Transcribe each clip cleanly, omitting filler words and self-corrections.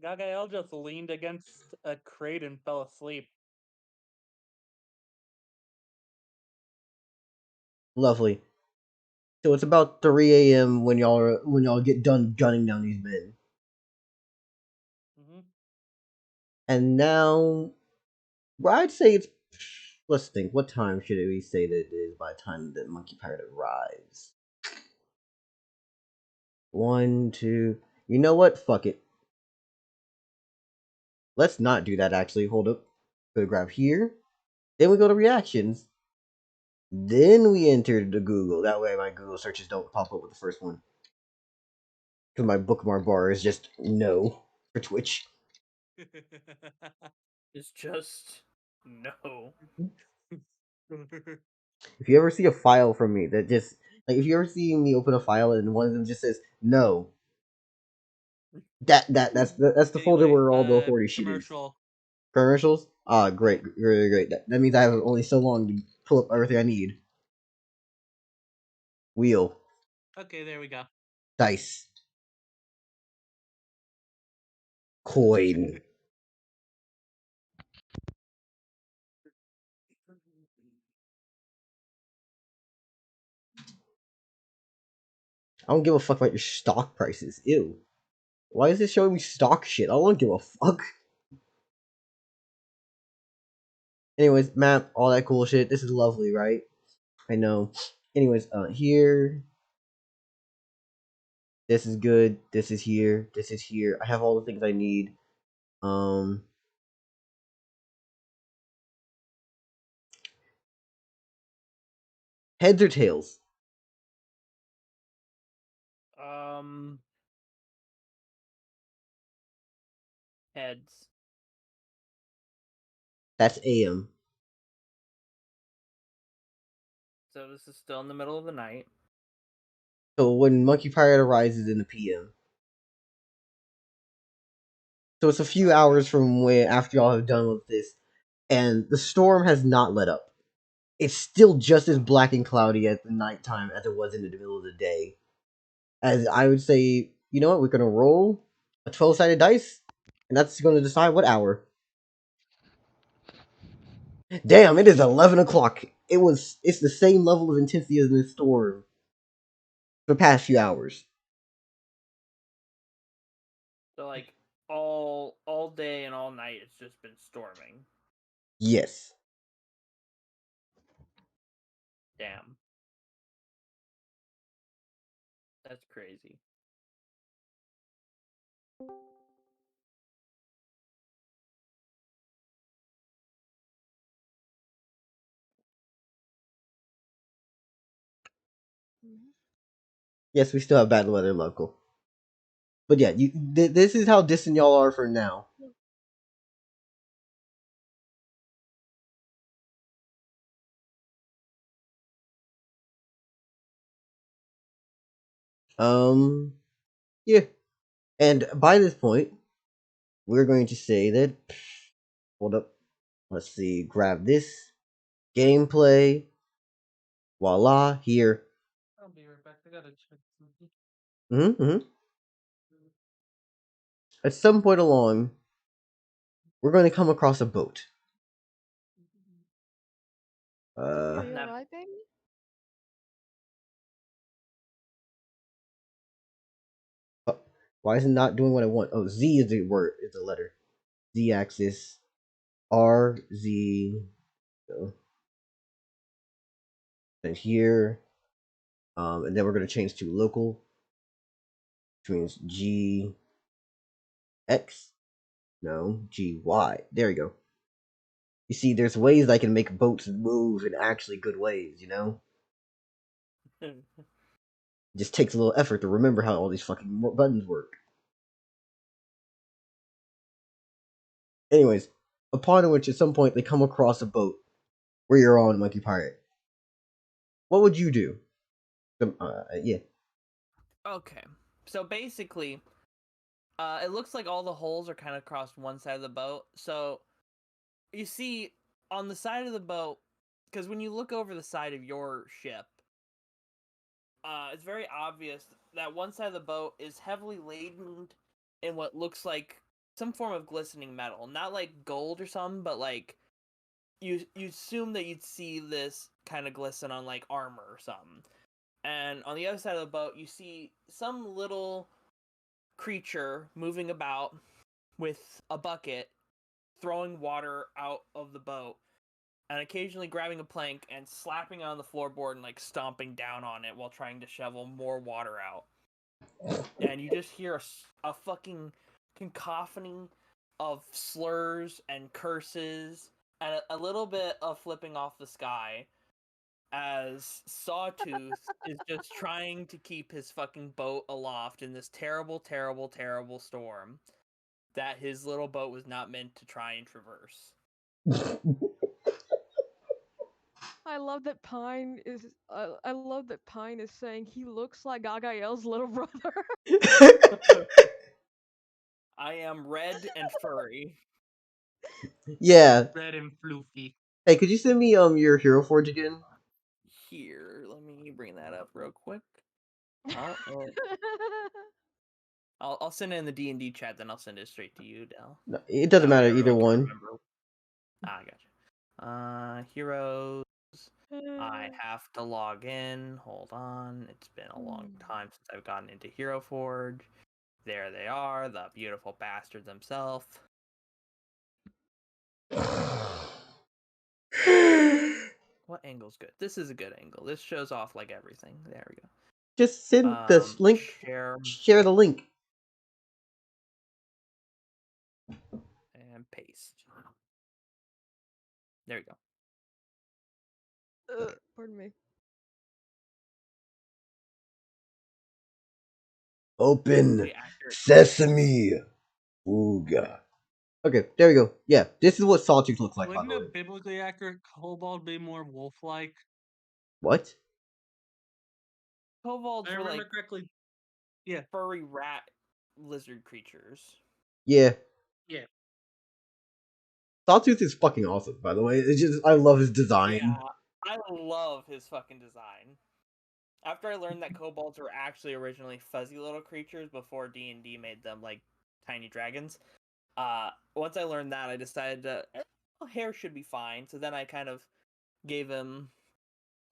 Gagael just leaned against a crate and fell asleep. Lovely. So it's about 3 a.m. when y'all get done gunning down these men. Mm-hmm. And now, well, I'd say it's. Let's think. What time should we say that it is by the time that Monkey Pirate arrives? 1, 2. You know what? Fuck it. Let's not do that. Actually, hold up. Go grab here. Then we go to reactions. Then we enter the Google. That way, my Google searches don't pop up with the first one. Because my bookmark bar is just no for Twitch. It's just no. If you ever see a file from me that just like if you ever see me open a file and one of them just says no, that's the folder Anyway, where all the horny shit is. commercial. Commercials? Ah, great, great, great. That means I have only so long to pull up everything I need. Wheel, Okay, there we go. dice, coin. I don't give a fuck about your stock prices. Ew. Why is it showing me stock shit? I don't give a fuck. Anyways, map, all that cool shit. This is lovely, right? I know. Anyways, here. This is good. This is here. This is here. I have all the things I need. Um. Heads or tails? Heads. That's AM. So this is still in the middle of the night. So when Monkey Pirate arises in the PM. So it's a few hours from when after y'all have done with this, and the storm has not let up. It's still just as black and cloudy at the nighttime as it was in the middle of the day. As I would say, you know what? We're gonna roll a 12-sided dice, and that's gonna decide what hour. Damn, it is 11 o'clock. It's the same level of intensity as this storm for the past few hours. So like all day and all night it's just been storming. Yes. Damn. That's crazy. Yes, we still have bad weather local. But yeah, this is how distant y'all are for now. Yeah. And by this point, we're going to say that. Hold up. Let's see. Grab this gameplay. Voila. Here. I'll be right back. I gotta check something. Mm-hmm. At some point along, we're going to come across a boat. Are Uh. you alright, baby? Why is it not doing what I want? Oh, Z is the word. Is the letter. Z axis. R Z. And here. And then we're going to change to local, which means G X. No, G Y. There you go. You see, there's ways I can make boats move in actually good ways, you know? It just takes a little effort to remember how all these fucking buttons work. Anyways, upon which at some point they come across a boat where you're on Monkey Pirate. What would you do? Yeah. Okay. So basically, it looks like all the holes are kind of across one side of the boat. So you see on the side of the boat, because when you look over the side of your ship, it's very obvious that one side of the boat is heavily laden in what looks like some form of glistening metal, not like gold or something, but like you assume that you'd see this kind of glisten on like armor or something. And on the other side of the boat, you see some little creature moving about with a bucket, throwing water out of the boat, and occasionally grabbing a plank and slapping it on the floorboard and like stomping down on it while trying to shovel more water out. And you just hear a fucking cacophony of slurs and curses and a little bit of flipping off the sky as Sawtooth is just trying to keep his fucking boat aloft in this terrible, terrible, terrible storm that his little boat was not meant to try and traverse. I love that Pine is. I love that Pine is saying he looks like Gagael's little brother. I am red and furry. Yeah. Red and floofy. Hey, could you send me your Hero Forge again? Here, let me bring that up real quick. Oh, I'll send it in the D&D chat, then I'll send it straight to you, Del. No, it doesn't That way matter either everyone can one. remember. I gotcha. Heroes. I have to log in. Hold on. It's been a long time since I've gotten into Hero Forge. There they are, the beautiful bastards themselves. What angle's good? This is a good angle. This shows off like everything. There we go. Just send the link. Share the link. And paste. There we go. Pardon me. Open sesame. Ooga. Okay, there we go. Yeah, this is what Sawtooth looks like, by Wouldn't the a way. biblically accurate kobold be more wolf-like? What? Kobolds I were remember like correctly. Yeah. furry rat lizard creatures. Yeah. Yeah. Sawtooth is fucking awesome, by the way. It's just, I love his design. Yeah, I love his fucking design. After I learned that kobolds were actually originally fuzzy little creatures before D&D made them like tiny dragons, once I learned that, I decided that hair should be fine. So then I kind of gave him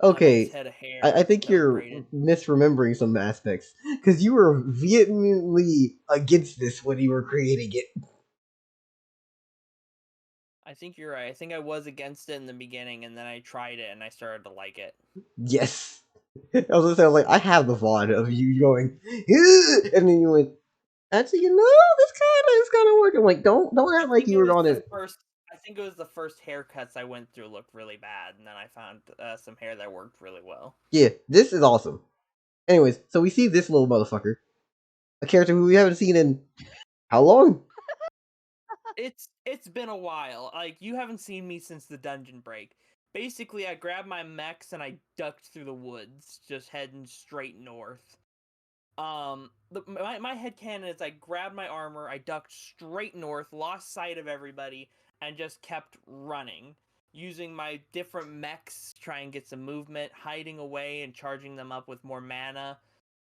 a nice Okay, head of hair I think that was you're braided. misremembering some aspects. Because you were vehemently against this when you were creating it. I think you're right. I think I was against it in the beginning, and then I tried it, and I started to like it. Yes. I was gonna say, like, I have the VOD of you going, "Ugh," and then you went, actually, you know, this kind of working. Like, don't act like you were on it. I think it was the first haircuts I went through looked really bad, and then I found some hair that worked really well. Yeah, this is awesome. Anyways, so we see this little motherfucker, a character who we haven't seen in how long? It's been a while. Like, you haven't seen me since the dungeon break. Basically, I grabbed my mechs and I ducked through the woods, just heading straight north. My headcanon is I grabbed my armor, I ducked straight north, lost sight of everybody, and just kept running, using my different mechs to try and get some movement, hiding away and charging them up with more mana,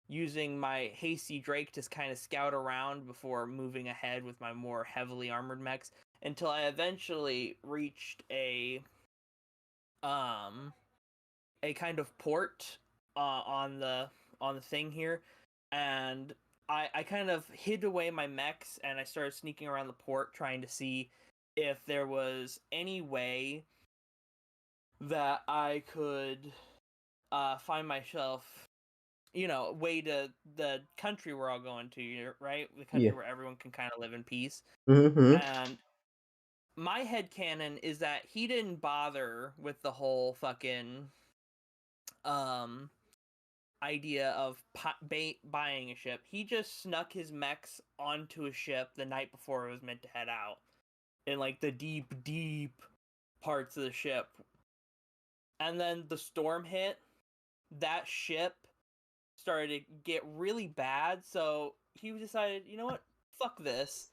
using my hasty Drake to kind of scout around before moving ahead with my more heavily armored mechs, until I eventually reached a kind of port on the thing here, and I kind of hid away my mechs and I started sneaking around the port trying to see if there was any way that I could find myself, way to the country we're all going to, right? The country Yeah. where everyone can kind of live in peace. Mm-hmm. And my headcanon is that he didn't bother with the whole fucking idea of buying a ship. He just snuck his mechs onto a ship the night before it was meant to head out, in like the deep parts of the ship. And then the storm hit. That ship started to get really bad, so he decided, you know what? Fuck this.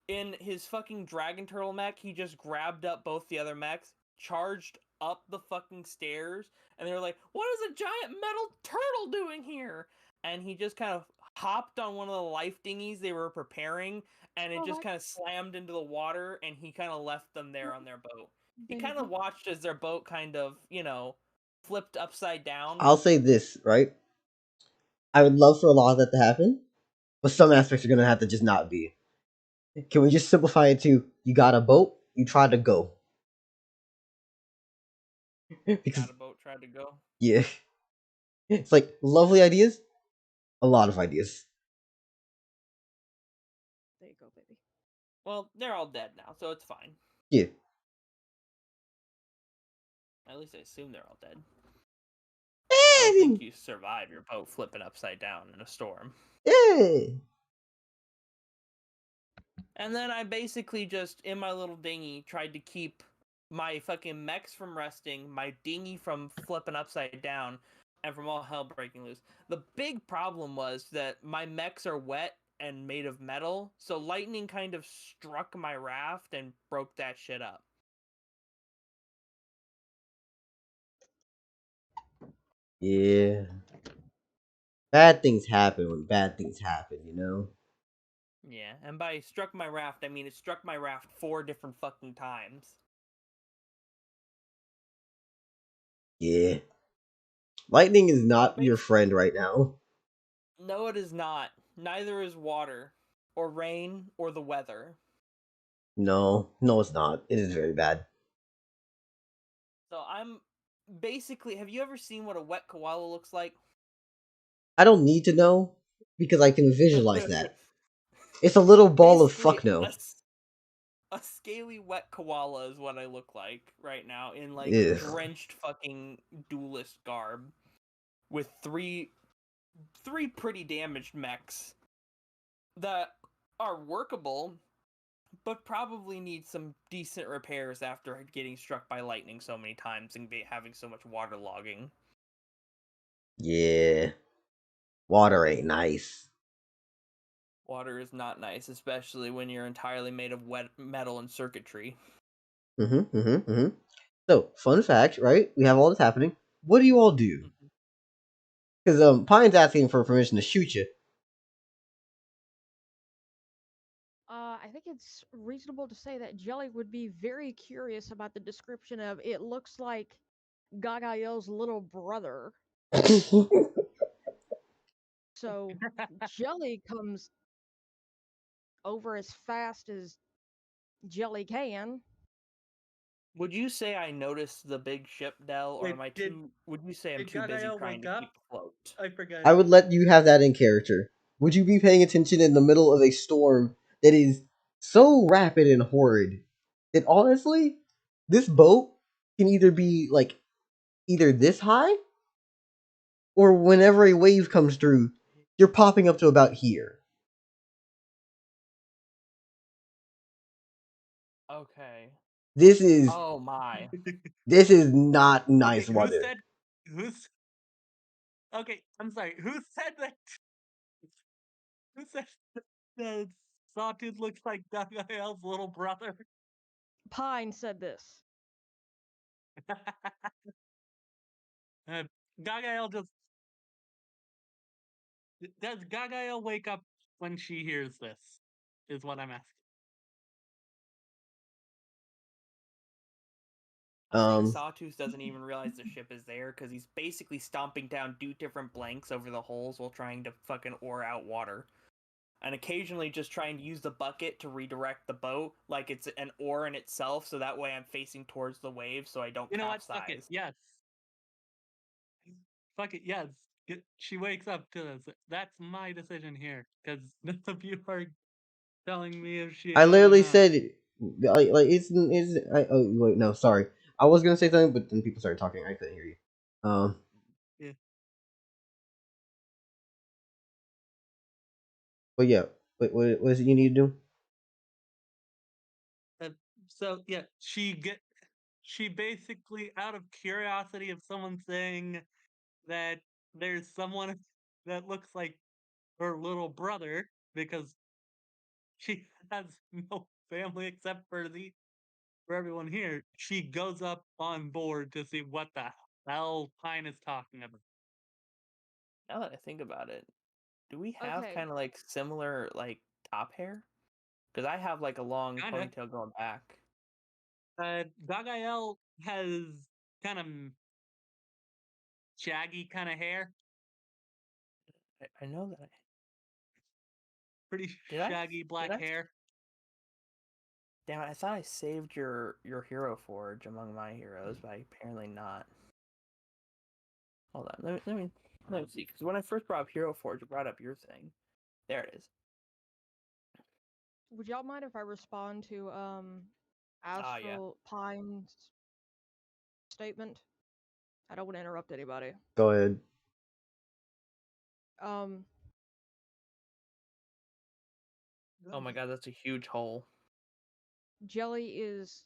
In his fucking dragon turtle mech, he just grabbed up both the other mechs, charged up the fucking stairs, and they were like, what is a giant metal turtle doing here? And he just kind of hopped on one of the life dinghies they were preparing and it Oh, just that kind of slammed into the water, and he kind of left them there on their boat. He kind of baby. watched as their boat kind of, flipped upside down. I'll say this, right? I would love for a lot of that to happen, but some aspects are gonna have to just not be. Can we just simplify it to you got a boat, you try to go? Got Because a boat, tried to go. yeah, it's like lovely ideas, a lot of ideas. There you go, baby. Well, they're all dead now, so it's fine. Yeah, At least I assume they're all dead. I don't yeah, think you survive your boat flipping upside down in a storm. yeah. And then I basically just, in my little dinghy, tried to keep my fucking mechs from resting, my dinghy from flipping upside down, and from all hell breaking loose. The big problem was that my mechs are wet and made of metal, so lightning kind of struck my raft and broke that shit up. Yeah. Bad things happen when bad things happen, you know? Yeah, and by struck my raft, I mean it struck my raft 4 different fucking times. Yeah. Lightning is So not your basically, friend right now. no, it is not. Neither is water, or rain, or the weather. No, no, it's not. It is very bad. So I'm basically. Have you ever seen what a wet koala looks like? I don't need to know because I can visualize that. It's a little ball of Basically, fuck no. a scaly wet koala is what I look like right now in like Ugh. drenched fucking duelist garb with three pretty damaged mechs that are workable but probably need some decent repairs after getting struck by lightning so many times and having so much water logging. Yeah. Water ain't nice. Water is not nice, especially when you're entirely made of wet metal and circuitry. So, fun fact, right? We have all this happening. What do you all do? Mhm. Because Pine's asking for permission to shoot you. I think it's reasonable to say that Jelly would be very curious about the description of it looks like Gagael's little brother. So Jelly comes over as fast as Jelly can. Would you say I noticed the big ship, Dell, or Wait, am I did too? Would you say I'm did too busy Gagael trying wake to up? keep afloat? I forgot. I would let you have that in character. Would you be paying attention in the middle of a storm that is so rapid and horrid that honestly, this boat can either be like either this high or whenever a wave comes through, you're popping up to about here. Okay. This is Oh my. this is not Okay, nice who weather. said who's okay, I'm sorry. Who said that who said that Sawtooth looks like Gagael's little brother? Pine said this. uh, Gagael just does Gagael wake up when she hears this? Is what I'm asking. I think Um, Sawtooth doesn't even realize the ship is there because he's basically stomping down 2 different blanks over the holes while trying to fucking oar out water. And occasionally just trying to use the bucket to redirect the boat like it's an oar in itself, so that way I'm facing towards the wave so I don't You know what? Fuck it. capsize. Yes. Fuck it. Yes. She wakes up to this. That's my decision here because none of you are telling me if she I has or literally not. said like it's I oh wait no sorry I was gonna say something but then people started talking I couldn't hear you. Um, Yeah. but yeah, what is it you need to do? Uh, so yeah, she basically out of curiosity of someone saying that there's someone that looks like her little brother because she has no family except for everyone here. She goes up on board to see what the hell Pine is talking about. Now that I think about it, do we have Okay. kind of like similar like top hair? Because I have like a long Kinda. ponytail going back. Gagael has kind of shaggy kind of hair. I know that. Pretty Did I? shaggy Did black I? hair. Damn it! I thought I saved your hero forge among my heroes, but apparently not. Hold on. Let me see. Because when I first brought up hero forge, it brought up your thing. There it is. Would y'all mind if I respond to Ah, yeah. Astral Pine's statement? I don't want to interrupt anybody. Go ahead. Um, Oh my god, that's a huge hole. Jelly is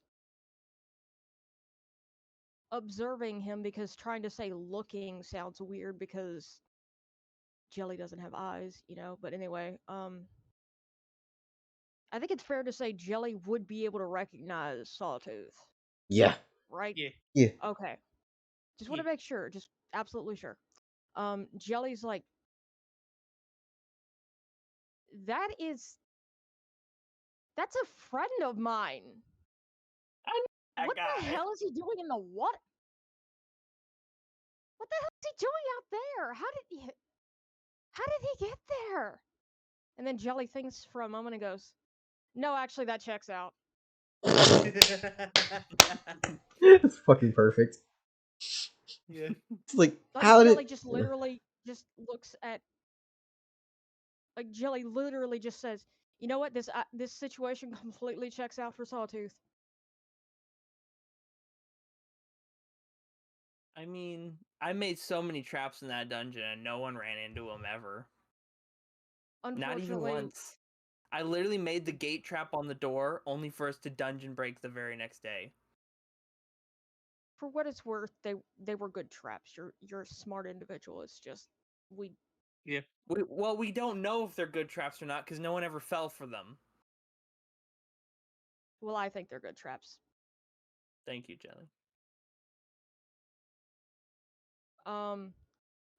observing him because trying to say looking sounds weird because Jelly doesn't have eyes, you know. But anyway, I think it's fair to say Jelly would be able to recognize Sawtooth, Yeah. right? Yeah. Yeah. Okay. Just want Yeah. to make sure, just absolutely sure. Jelly's like, that is, that's a friend of mine. I know that What the guy. hell is he doing in the water? What the hell is he doing out there? How did he get there? And then Jelly thinks for a moment and goes, no, actually, that checks out. It's fucking perfect. Yeah. It's like, Like how Jelly did. just literally just looks at, like Jelly literally just says, you know what, this situation completely checks out for Sawtooth. I mean, I made so many traps in that dungeon and no one ran into them ever. Not even Unfortunately, once. I literally made the gate trap on the door only for us to dungeon break the very next day. for what it's worth, they were good traps. You're a smart individual. It's just we Yeah. We don't know if they're good traps or not because no one ever fell for them. well, I think they're good traps. Thank you, Jelly.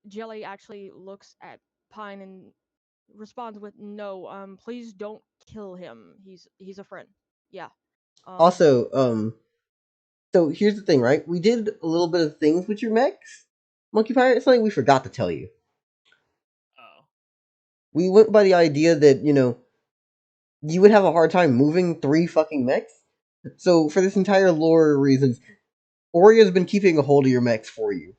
Jelly actually looks at Pine and responds with, "No, please don't kill him. He's a friend." Yeah. Um, Also, so here's the thing, right? We did a little bit of things with your mechs, Monkey Pirate. It's something we forgot to tell you. Oh. We went by the idea that, you would have a hard time moving 3 fucking mechs. So, for this entire lore reasons, Oria's been keeping a hold of your mechs for you.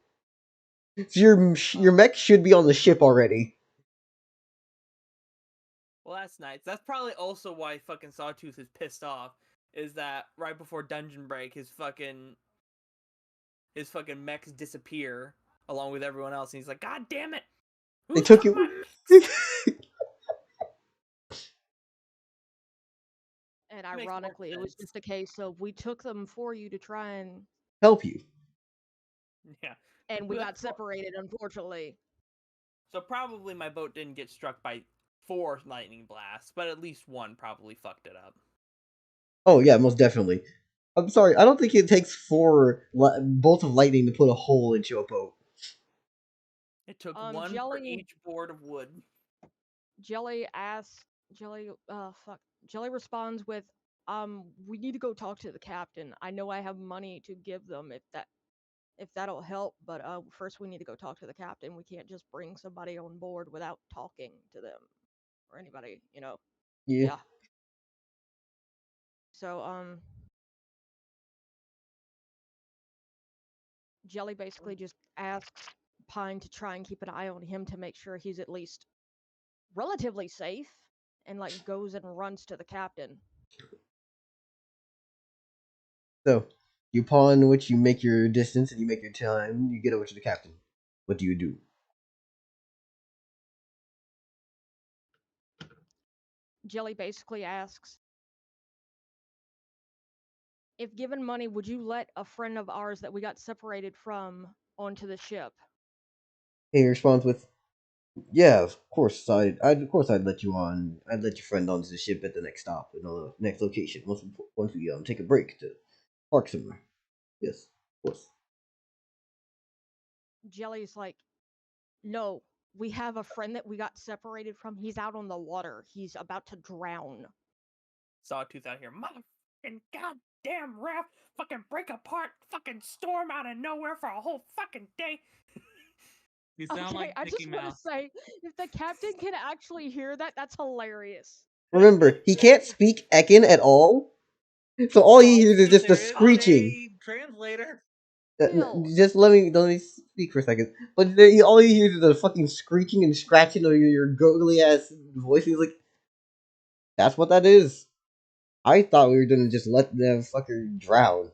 So your mech should be on the ship already. Well, that's nice. That's probably also why fucking Sawtooth is pissed off. Is that right before dungeon break, his fucking mechs disappear along with everyone else, and he's like, "God damn it! They Who took took you. my mechs?" and Makes more ironically, it was sense. just a case of we took them for you to try Help you. Yeah. and we got That's what- separated, unfortunately. So probably my boat didn't get struck by 4 lightning blasts, but at least one probably fucked it up. Oh, yeah, most definitely. I'm sorry, I don't think it takes 4 bolts of lightning to put a hole into a boat. It took one for Jelly each board of wood. Jelly asks Jelly fuck. Jelly responds with, we need to go talk to the captain. I know I have money to give them if that'll help, but first we need to go talk to the captain. We can't just bring somebody on board without talking to them or anybody, you know. Yeah. Yeah. So Jelly basically just asks Pine to try and keep an eye on him to make sure he's at least relatively safe, and like goes and runs to the captain. So, you pawn which you make your distance and you make your time, you get over to the captain. What do you do? Jelly basically asks, if given money, would you let a friend of ours that we got separated from onto the ship? And he responds with, "Yeah, of course. Of course, I'd let you on. I'd let your friend onto the ship at the next stop, in the next location. Once we take a break to park somewhere. Yes, of course." Jelly's like, no, we have a friend that we got separated from. He's out on the water. He's about to drown. Sawtooth out here. Motherfucking goddamn raft, fucking break apart, fucking storm out of nowhere for a whole fucking day. You sound Okay, like I Mickey just want to Mouse. say, if the captain can actually hear that, that's hilarious. Remember, he can't speak Ekin at all, so all he hears is But just the there is screeching. a translator. Still. Just let me speak for a second. But all he hears is the fucking screeching and scratching of your googly ass voice. He's like, "That's what that is." I thought we were gonna just let the fucker drown.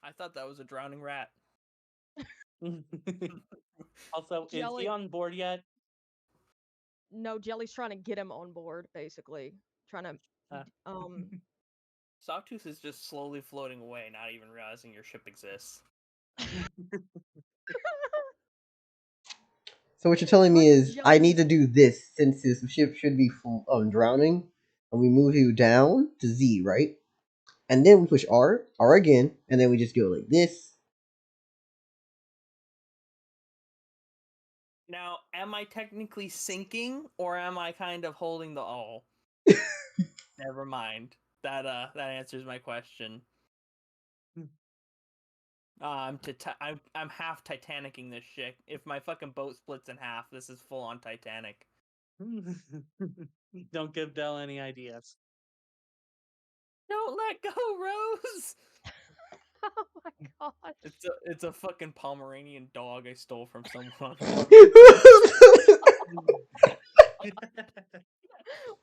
I thought that was a drowning rat. Also, is he Jelly. on board yet? No, Jelly's trying to get him on board, basically. Trying to, Sawtooth is just slowly floating away, not even realizing your ship exists. So what you're telling me is I Jelly. need to do this since this ship should be drowning, and we move you down to Z, right? And then we push R again, and then we just go like this. Now, am I technically sinking, or am I kind of holding the all? Never mind. That answers my question. I'm half Titanicing this shit. If my fucking boat splits in half, this is full on Titanic. Don't give Dell any ideas. Don't let go, Rose. Oh my god. It's a fucking Pomeranian dog I stole from someone.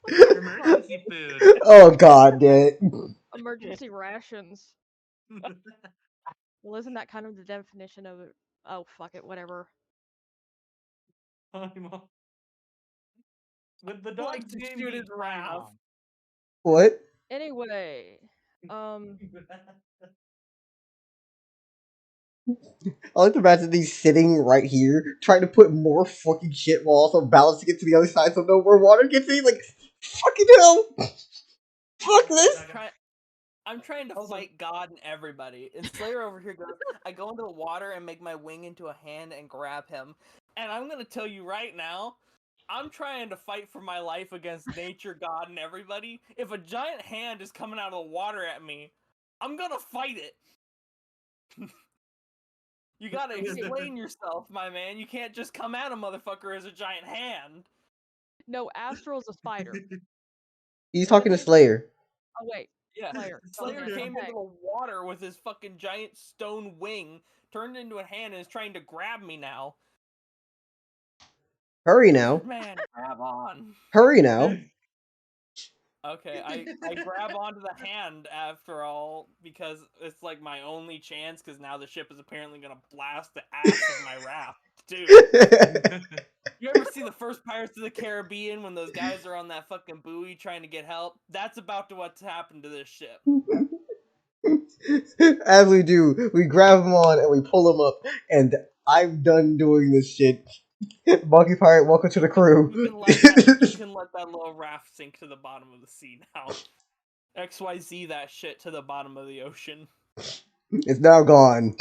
Emergency food. Oh god, damn. Emergency rations. Well, isn't that kind of the definition of it? Oh, fuck it, whatever. With the Like dog's to name shoot be his wrath. What? Anyway, I like to imagine these sitting right here, trying to put more fucking shit while also balancing it to the other side so no more water gets in. Like, fucking hell! Fuck this! I'm trying to fight God and everybody. And Slayer over here goes, I go into the water and make my wing into a hand and grab him. And I'm going to tell you right now, I'm trying to fight for my life against nature, God, and everybody. If a giant hand is coming out of the water at me, I'm going to fight it. You gotta explain yourself, my man. You can't just come at a motherfucker as a giant hand. no, Astral's a spider. He's talking to Slayer. Oh wait, Yeah, Slayer Dumbass, came okay. into the water with his fucking giant stone wing, turned into a hand, and is trying to grab me now. Hurry now. Lizard man, grab on. Hurry now. Okay, I grab onto the hand after all, because it's like my only chance, because now the ship is apparently gonna blast the ass of my raft, too. You ever see the first Pirates of the Caribbean when those guys are on that fucking buoy trying to get help? That's about to what's happened to this ship. As we do, we grab him on and we pull him up, and I'm done doing this shit. Monkey Pirate, welcome to the crew. You can let that little raft sink to the bottom of the sea now. XYZ that shit to the bottom of the ocean. It's now gone.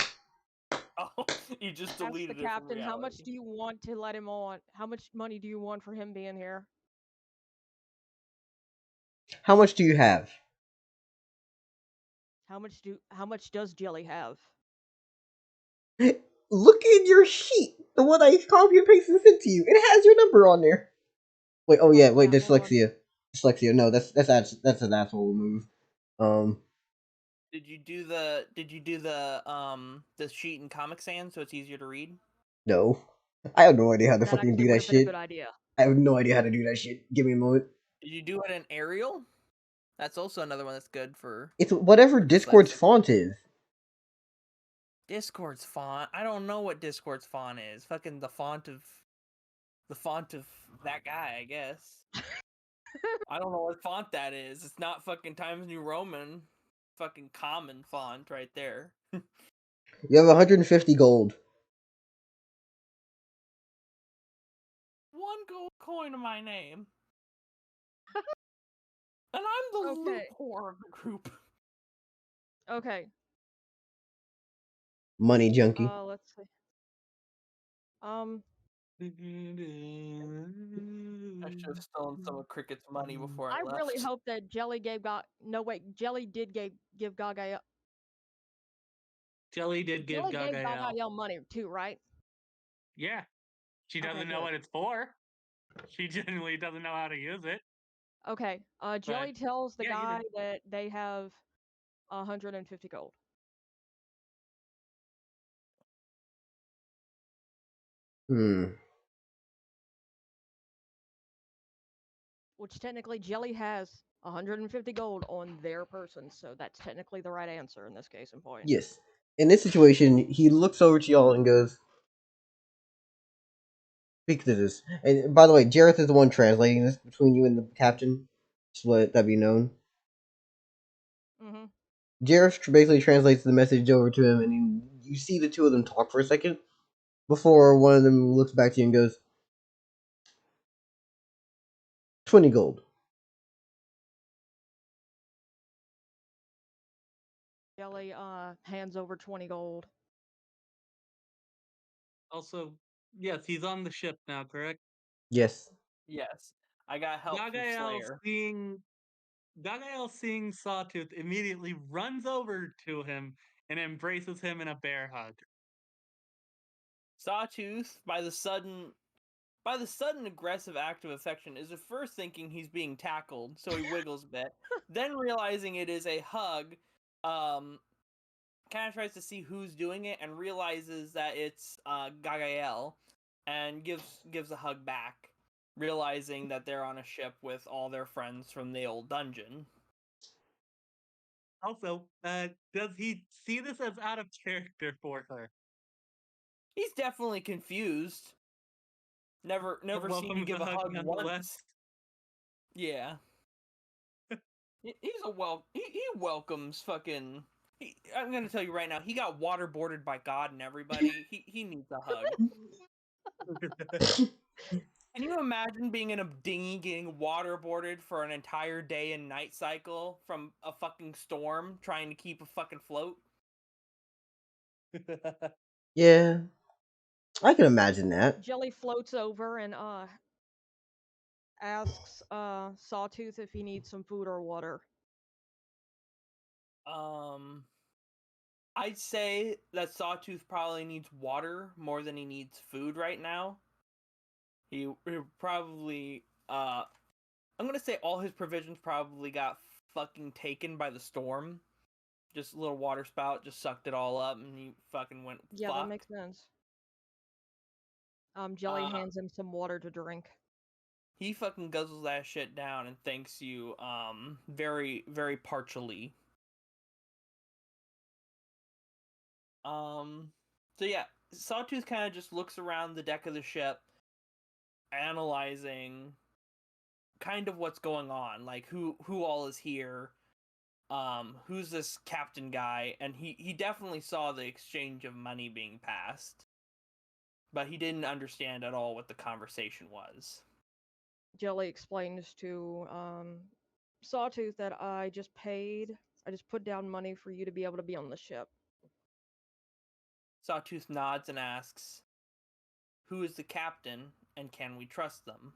Oh, you just Ask the deleted it from captain, how much reality. do you want to let him on? How much money do you want for him being here? How much do you have? How much does Jelly have? Look in your sheet. The one I copy and pasted and sent to you. It has your number on there. Wait, oh yeah, wait, Yeah, hold on. dyslexia. No, that's an asshole move. Did you do the sheet in Comic Sans so it's easier to read? No. I have no idea how to That fucking actually do would that have been a shit. good idea. I have no idea how to do that shit. Give me a moment. Did you do it in Arial? That's also another one that's good for. It's whatever for Discord's dyslexia. font is. Discord's font. I don't know what Discord's font is. Fucking the font of that guy, I guess. I don't know what font that is. It's not fucking Times New Roman. Fucking common font right there. You have 150 gold. One gold coin to my name. And I'm the loot Okay. whore of the group. Okay. Money junkie. Let's see. I should have stolen some of Cricket's money before I I left. really hope that Jelly gave God. No wait, Jelly did give Gaga. Jelly did give Jelly gave Gagael. Gaga money too, right? Yeah, she Okay, doesn't know good. what it's for. She genuinely doesn't know how to use it. Okay. But Jelly tells the yeah, guy that they have 150 gold. Hmm. Which technically Jelly has 150 gold on their person, so that's technically the right answer in this case and point. Yes. In this situation, he looks over to y'all and goes, "Speak to this." And by the way, Jareth is the one translating this between you and the captain. Just let that be known. Mm-hmm. Jareth basically translates the message over to him, and you see the two of them talk for a second before one of them looks back to you and goes, 20 gold. Jelly hands over 20 gold. also, yes, he's on the ship now, correct? Yes. Yes, I got help from Gagael Slayer. seeing Sawtooth immediately runs over to him and embraces him in a bear hug. Sawtooth, by the sudden aggressive act of affection, is at first thinking he's being tackled, so he wiggles a bit. Then realizing it is a hug, kind of tries to see who's doing it and realizes that it's Gagael, and gives a hug back, realizing that they're on a ship with all their friends from the old dungeon. Also, does he see this as out of character for her? He's definitely confused. Never But seen you welcomes give the a hug hug nonetheless. once. Yeah. He's a he welcomes fucking I'm gonna tell you right now, he got waterboarded by God and everybody. He needs a hug. Can you imagine being in a dinghy getting waterboarded for an entire day and night cycle from a fucking storm trying to keep a fucking float? Yeah. I can imagine that. Jelly floats over and asks Sawtooth if he needs some food or water. Um I'd say that Sawtooth probably needs water more than he needs food right now. He probably I'm gonna say all his provisions probably got fucking taken by the storm. Just a little water spout just sucked it all up, and he fucking went Yeah, that fuck. makes sense. Jelly Uh, hands him some water to drink. he fucking guzzles that shit down and thanks you, very very partially. Um, so yeah, Sawtooth kind of just looks around the deck of the ship, analyzing kind of what's going on, like who all is here, who's this captain guy, and he definitely saw the exchange of money being passed, but he didn't understand at all what the conversation was. Jelly explains to Sawtooth that I just put down money for you to be able to be on the ship. Sawtooth nods and asks, who is the captain, and can we trust them?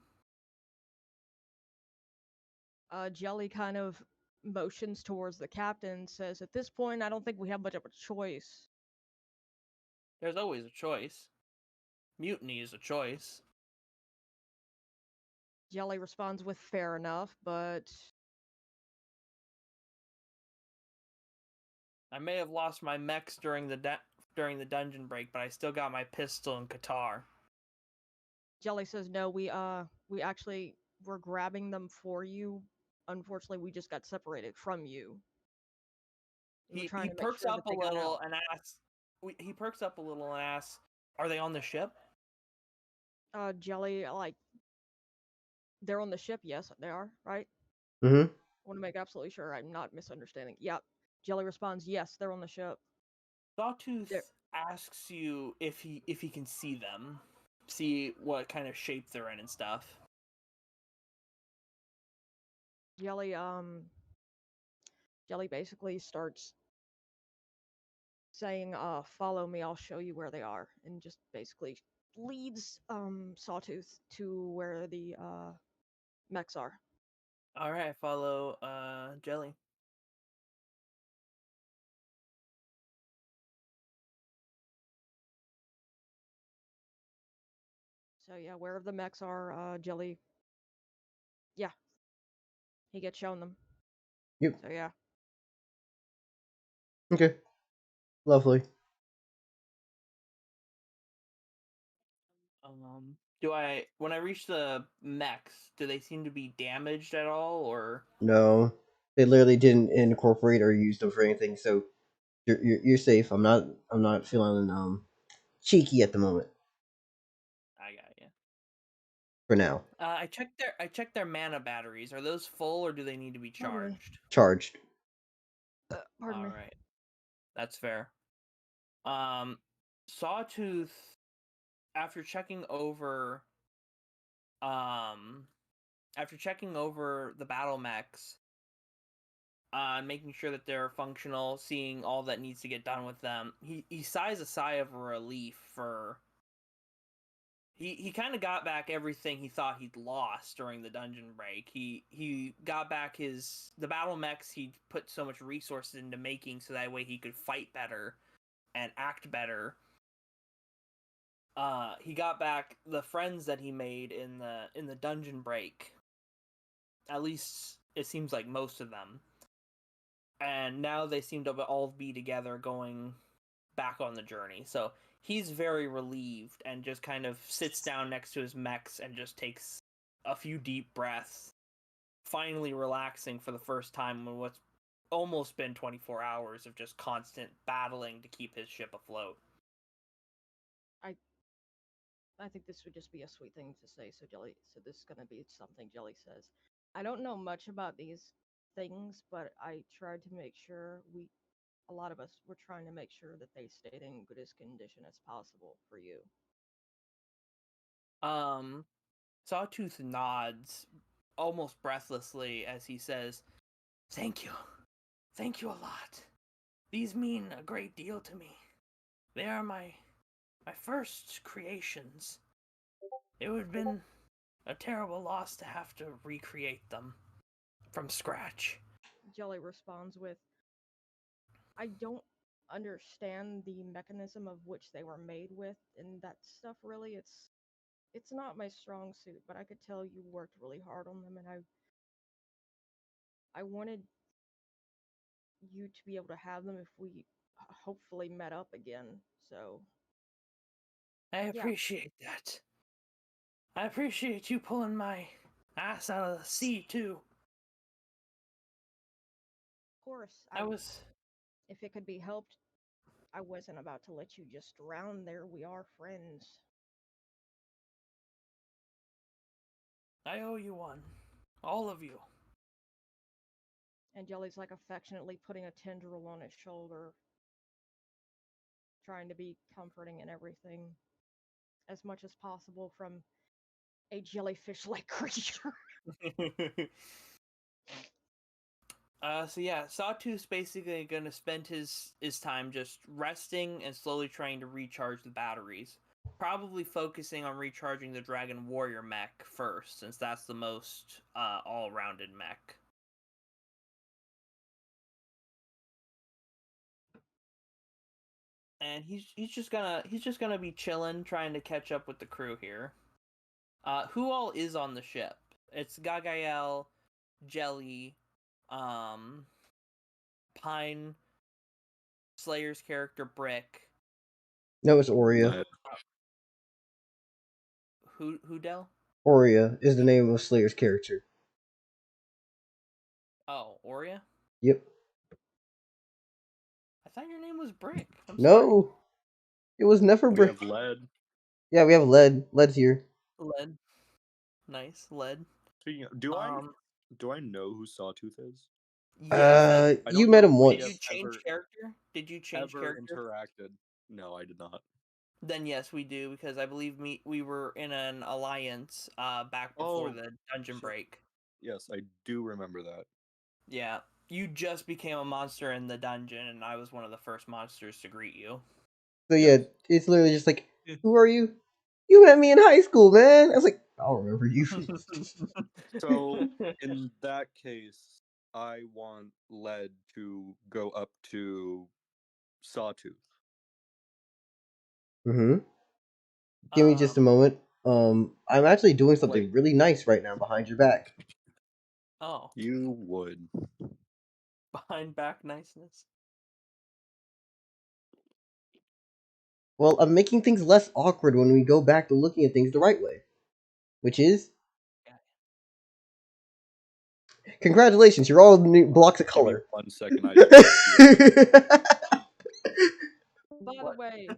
Jelly kind of motions towards the captain, says, "At this point, I don't think we have much of a choice." There's always a choice. Mutiny is a choice. Jelly responds with, "Fair enough, but I may have lost my mechs during the dungeon break, but I still got my pistol and guitar. Jelly says, "No, we actually were grabbing them for you. Unfortunately, we just got separated from you. We were trying He to make perks sure up that a they got little out." and asks. He perks up a little and asks, "Are they on the ship?" Jelly, like, they're on the ship. Yes, they are. Right. Mm-hmm. Want to make absolutely sure I'm not misunderstanding. Yep. Jelly responds, "Yes, they're on the ship." They're, Sawtooth asks you if he can see them, see what kind of shape they're in and stuff. Jelly, Jelly basically starts saying, "Follow me. I'll show you where they are," and just basically leads Sawtooth to where the mechs are. All right, follow Jelly. So yeah, wherever the mechs are, Jelly. Yeah, he gets shown them. Yep. So yeah. Okay. Lovely. When I reach the mechs, do they seem to be damaged at all, or? No, they literally didn't incorporate or use them for anything. So you're safe. I'm not feeling cheeky at the moment. I got you. For now. I checked their mana batteries. Are those full, or do they need to be Pardon me. charged? Charged. Pardon me. All right, that's fair. Sawtooth, after checking over, the battle mechs, making sure that they're functional, seeing all that needs to get done with them, he sighs a sigh of relief for. He kind of got back everything he thought he'd lost during the dungeon break. He got back the battle mechs he'd put so much resources into making, so that way he could fight better and act better. He got back the friends that he made in the dungeon break. At least it seems like most of them. And now they seem to all be together going back on the journey. So he's very relieved and just kind of sits down next to his mechs and just takes a few deep breaths, finally relaxing for the first time in what's almost been 24 hours of just constant battling to keep his ship afloat. I think this would just be a sweet thing to say. So this is gonna be something Jelly says. I don't know much about these things, but I tried to make sure a lot of us were trying to make sure that they stayed in goodest condition as possible for you. Sawtooth nods almost breathlessly as he says, "Thank you. Thank you a lot. These mean a great deal to me. They are my first creations. It would have been a terrible loss to have to recreate them from scratch." Jelly responds with, I don't understand the mechanism of which they were made with, and that stuff really it's not my strong suit, but I could tell you worked really hard on them, and I wanted you to be able to have them if we hopefully met up again. So I yeah, appreciate that. I appreciate you pulling my ass out of the sea, too. of course, if it could be helped, I wasn't about to let you just drown there. We are friends. I owe you one. All of you. And Jelly's like affectionately putting a tendril on his shoulder, trying to be comforting and everything as much as possible from a jellyfish-like creature. So yeah, Sawtooth's basically gonna spend his time just resting and slowly trying to recharge the batteries. Probably focusing on recharging the Dragon Warrior mech first, since that's the most all-rounded mech. And he's just gonna be chilling, trying to catch up with the crew here. Who all is on the ship? It's Gagael, Jelly, Pine, Slayer's character Brick. No, it's Aurea. Who Del? Aurea is the name of Slayer's character. Oh, Aurea? Yep. I thought your name was Brick. I'm sorry. No, it was never We Brick. have lead. Yeah, we have lead. Lead's here. Lead. Nice. Lead. Speaking of, do I know who Sawtooth is? Yes. I You don't met know him if we Did once. you have change character? Did you change ever character? interacted. No, I did not. Then yes, we do, because I believe we were in an alliance back before Oh, the dungeon shit. break. Yes, I do remember that. Yeah. You just became a monster in the dungeon, and I was one of the first monsters to greet you. So yeah, Yes. it's literally just like, Yeah. who are you? You met me in high school, man. I was like, I don't remember you. So in that case, I want Lead to go up to Sawtooth. Mm-hmm. Give me just a moment. I'm actually doing something Like- really nice right now behind your back. Oh, You would. behind back niceness. Well, I'm making things less awkward when we go back to looking at things the right way. Which is, congratulations, you're all new blocks of Give me color. 1 second. I just By the What? way,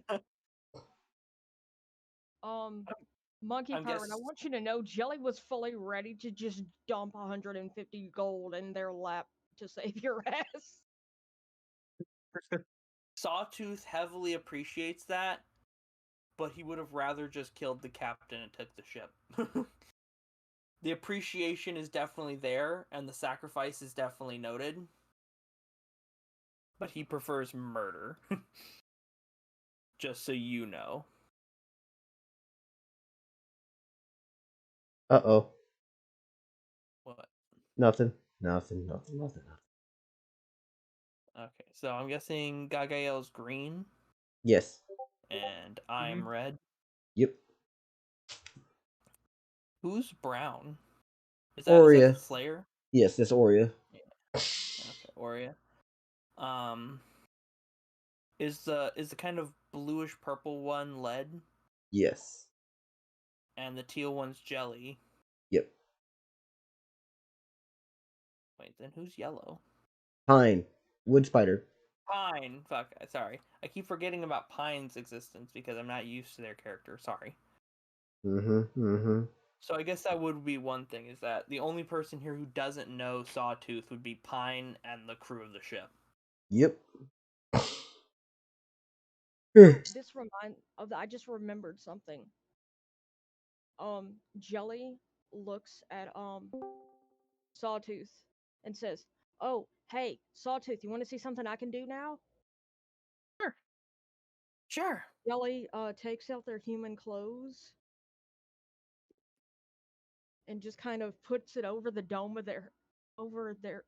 Monkey I'm Pirate, I guess- want you to know Jelly was fully ready to just dump 150 gold in their lap to save your ass. Sawtooth heavily appreciates that, but he would have rather just killed the captain and took the ship. The appreciation is definitely there, and the sacrifice is definitely noted, but he prefers murder. Just so you know. Uh-oh. What? Nothing. Nothing. Okay, so I'm guessing Gagael's green, Yes. and I'm red. Yep. Who's brown? Is that Aurea. the Slayer? Yes, that's Aurea. Okay, Aurea. Um, is the kind of bluish purple one lead, Yes. and the teal one's jelly? Yep. Wait, then who's yellow? Pine. Wood spider. Pine. Fuck. Sorry, I keep forgetting about Pine's existence because I'm not used to their character. Sorry. Mm-hmm. So I guess that would be one thing, is that the only person here who doesn't know Sawtooth would be Pine and the crew of the ship. Yep. I just remembered something. Jelly looks at Sawtooth and says, "Oh, hey, Sawtooth, you want to see something I can do now?" Sure. Jelly takes out their human clothes and just kind of puts it over the dome of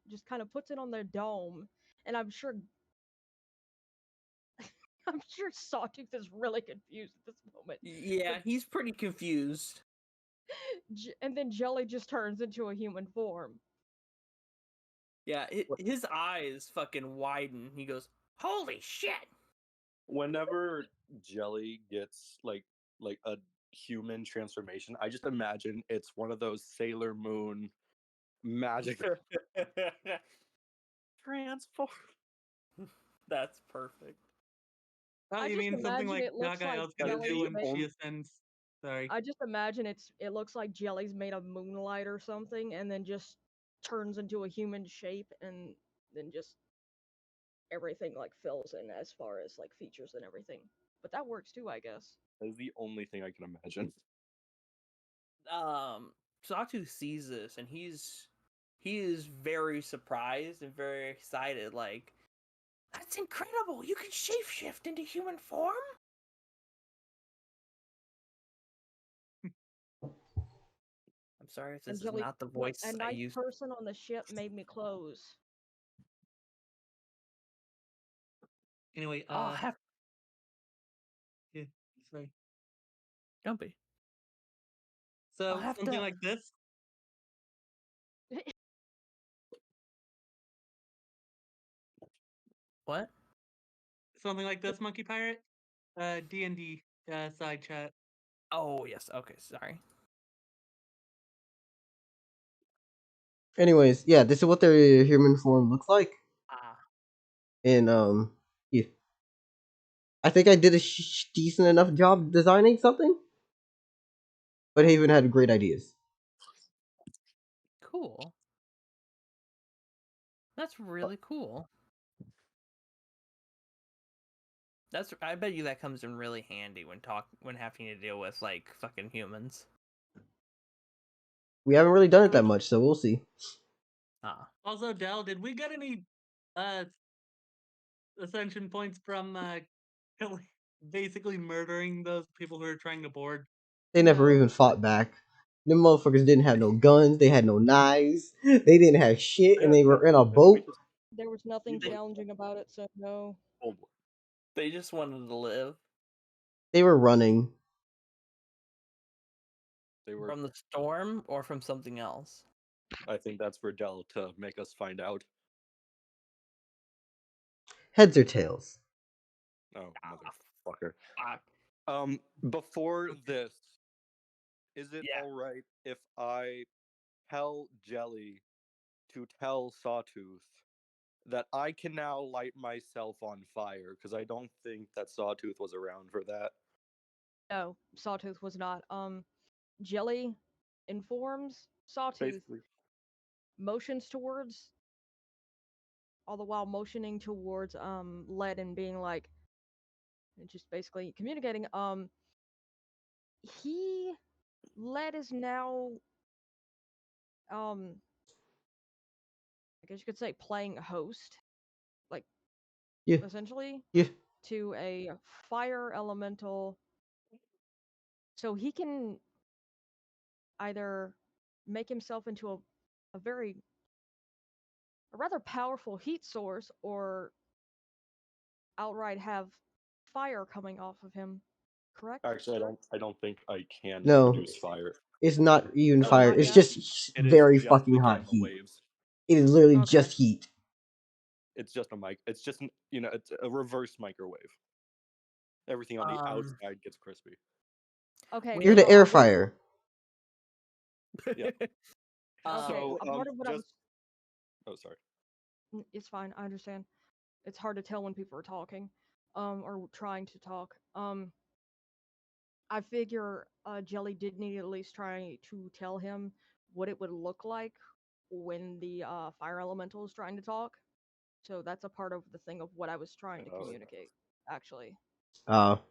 just kind of puts it on their dome, and I'm sure Sawtooth is really confused at this moment. Yeah, he's pretty confused. And then Jelly just turns into a human form. Yeah, his eyes fucking widen. He goes, "Holy shit!" Whenever Jelly gets like a human transformation, I just imagine it's one of those Sailor Moon magic transform. That's perfect. Oh, I you just mean something imagine like it looks like Gagael's gonna Jelly's do when she made. ascends? Sorry. I just imagine it looks like Jelly's made of moonlight or something, and then just turns into a human shape, and then just everything like fills in as far as like features and everything. But that works too, I guess. That is the only thing I can imagine. Sawtooth sees this and he is very surprised and very excited. Like, that's incredible! You can shapeshift into human form. I'm sorry if And this is Jelly, not the look, voice a I nice used. person on the ship made me clothes. Anyway, I'll have. yeah, sorry. Don't be. I'll So have something to. like this. What? Something like this, Monkey Pirate. D&D side chat. Oh yes. Okay. Sorry. Anyways, yeah, this is what their human form looks like. Ah. And yeah. I think I did a decent enough job designing something. But Haven had great ideas. Cool. That's really cool. I bet you that comes in really handy when having to deal with like fucking humans. We haven't really done it that much, so we'll see. Ah. Also, Dell, did we get any uh ascension points from basically murdering those people who are trying to board? They never No. even fought back. Them motherfuckers didn't have no guns. They had no knives. They didn't have shit, and Yeah, they were in a we boat. just There was nothing They- challenging about it, so no. oh, boy. They just wanted to live They were running. They were. from the storm or from something else. I think that's for Dell to make us find out. Heads or tails? Oh, motherfucker. Fuck. Before this, is it Yeah. all right if I tell Jelly to tell Sawtooth that I can now light myself on fire? Because I don't think that Sawtooth was around for that. No, Sawtooth was not. Jelly informs Sawtooth, Basically, motions towards, all the while motioning towards Lead and being like, just basically communicating. He Lead is now I guess you could say playing host, like Yeah, essentially yeah. to a fire elemental, so he can either make himself into a rather powerful heat source or outright have fire coming off of him. Correct? actually, I don't think I can No, produce fire. it's not even Oh, fire. not It's yet. just It is very just fucking the hot gamma heat. waves. It is literally Okay. just heat. It's just a mic. It's just it's a reverse microwave. Everything on the outside gets crispy. Okay. We You're know the air what- fryer. Yeah. Okay. So, a part of what I was. oh, sorry. It's fine. I understand. It's hard to tell when people are talking, or trying to talk. I figure Jelly did need to at least try to tell him what it would look like when the fire elemental is trying to talk. So that's a part of the thing of what I was trying to Oh. communicate, actually. Okay.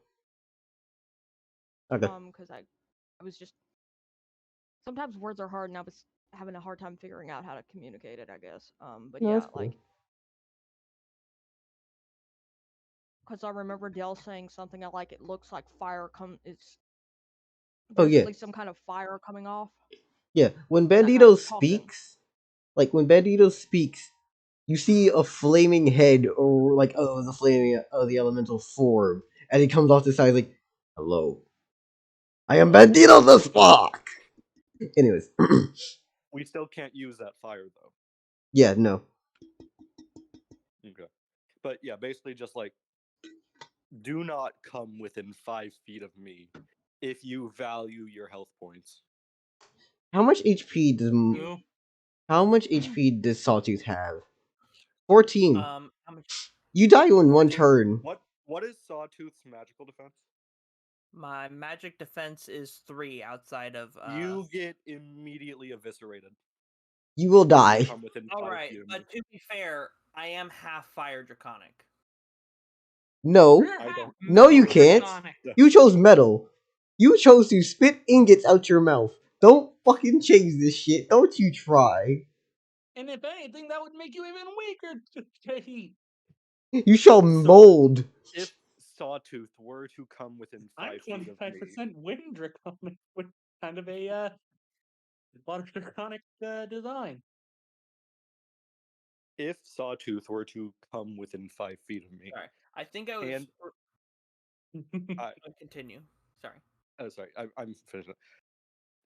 Because I was just sometimes words are hard, and I was having a hard time figuring out how to communicate it, I guess. But No, yeah, that's cool. like, because I remember Dell saying something like it looks like fire is. Oh There's yeah, at least some kind of fire coming off. yeah. When That guy Bandito was talking. speaks, like when Bandito speaks, you see a flaming head or like the flaming the elemental form, and he comes off the side like, "Hello, I am Bandito the Spark." Anyways, We still can't use that fire though. yeah, no. Okay. But yeah, basically just like do not come within 5 feet of me if you value your health points. How much HP does No. how much HP does Sawtooth have? 14. How much? You die in one 14? turn. What is Sawtooth's magical defense? My magic defense is 3 outside of. You get immediately eviscerated. You will If you die. come within All 5 right, feet of me. but to be fair, I am half fire draconic. No, I don't. no, you know. can't. You chose metal. You chose to spit ingots out your mouth. Don't fucking change this shit. Don't you try. And if anything, that would make you even weaker to heat. You shall mold. If Sawtooth were to come within I'm 5 feet of me, 25% wind draconic with kind of a water draconic design. if Sawtooth were to come within 5 feet of me, Sorry, I think I was. and Continue. Sorry. oh, sorry, I'm finished.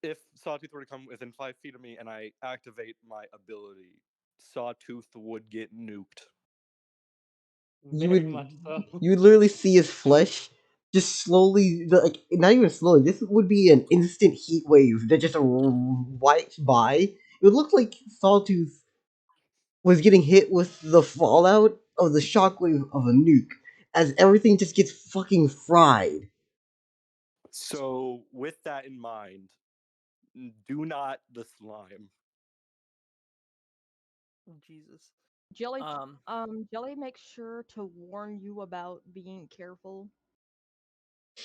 If Sawtooth were to come within 5 feet of me and I activate my ability, Sawtooth would get nuked. Very much so. You would literally see his flesh just slowly, like not even slowly. This would be an instant heat wave that just wipes by. It would look like Sawtooth was getting hit with the fallout of the shockwave of a nuke, as everything just gets fucking fried. So, with that in mind, do not the slime. Oh, Jesus. Jelly, Jelly makes sure to warn you about being careful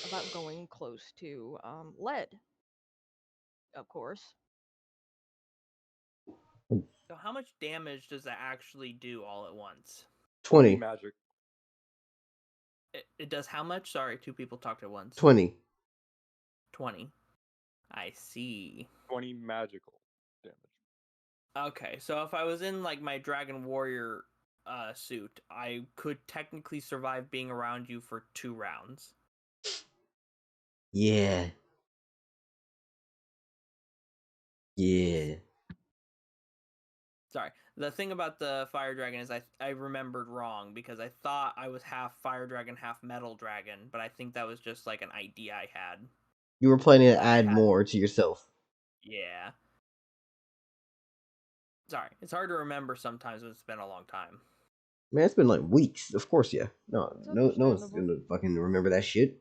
about going close to Lead, of course. So how much damage does that actually do all at once? 20. Only magic. It does how much? Sorry, 2 people talked at once. 20. 20. I see. 20 magical damage. Okay, so if I was in like my Dragon Warrior suit, I could technically survive being around you for 2 rounds. Yeah. Yeah. Sorry. The thing about the fire dragon is I remembered wrong because I thought I was half fire dragon, half metal dragon, but I think that was just like an idea I had. You were planning to That I add had. more to yourself. Yeah. Sorry. It's hard to remember sometimes when it's been a long time. Man, it's been like weeks. Of course, yeah. No, It's no one's understandable. gonna fucking remember that shit.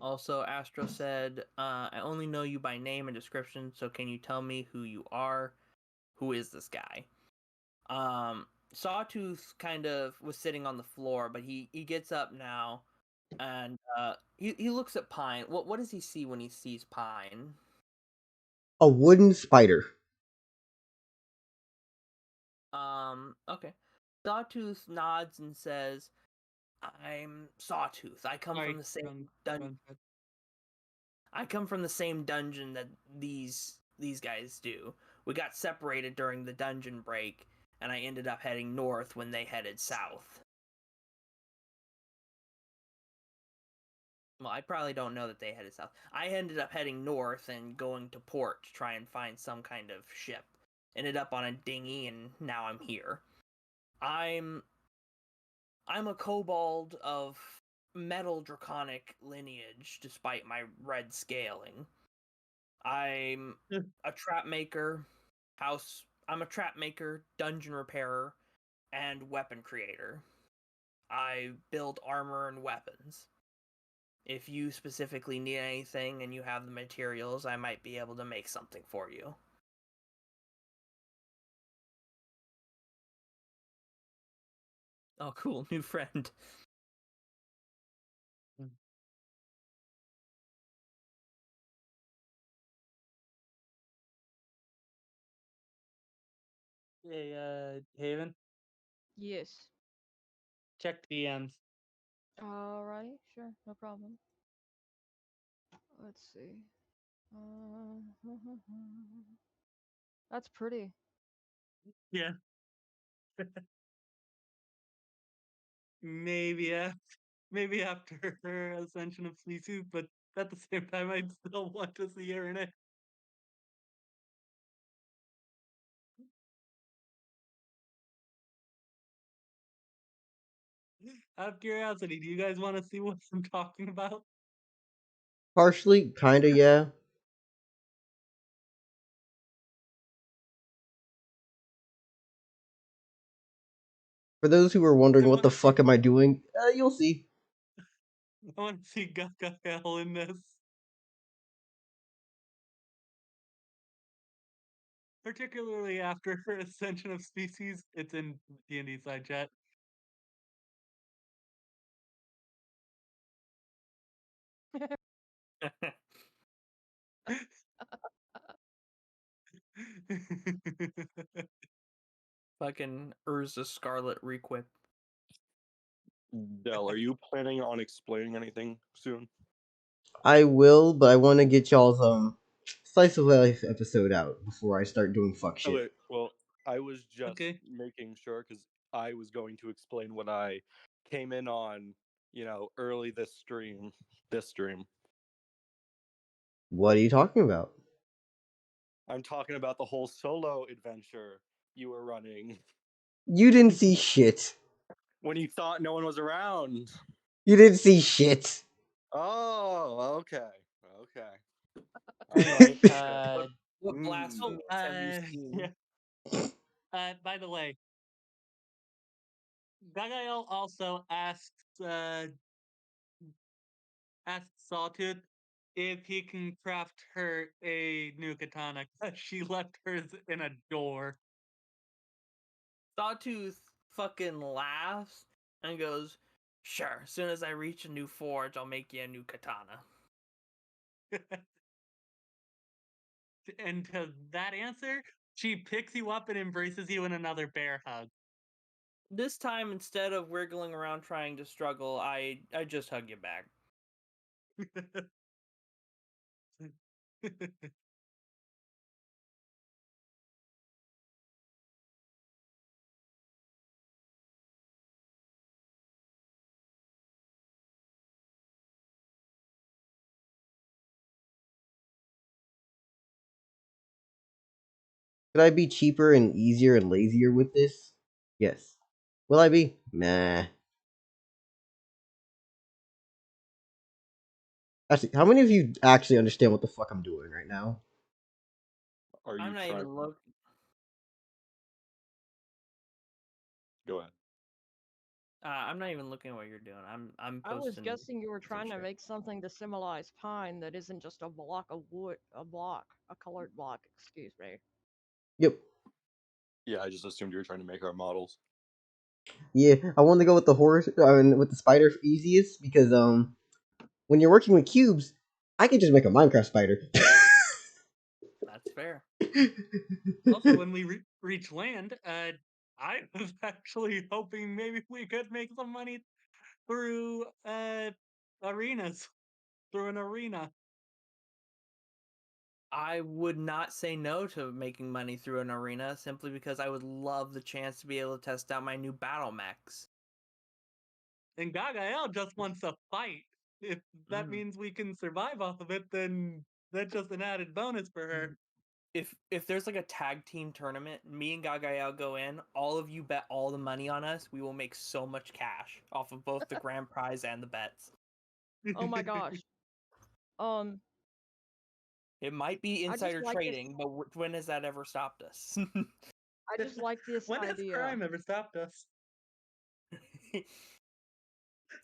Also, Astro said, I only know you by name and description, so can you tell me who you are? Who is this guy? Sawtooth kind of was sitting on the floor, but he gets up now, and he looks at Pine. What does he see when he sees Pine? A wooden spider. Okay. Sawtooth nods and says, "I'm Sawtooth. I come from Sorry, the same run, dungeon. run, run. I come from the same dungeon that these guys do. We got separated during the dungeon break, and I ended up heading north when they headed south." Well, I probably don't know that they headed south. I ended up heading north and going to port to try and find some kind of ship. Ended up on a dinghy, and now I'm here. I'm a kobold of metal draconic lineage, despite my red scaling. I'm a trap maker, I'm a trap maker, dungeon repairer, and weapon creator. I build armor and weapons. If you specifically need anything and you have the materials, I might be able to make something for you. Oh, cool, new friend. Hey, Haven, Yes. check DMs. Alright, sure, no problem. Let's see. That's pretty. Yeah, maybe maybe after her ascension of Sisu, but at the same time, I'd still want to see her in it. Out of curiosity, do you guys want to see what I'm talking about? Partially, kinda, yeah. For those who are wondering I what want the to see, fuck am I doing, you'll see. I want to see Gakkael in this. Particularly after her ascension of species. It's in D&D side chat. Fucking Urza Scarlet Requip. Dell, are you planning on explaining anything soon? I will, but I want to get y'all's slice of life episode out before I start doing fuck shit. Okay, well, I was just Okay. making sure because I was going to explain what I came in on, early this stream. This stream. What are you talking about? I'm talking about the whole solo adventure you were running You didn't see shit. when you thought no one was around. You didn't see shit. Oh, okay. Okay. All right. Alright, What oh, blasphemies have you seen? yeah. By the way, Gagael also asked Sawtooth if he can craft her a new katana. She left hers in a door. Sawtooth fucking laughs and goes, "Sure, as soon as I reach a new forge, I'll make you a new katana." And to that answer, she picks you up and embraces you in another bear hug. This time, instead of wiggling around trying to struggle, I just hug you back. Could I be cheaper and easier and lazier with this? Yes. Will I be? Nah. Actually, how many of you actually understand what the fuck I'm doing right now? Are I'm you not trying? even look. Go ahead. I'm not even looking at what you're doing. I'm I was posting guessing you were some trying to shit. make something to symbolize pine that isn't just a block of wood, a colored block, excuse me. Yep. Yeah, I just assumed you were trying to make our models. Yeah, I wanted to go with the horse, with the spider easiest because when you're working with cubes, I can just make a Minecraft spider. That's fair. Also, when we reach land, I was actually hoping maybe we could make some money through arenas, through an arena. I would not say no to making money through an arena simply because I would love the chance to be able to test out my new battle mechs. And Gagael just wants to fight. If that means we can survive off of it, then that's just an added bonus for her. If there's like a tag team tournament, me and Gagael go in, all of you bet all the money on us, we will make so much cash off of both the grand prize and the bets. Oh my gosh. Um, It might be I just insider like this. trading, but when has that ever stopped us? I just like this When has idea. crime ever stopped us?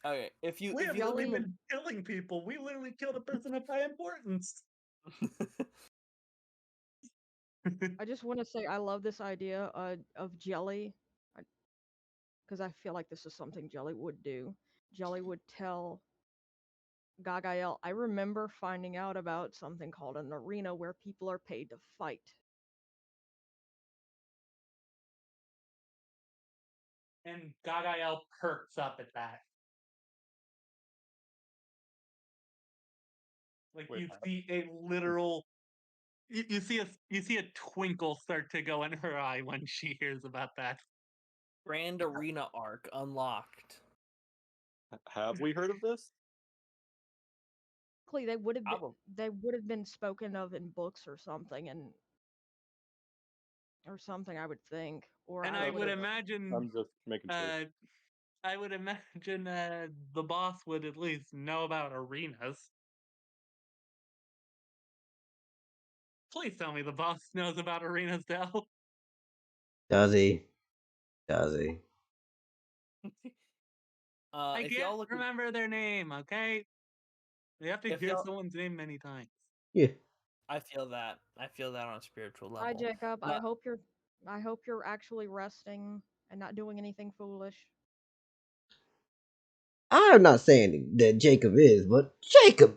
Okay, if you We if have you look only in the been killing people. We literally killed a person of high importance. I just want to say I love this idea of Jelly, because I feel like this is something Jelly would do. Jelly would tell Gagael, I remember finding out about something called an arena where people are paid to fight. And Gagael perks up at that. Like Wait, you see a literal, you see a twinkle start to go in her eye when she hears about that. Grand Arena arc unlocked. have we heard of this? They would have been Probably. they would have been spoken of in books or something, I would think, or And I I would would have. imagine, I'm just making sure. I would imagine the boss would at least know about arenas. Please tell me the boss knows about arenas, Dell. Does he? Does he? I If can't y'all look, remember their name. Okay, you have to if hear y'all, someone's name many times. Yeah. I feel that. I feel that on a spiritual level. Hi, Jacob. But I hope you're actually resting and not doing anything foolish. I'm not saying that Jacob is, but Jacob!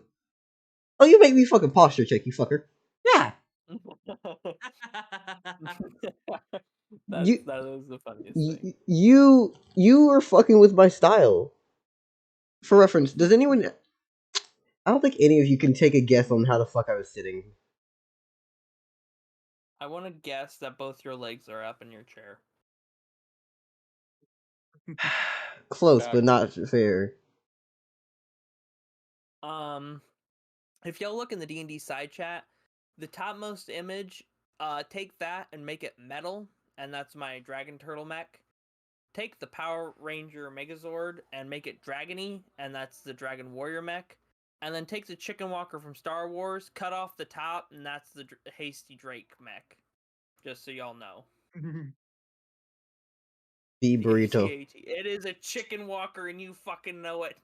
Oh, you make me fucking posture check, you fucker. Yeah! You, that is the funniest thing. you are fucking with my style. For reference, does anyone... I don't think any of you can take a guess on how the fuck I was sitting. I want to guess that both your legs are up in your chair. Close, but Back. not fair. If y'all look in the D&D side chat, the topmost image, take that and make it metal, and that's my dragon turtle mech. Take the Power Ranger Megazord and make it dragony, and that's the Dragon Warrior mech. And then take the Chicken Walker from Star Wars, cut off the top, and that's the Hasty Drake mech. Just so y'all know. The The burrito. AT-AT. It is a Chicken Walker, and you fucking know it.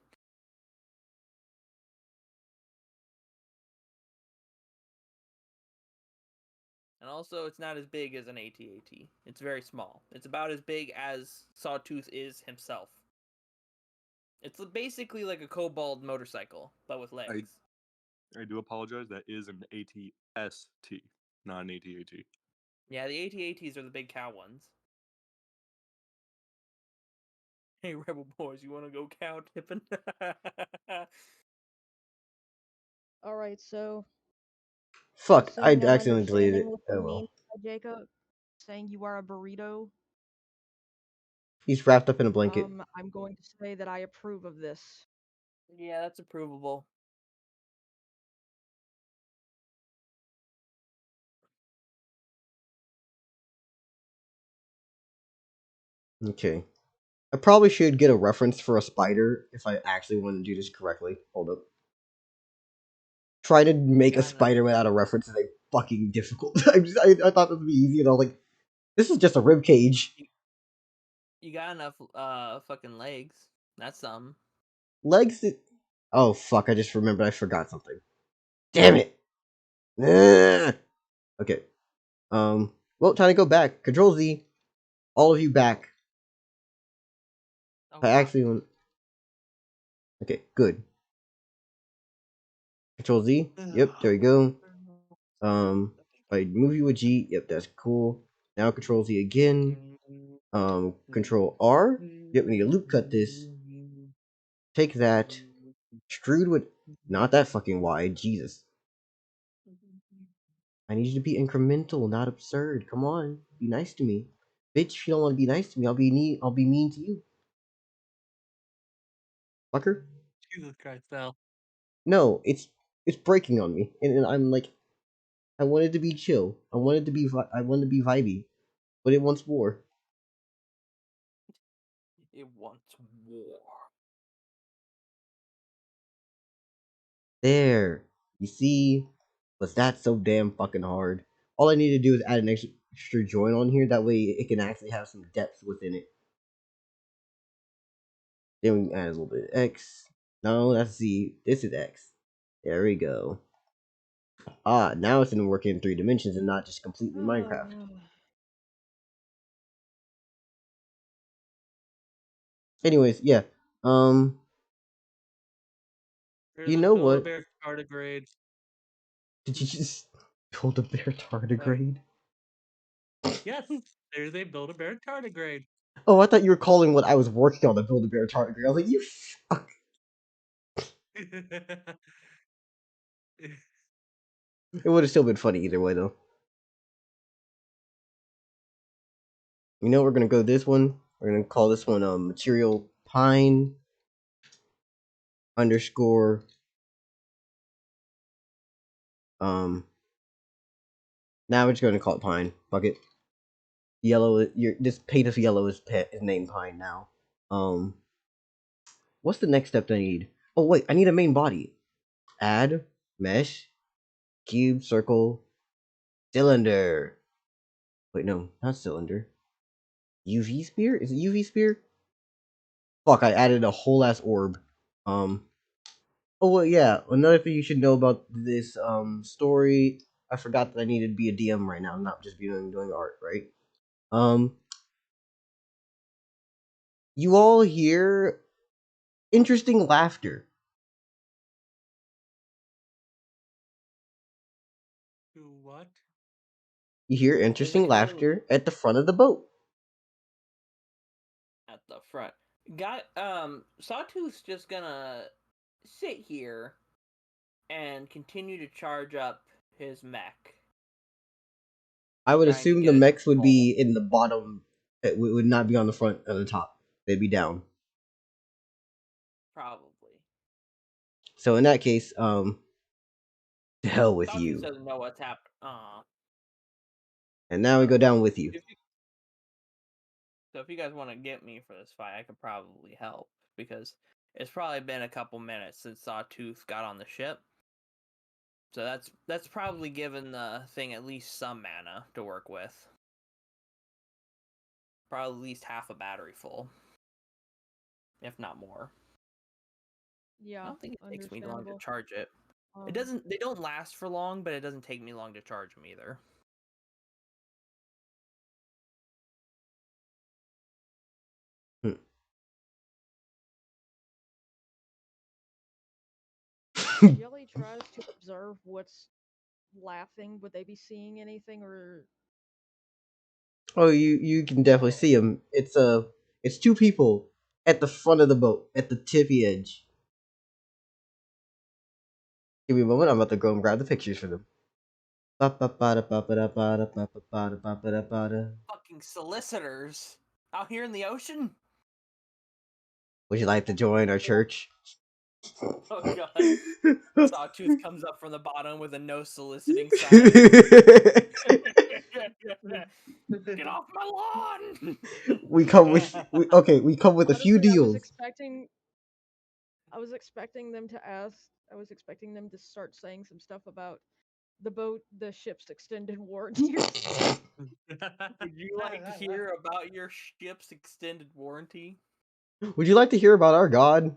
And also, it's not as big as an AT-AT. It's very small. It's about as big as Sawtooth is himself. It's basically like a kobold motorcycle, but with legs. I do apologize. That is an ATST, not an ATAT. Yeah, the AT-ATs are the big cow ones. Hey, Rebel Boys, you want to go cow tipping? All right, so Fuck, I Assuming I'm accidentally deleted understanding it. what Oh you well. mean, Jacob, saying you are a burrito, He's wrapped up in a blanket. I'm going to say that I approve of this. Yeah, that's approvable. Okay. I probably should get a reference for a spider if I actually want to do this correctly. Hold up. Trying to make a Got enough. spider without a reference is fucking difficult. I thought this would be easy, and I was like, this is just a rib cage. You got enough fucking legs. That's some. Legs. Oh fuck! I just remembered. I forgot something. Damn it. Ugh. Okay. Well, time to go back. Control Z. All of you back. Oh, I fuck. actually want. Okay, good. Control Z. Yep, there we go. If I move you with G, yep, that's cool. Now Control Z again. Control R. Yep, we need to loop cut this. Take that. Screwed with not that fucking wide. Jesus. I need you to be incremental, not absurd. Come on, be nice to me, bitch. If you don't want to be nice to me, I'll be mean to you, fucker. Jesus Christ, Al. No, it's breaking on me, and I'm like, I wanted to be chill. I wanted to be vibey, but it wants war. It wants war. There, you see, was that so damn fucking hard? All I need to do is add an extra joint on here. That way, it can actually have some depth within it. Then we can add a little bit of X. No, that's Z. This is X. There we go. Ah, now it's gonna work in 3 dimensions and not just completely Minecraft. Anyways, yeah. There's You a know what? Build-A-Bear tardigrade. Did you just build a bear tardigrade? Yes, there's a Build-A-Bear tardigrade. Oh, I thought you were calling what I was working on to build a bear tardigrade. I was like, you fuck. It would have still been funny either way, though. You know, we're gonna go this one. We're gonna call this one material pine underscore Now we're just gonna call it pine. Fuck it. Yellow. This paint of yellow is named pine now. What's the next step that I need? Oh wait, I need a main body. Add mesh cube circle cylinder. Wait, no, not cylinder. UV spear? Is it UV spear? Fuck, I added a whole ass orb. Oh well, yeah. Another thing you should know about this story. I forgot that I needed to be a DM right now, not just doing art, right? Um, you all hear interesting laughter. Do what? You hear There's like interesting a little laughter at the front of the boat. at the front. Got Sawtooth's just gonna sit here and continue to charge up his mech, I would trying to assume the get it to mechs would full. be in the bottom. It would not be on the front or the top. They'd be down. Probably. So in that case, to hell with Sawtooth you. doesn't know what's happened. And now we go So down with you. if you guys want to get me for this fight, I could probably help because it's probably been a couple minutes since Sawtooth got on the ship. So that's probably given the thing at least some mana to work with. Probably at least half a battery full, if not more. I Yeah, don't think it takes me long to understandable. charge it. It doesn't. They don't last for long, but it doesn't take me long to charge them either. Jelly tries to observe what's laughing. Would they be seeing anything or? Oh, you can definitely see them. It's 2 people at the front of the boat at the tippy edge. Give me a moment. I'm about to go and grab the pictures for them. Fucking solicitors out here in the ocean. Would you like to join our church? Oh god. Sawtooth comes up from the bottom with a no soliciting sign. Get off my lawn! we come with we come with a few Honestly, deals. I was expecting them to ask. I was expecting them to start saying some stuff about the ship's extended warranty or something. Would you like to hear about your ship's extended warranty? Would you like to hear about our god?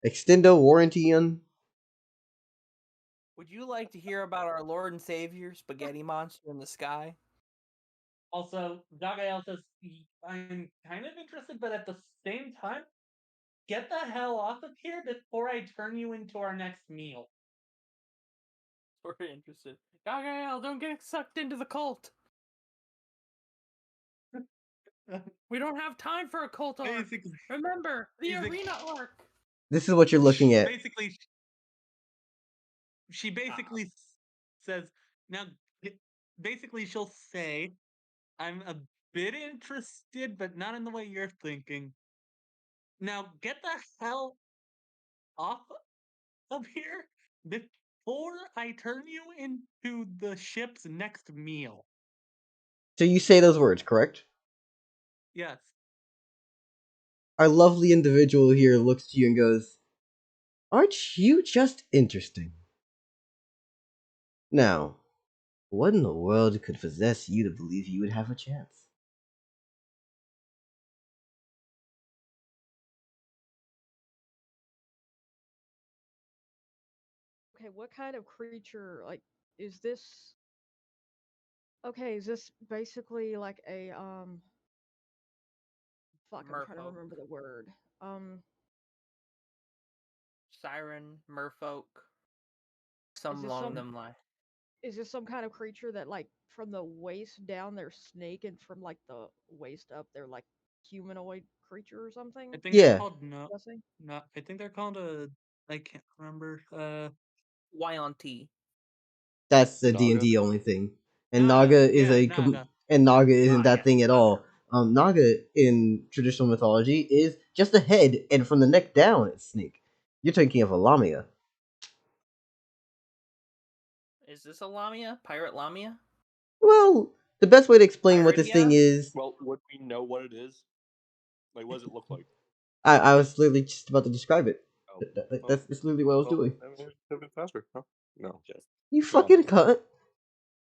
Extendo Warrantian? Would you like to hear about our Lord and Savior, Spaghetti Monster in the Sky? Also, Dagael says, I'm kind of interested, but at the same time, get the hell off of here before I turn you into our next meal. We're interested. Gagael, don't get sucked into the cult. We don't have time for a cult arc. Basically, Remember, the he's a- arena arc. This is what you're looking at. basically, she basically says, now, basically, she'll say, I'm a bit interested, but not in the way you're thinking. Now, get the hell off of here before I turn you into the ship's next meal. So you say those words, correct? Yes. Our lovely individual here looks to you and goes, aren't you just interesting? Now, what in the world could possess you to believe you would have a chance? Okay, what kind of creature, like, is this? Okay, is this basically like a Fuck, I'm trying to Merfolk. remember the word. Um, Siren, merfolk. is Some this along some them line. is this some kind of creature that, like, from the waist down they're snake, and from like the waist up they're like humanoid creature or something? I think they're Yeah, called no. I think they're called I can't remember. Wyonti. that's the D and Naga. D only thing. And Naga. Naga is Yeah, Naga. and Naga isn't that Yeah, thing at all. Naga in traditional mythology is just a head, and from the neck down it's snake. You're thinking of a Lamia. Is this a Lamia? Pirate Lamia? Well, the best way to explain what this thing Piratia? is, Well, would we know what it is? Like, what does it look like? I was literally just about to describe it. Oh, That's literally what I was doing. I mean, a bit faster. Huh? No, okay. You Go on. fucking cunt.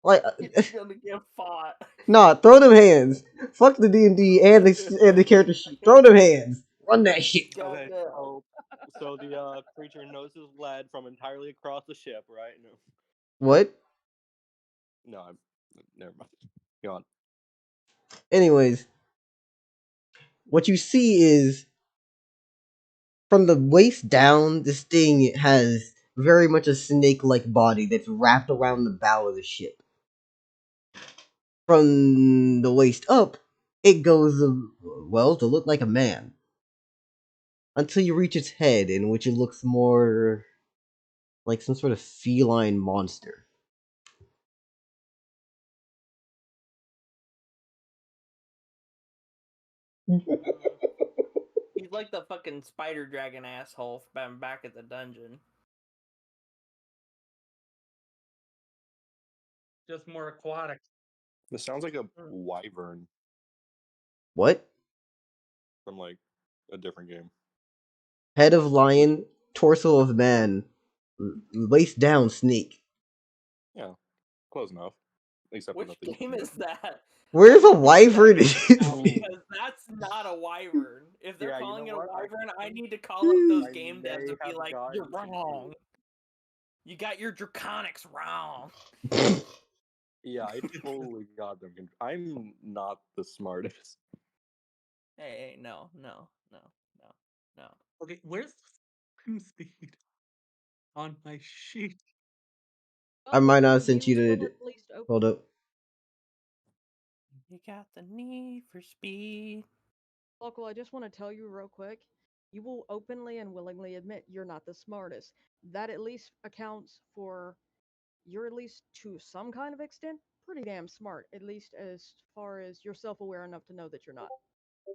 Like, It's gonna get fought. nah, throw them hands. Fuck the D&D and the character sheet. Throw them hands. Run that shit. Okay, Goddamn. so the creature notices lead from entirely across the ship, right? No, What? no, I'm never mind. Go on. Anyways, what you see is from the waist down, this thing has very much a snake-like body that's wrapped around the bow of the ship. From the waist up, it goes, well, to look like a man. Until you reach its head, in which it looks more like some sort of feline monster. He's like the fucking spider dragon asshole from back at the dungeon. Just more aquatic. This sounds like a wyvern What? from like a different game. Head of lion, torso of man, waist down snake. Yeah, close enough. Except for Which that. game is that? Where's I a need to check wyvern? it out because that's not a wyvern. If they're Yeah, you calling know it a what? wyvern, I need to call up those I game may devs and be have like, gotten "You're wrong. confused. You got your draconics wrong." Yeah, I totally got them. I'm not the smartest. Hey, no, no, no, no, no. Okay, where's the speed on my sheet? I might not have The sent you views will to. at least open. Hold up. You got the need for speed. Local, I just want to tell you real quick. You will openly and willingly admit you're not the smartest. That at least accounts for you're at least to some kind of extent pretty damn smart, at least as far as you're self-aware enough to know that you're not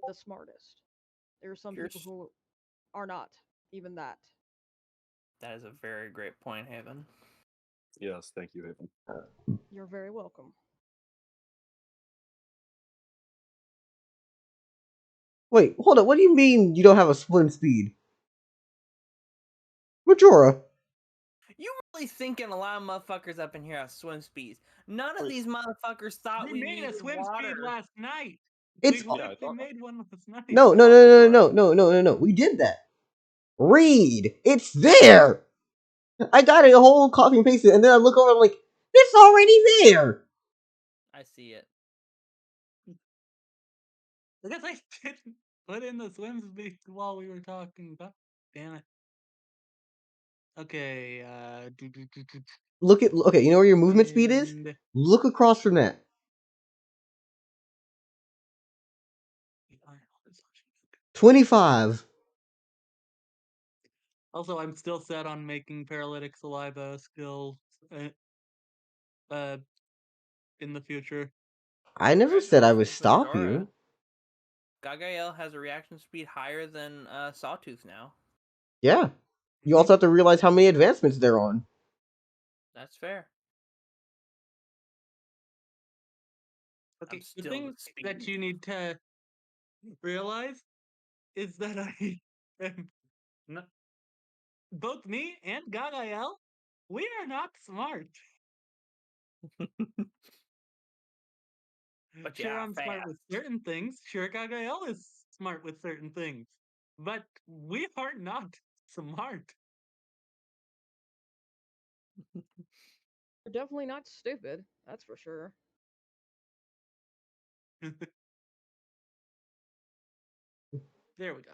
the smartest. There are some You're people who are not even that. That is a very great point, Haven. Yes, thank you, Haven. You're very welcome. Wait, hold up. What do you mean you don't have a swim speed? Majora. You really thinking a lot of motherfuckers up in here have swim speeds? None of Wait. these motherfuckers thought We we made a needed swim water. speed last night. It's We Yeah, I literally thought- made one last night. no, no, I no, thought no, Majora- no, no, no, no, no. We did that. Read. It's there. I got it a whole copy and paste it, and then I look over. I'm like, it's already there. I see it. Because I didn't put in the swim speed while we were talking. God damn it. Okay, Look at okay. You know where your movement speed is? and- Look across from that. 25. Also, I'm still set on making paralytic saliva skills uh, in the future. I never said I would Congratulations, stop Majora. you. Gagael has a reaction speed higher than Sawtooth now. Yeah. You also have to realize how many advancements they're on. That's fair. Okay, the still thing the that speed. you need to realize is that I am not, both me and Gagael, we are not smart. But Sure, yeah, I'm smart with certain things. Sure, Gagael is smart with certain things. But we are not smart. You're definitely not stupid, that's for sure. There we go.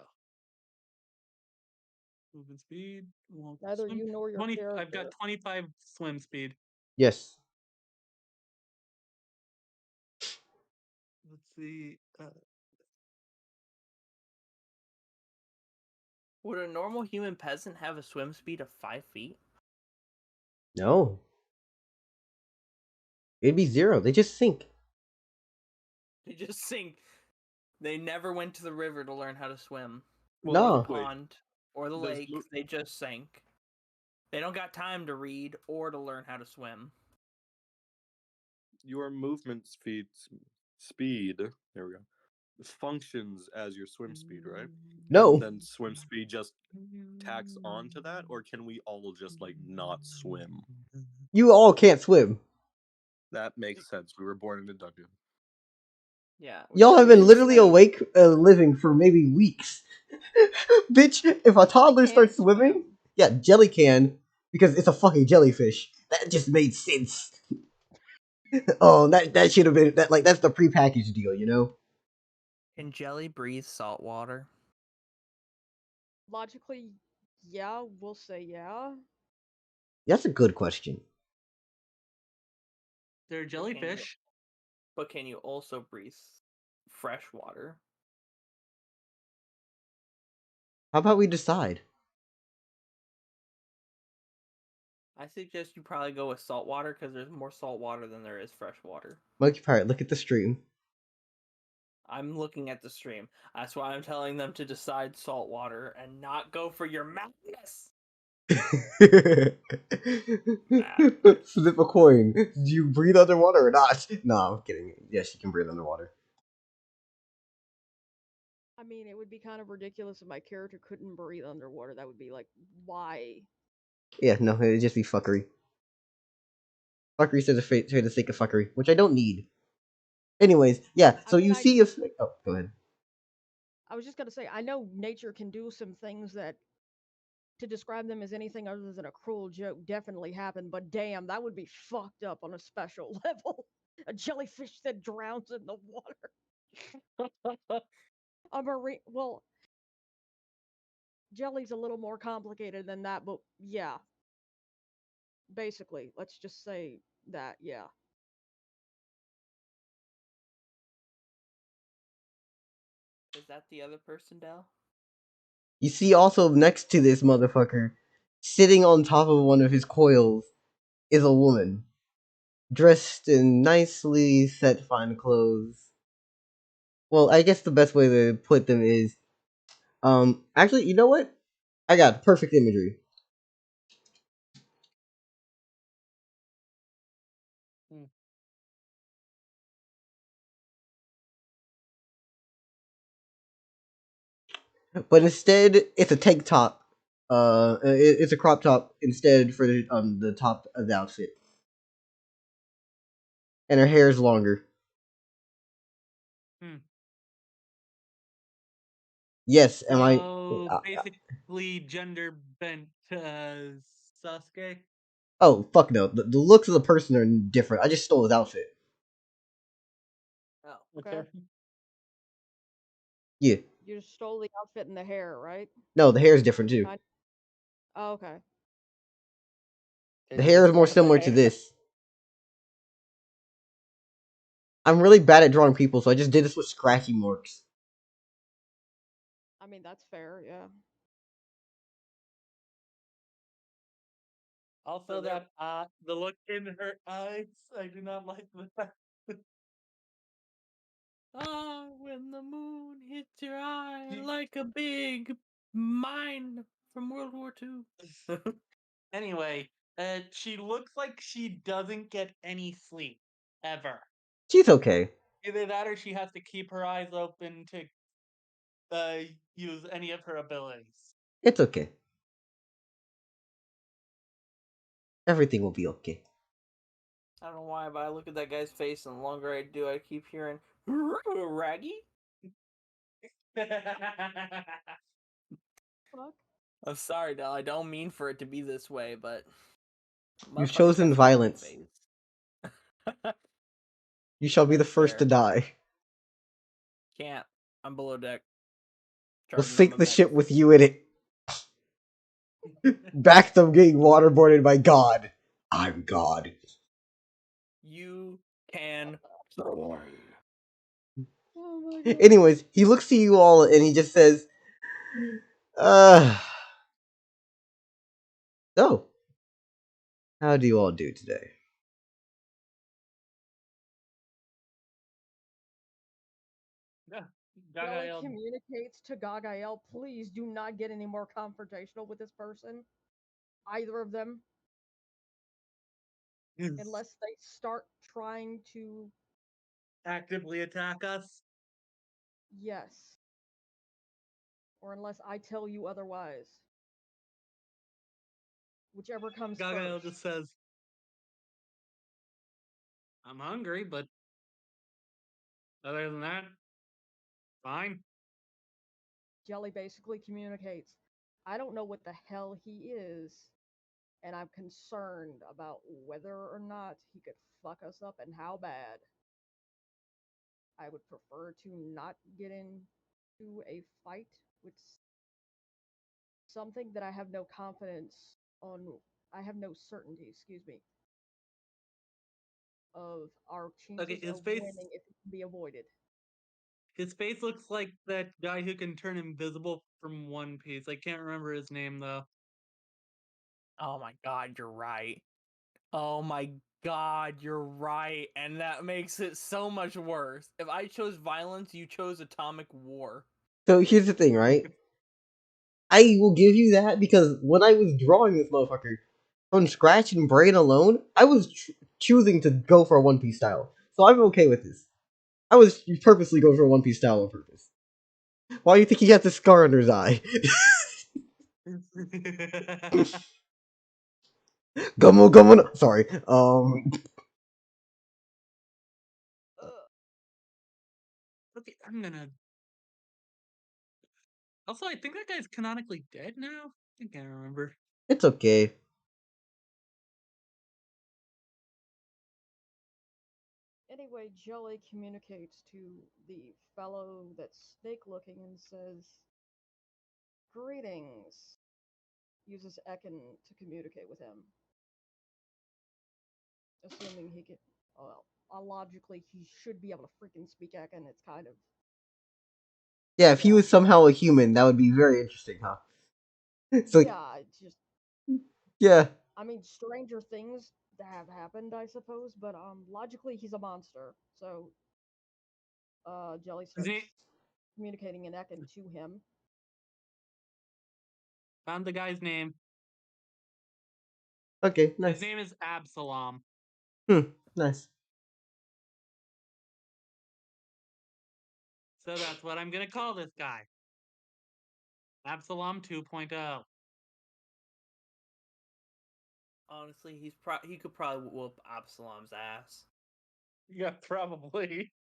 Movement speed. Neither you nor your 20. character. I've got 25 swim speed. Yes. Let's see. Would a normal human peasant have a swim speed of 5 feet? No. It'd be 0. They just sink. They just sink. They never went to the river to learn how to swim. Well, Or No. the pond. Or the Does lake. Lu- They just sank. They don't got time to read or to learn how to swim. your movement speed. There we go. Functions as your swim speed, right? No. And then swim speed just tacks onto that, or can we all just like not swim? You all can't swim. That makes sense. We were born in a dungeon. Yeah. Y'all have we been didn't literally say- awake living for maybe weeks. Bitch, if a toddler starts Can't swimming, swim. yeah, Jelly can, because it's a fucking jellyfish. That just made sense. Oh, that should have been that's the prepackaged deal, you know? Can jelly breathe salt water? Logically, yeah, we'll say yeah. That's a good question. They're jellyfish. But can you also breathe fresh water? How about we decide? I suggest you probably go with salt water because there's more salt water than there is fresh water. Monkey Pirate, look at the stream. I'm looking at the stream. That's why I'm telling them to decide salt water and not go for your madness. Flip a coin. Do you breathe underwater or not? No, I'm kidding. Yes, you can breathe underwater. I mean, it would be kind of ridiculous if my character couldn't breathe underwater. That would be like, why? Yeah, no, it'd just be fuckery. Fuckery for the sake of fuckery, which I don't need. Anyways, yeah, so you see if... Oh, go ahead. I was just gonna say, I know nature can do some things that, to describe them as anything other than a cruel joke, definitely happen, but damn, that would be fucked up on a special level. A jellyfish that drowns in the water. A marine, well, jelly's a little more complicated than that, but yeah. Basically, let's just say that, yeah. Is that the other person, Dell? You see also next to this motherfucker, sitting on top of one of his coils, is a woman dressed in nicely set fine clothes. Well, I guess the best way to put them is, actually, you know what? I got perfect imagery. Hmm. But instead, it's a tank top. It's a crop top instead for the top of the outfit, and her hair is longer. Hmm. Yes, am I? So basically, gender bent Sasuke. Oh fuck no! The looks of the person are different. I just stole his outfit. Oh. Okay. Yeah, You just stole the outfit and the hair, right? no, the hair is different too. Kind Oh, okay. The Can hair you is more draw the similar to hair? this. I'm really bad at drawing people, so I just did this with scratchy marks. I mean, that's fair, yeah. Also, So there- that the look in her eyes, I do not like that. Oh, when the moon hits your eye Ye- like a big mine from World War II. Anyway, she looks like she doesn't get any sleep ever. She's okay. Either that, or she has to keep her eyes open to use any of her abilities. It's okay. Everything will be okay. I don't know why, but I look at that guy's face, and the longer I do, I keep hearing Raggy. Fuck. I'm sorry, Del. I don't mean for it to be this way, but You've motherfucker's got chosen some funny violence. face. You shall be the That's first to fair. die. Can't. I'm below deck. We'll Charging on sink the the mech. ship with you in it. Back them getting waterboarded by God. I'm God. You can fly. Oh my god. Anyways, he looks to you all and he just says, uh, oh, how do you all do today? Yeah, Jelly Gagael. communicates to Gagael, please do not get any more confrontational with this person. Either of them. Unless they start trying to. Actively attack us. Yes. Or unless I tell you otherwise. Whichever comes Gagael first. just says, "I'm hungry, but other than that, fine." Jelly basically communicates, I don't know what the hell he is, and I'm concerned about whether or not he could fuck us up and how bad. I would prefer to not get into a fight with something that I have no confidence on. I have no certainty, excuse me, of our Okay, chances his of face. winning if it can be avoided. His face looks like that guy who can turn invisible from One Piece. I can't remember his name though. Oh my god, you're right. Oh my god, you're right. And that makes it so much worse. If I chose violence, you chose atomic war. So here's the thing, right? I will give you that because when I was drawing this motherfucker from scratch and brain alone, I was choosing to go for a One Piece style. So I'm okay with this. I was purposely going for a One Piece style on purpose. Why do you think he got the scar under his eye? Gummo gummo. No. Sorry. Okay, I'm gonna. Also, I think that guy's canonically dead now. I can't remember. It's okay. Anyway, Jelly communicates to the fellow that's snake looking and says, greetings. Uses Ekin to communicate with him. Assuming he can. Well, logically, he should be able to freaking speak Ekin. It's kind of. Yeah, if he Yeah. was somehow a human, that would be very interesting, huh? It's like, Yeah, it's just. yeah. I mean, Stranger Things have happened, I suppose. But logically, he's a monster. So Jelly Is starts he communicating in Ekin to him. found the guy's name? Okay, His nice. name is Absalom. Nice. So that's what I'm gonna call this guy. Absalom 2.0. Honestly, he could probably whoop Absalom's ass. Yeah, probably.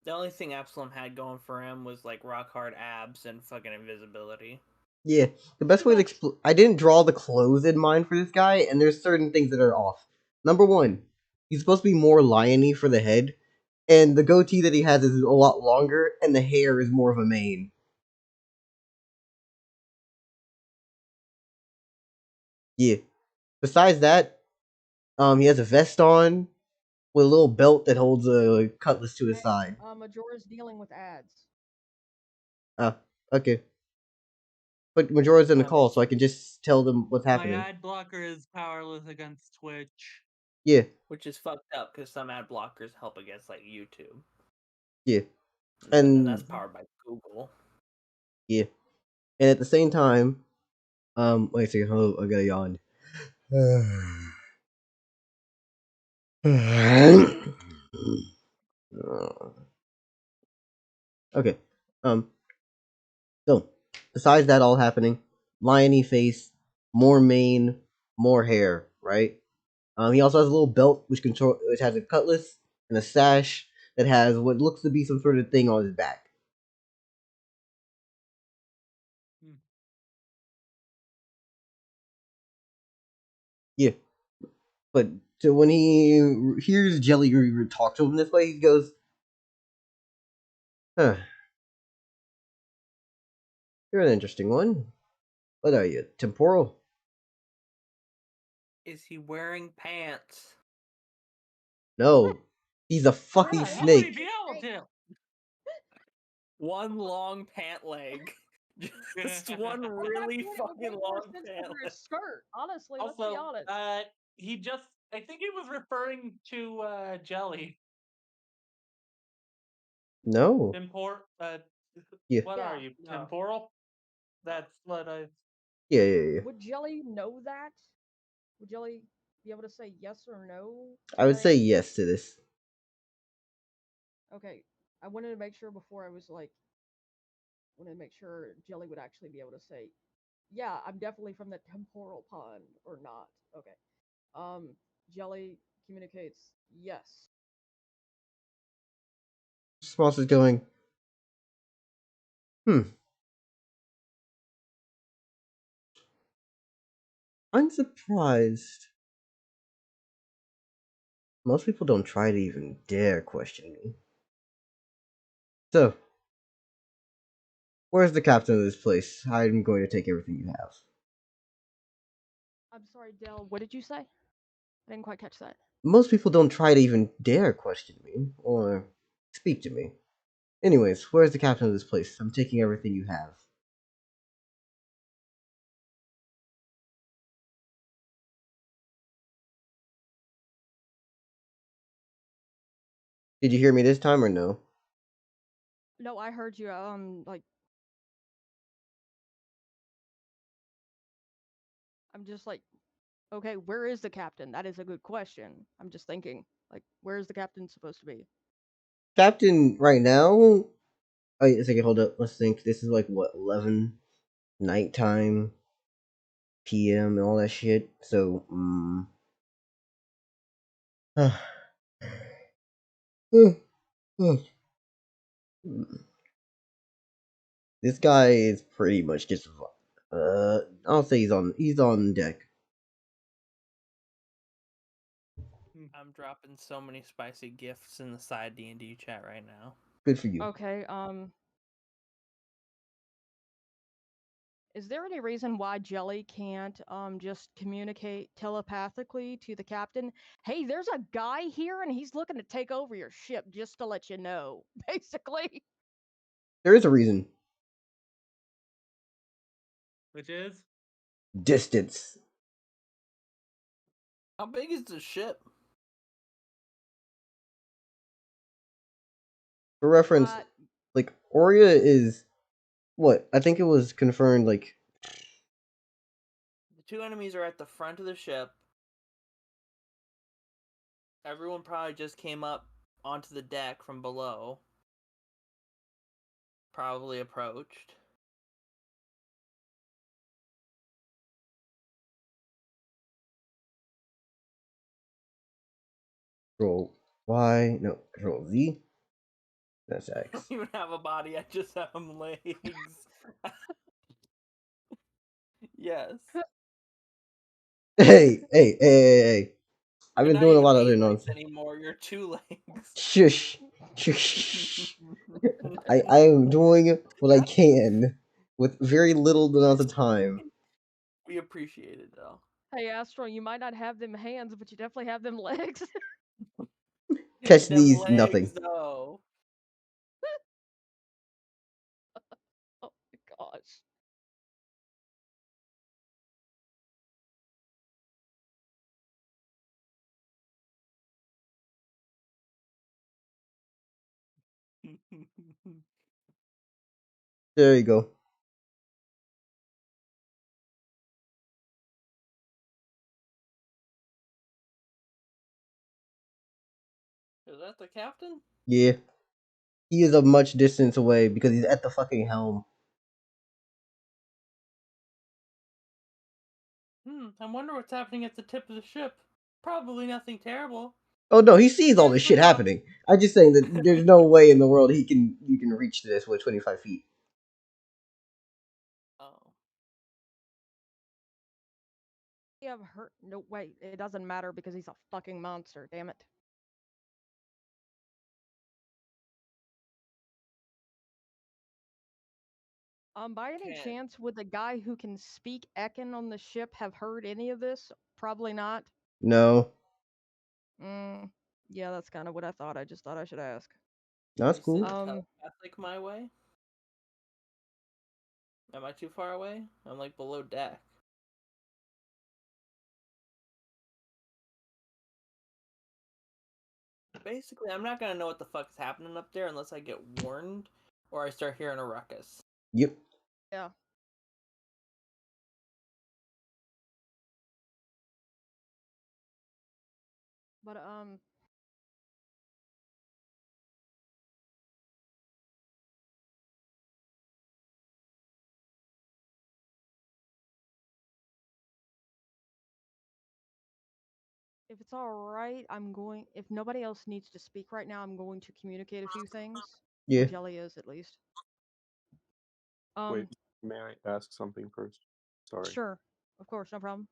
The only thing Absalom had going for him was like rock hard abs and fucking invisibility. Yeah, the best way to I didn't draw the clothes in mind for this guy, and there's certain things that are off. Number one, he's supposed to be more liony for the head, and the goatee that he has is a lot longer, and the hair is more of a mane. Yeah. Besides that, he has a vest on with a little belt that holds a cutlass to his Hey, side. Majora's dealing with ads. Ah, okay. But Majora's in the I mean, call, so I can just tell them what's My happening. ad blocker is powerless against Twitch. Yeah, which is fucked up because some ad blockers help against like YouTube, yeah, and that's and powered by Google. yeah, and at the same time, wait a second, hold on, I gotta yawn. Okay, so besides that all happening, liony face, more mane, more hair, right? He also has a little belt which has a cutlass and a sash that has what looks to be some sort of thing on his back. Hmm. Yeah, but so when he hears Jelly talk to him this way, he goes, "Huh, you're an interesting one. What are you, temporal?" Is he wearing pants? What? No, he's a Where fucking the hell Why would did he snake. be you able say? to? One long pant leg. Just one That really actually would fucking make more long sense pant over leg. his skirt. Honestly, let's be Also, honest. he just I think he was referring to Jelly. No. Yeah. What are Yeah, you? No. Temporal? That's what I Yeah. would Jelly know that? Would Jelly be able to say yes or no I to would say that? yes to this. Okay, I wanted to make sure before I was like, wanted to make sure Jelly would actually be able to say, yeah, I'm definitely from the temporal pond or not. Okay. Um, Jelly communicates yes. Response is going, hmm. I'm surprised. Most people don't try to even dare question me. So, where's the captain of this place? I'm going to take everything you have. I'm sorry, Dell. What did you say? I didn't quite catch that. Most people don't try to even dare question me or speak to me. Anyways, where's the captain of this place? I'm taking everything you have. Did you hear me this time or no? No, I heard you. Like, I'm just like, okay, where is the captain? That is a good question. I'm just thinking, like, where is the captain supposed to be? Captain, right now. Wait a second, hold up. Let's think. This is like what, 11 nighttime, PM, and all that shit. So, this guy is pretty much just. I'll say he's on deck. I'm dropping so many spicy gifts in the side D&D chat right now. Good for you. Okay, is there any reason why Jelly can't just communicate telepathically to the captain? Hey, there's a guy here and he's looking to take over your ship, just to let you know. Basically. There is a reason. which is Distance. How big is the ship? For reference, Uh, like Oria is what? I think it was confirmed like The 2 enemies are at the front of the ship. Everyone probably just came up onto the deck from below. Probably approached. Control Y, no, Control Z. That's I don't X. even have a body, I just have legs. Yes. Hey. I've You're been not doing a even lot of 8 other legs nonsense. anymore, you're 2 legs. Shush. I am doing what I can with very little amount of time. We appreciate it, though. hey, Astro, you might not have them hands, but you definitely have them legs. Catch Them these, legs, nothing. though. Oh my gosh. There you go. Is that the captain? Yeah. He is a much distance away because he's at the fucking helm. I wonder what's happening at the tip of the ship. Probably nothing terrible. Oh no, he sees all Yes, this we shit know. happening. I'm just saying that there's no way in the world you can reach this with 25 feet. Oh. You have hurt. No, wait. It doesn't matter because he's a fucking monster. Damn it. By any Okay. chance, would the guy who can speak Ekin on the ship have heard any of this? Probably not. No. Yeah, that's kind of what I thought. I just thought I should ask. That's You send cool. a telepathic my way? Am I too far away? I'm like below deck. Basically, I'm not gonna know what the fuck is happening up there unless I get warned or I start hearing a ruckus. Yep. Yeah. But if it's all right, I'm going. If nobody else needs to speak right now, I'm going to communicate a few things. Yeah. Well, Jelly is at least. Wait, may I ask something first? Sorry. Sure. Of course, no problem.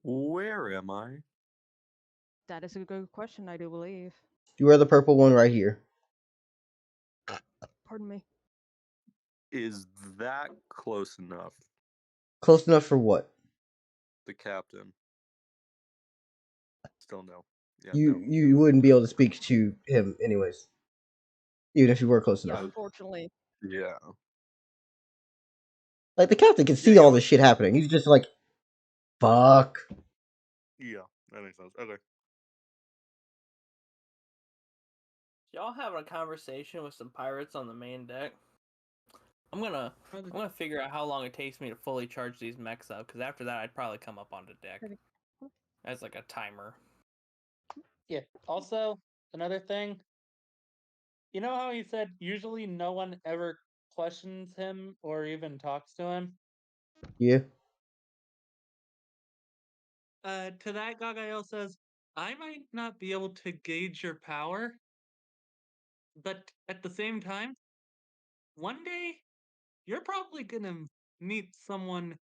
Where am I? That is a good question, I do believe. You are the purple one right here. Pardon me. Is that close enough? Close enough for what? The captain. Still no. Yeah, You wouldn't be able to speak to him anyways. Even if you were close Yeah, enough. unfortunately. Yeah. Like the captain can Yeah, see all this shit happening. He's just like, fuck. Yeah, that makes sense. Okay. Y'all having a conversation with some pirates on the main deck? I'm gonna figure out how long it takes me to fully charge these mechs up, because after that I'd probably come up onto deck. As like a timer. Yeah. Also, another thing. You know how he said usually no one ever questions him or even talks to him? Yeah. To that, Gagael says, I might not be able to gauge your power, but at the same time, one day you're probably gonna meet someone,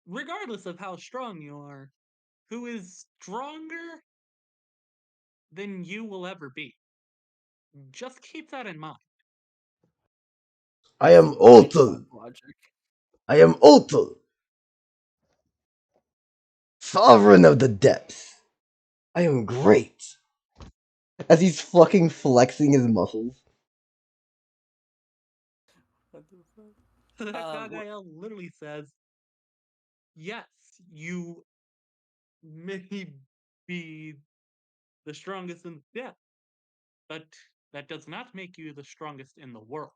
regardless of how strong you are, who is stronger than you will ever be. Just keep that in mind. I am Some mind Oltal. fuck logic. I am Oltal. Sovereign of the depths. I am great. As he's fucking flexing his muscles. What the fuck? That Gagael literally says, yes, you may be the strongest in but that does not make you the strongest in the world.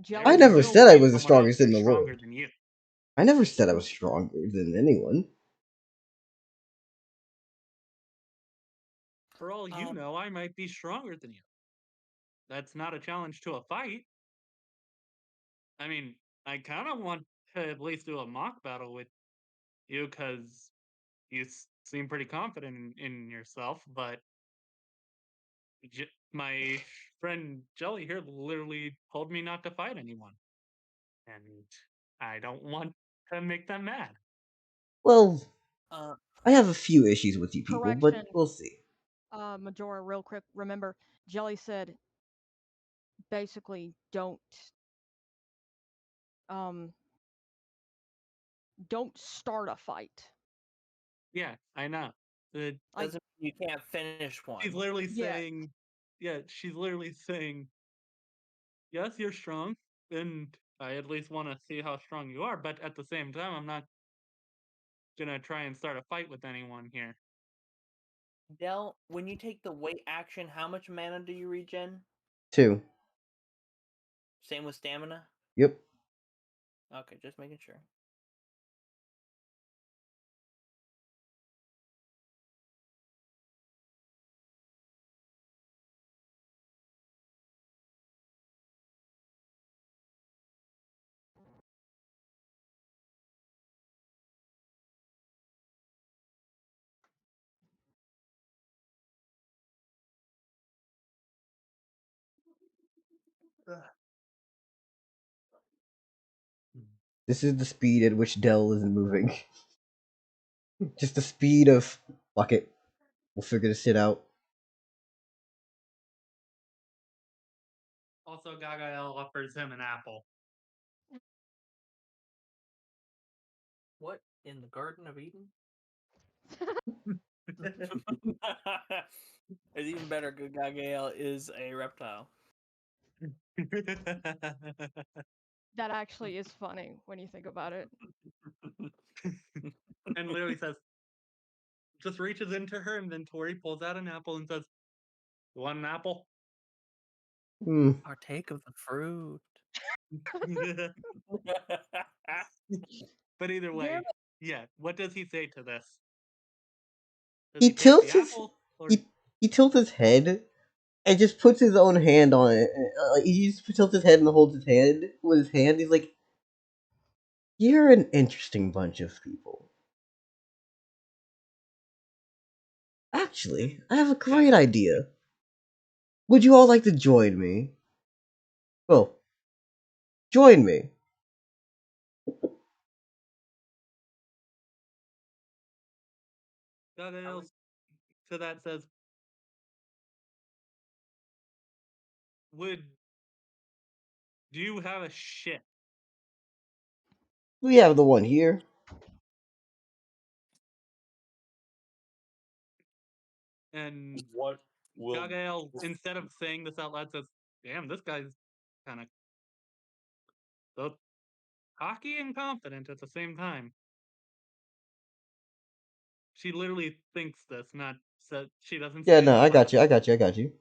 There I Jelly. never will said I be was the someone out strongest there in the stronger world. than you. I never said I was stronger than anyone. For all you know, I might be stronger than you. That's not a challenge to a fight. I mean, I kind of want to at least do a mock battle with you because you seem pretty confident in yourself, but my friend Jelly here literally told me not to fight anyone. And I don't want to make them mad. Well, Uh, I have a few issues with you people, but Correction. we'll see. Majora, real quick. Remember, Jelly said basically um don't start a fight. Yeah, I know. Like, doesn't mean you can't finish one. She's literally Yeah. saying, she's literally saying, yes, you're strong, and I at least want to see how strong you are, but at the same time, I'm not gonna try and start a fight with anyone here. Del, when you take the wait action, how much mana do you regen? 2. Same with stamina? Yep. Okay, just making sure. This is the speed at which Dell is moving. Just the speed of fuck it. We'll figure this shit out. Also, Gagael offers him an apple. What? In the Garden of Eden? It's even better. Gagael is a reptile. that actually is funny when you think about it. And literally says, just reaches into her inventory, pulls out an apple, and says, "You want an apple?" Partake of the fruit. But either Damn way, it. yeah. What does he say to this? Does He he take the tilts his apple, or he tilts his head and just puts his own hand on it. He just tilts his head and holds his hand with his hand. He's like, "You're an interesting bunch of people. Actually, I have a great idea. Would you all like to join me? Well, join me." Gagael to that says, "Would do you have a ship?" We have the one here. And What will Gagael, instead of saying this out loud, says, "Damn, this guy's kind of both cocky and confident at the same time." She literally thinks this, not said. She doesn't Yeah, say it no, out I loud. got you. I got you. I got you.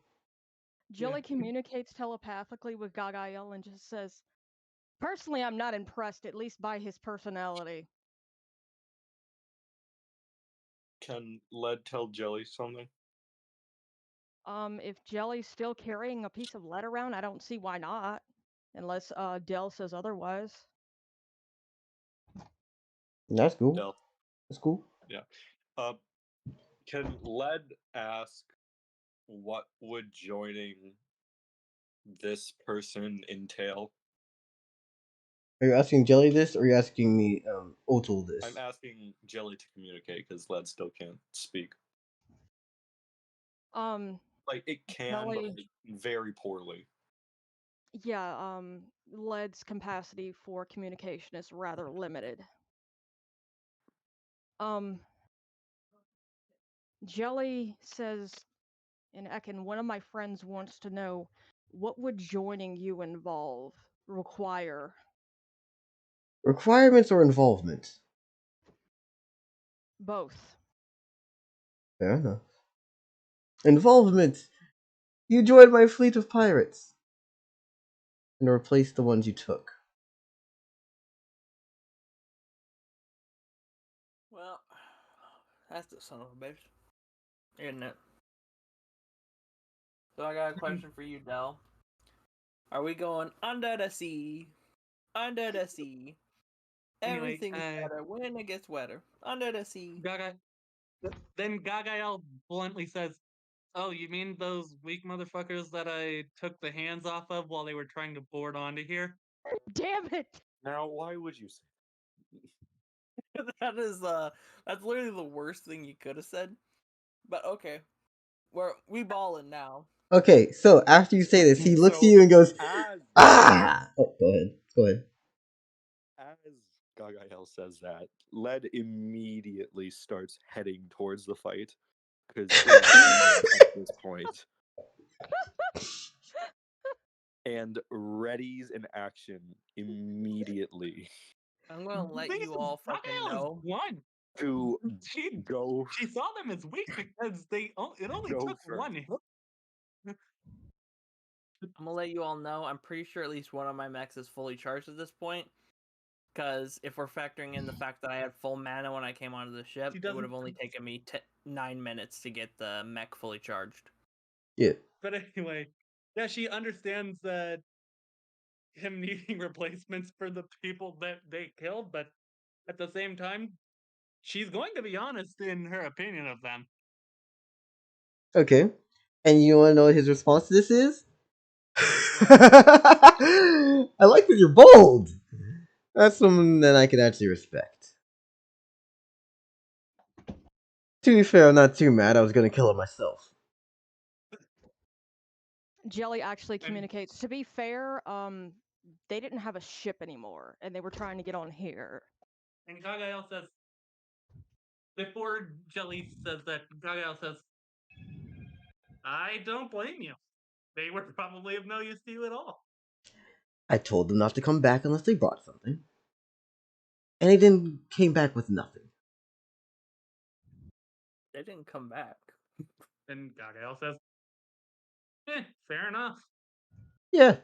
Jelly communicates telepathically with Gagael and just says, personally, I'm not impressed, at least by his personality. can Lead tell Jelly something? If Jelly's still carrying a piece of lead around, I don't see why not. Unless Dell says otherwise. That's cool. Del. That's cool. Yeah. Can Lead ask what would joining this person entail? Are you asking Jelly this, or are you asking me, Oltal this? I'm asking Jelly to communicate because Lead still can't speak. Like it can, Jelly, but like, very poorly. yeah, Lead's capacity for communication is rather limited. Jelly says, and Ekin, one of my friends wants to know, what would joining you require? Requirements or involvement? Both. Fair enough. Involvement. You joined my fleet of pirates and replaced the ones you took. Well, that's the son of a bitch, isn't it? So I got a question for you, Del. Are we going under the sea? Under the sea. Anyway, Everything's better when it gets wetter. Under the sea. Then Gagael bluntly says, "Oh, you mean those weak motherfuckers that I took the hands off of while they were trying to board onto here?" Damn it! Now, why would you say? That's literally the worst thing you could have said. But okay. We ballin' now. Okay, so after you say this, he looks at So, you and goes, as "Ah!" Oh, go ahead. Go ahead. as Gagael says that, Led immediately starts heading towards the fight because it is imminent at this point, and readies an action immediately I'm gonna The let thing you is, all fucking Gagael is know. one. to She go she saw them as weak because it only go took first. one hit. I'm gonna let you all know. I'm pretty sure at least one of my mechs is fully charged at this point. Because if we're factoring in the fact that I had full mana when I came onto the ship, She it would have doesn't. only taken me 9 minutes to get the mech fully charged. Yeah. But anyway, yeah, she understands that him needing replacements for the people that they killed, but at the same time, she's going to be honest in her opinion of them. Okay. And you want to know what his response to this is? What? I like that you're bold. That's something that I can actually respect. To be fair, I'm not too mad. I was gonna kill it myself. Jelly actually And communicates. To be fair, they didn't have a ship anymore, and they were trying to get on here. Gagael says, before Jelly says that, Gagael says, "I don't blame you. They were probably of no use to you at all." I told them not to come back unless they brought something, and they didn't came back with nothing. They didn't come back. And Gagael says, fair enough. Yeah.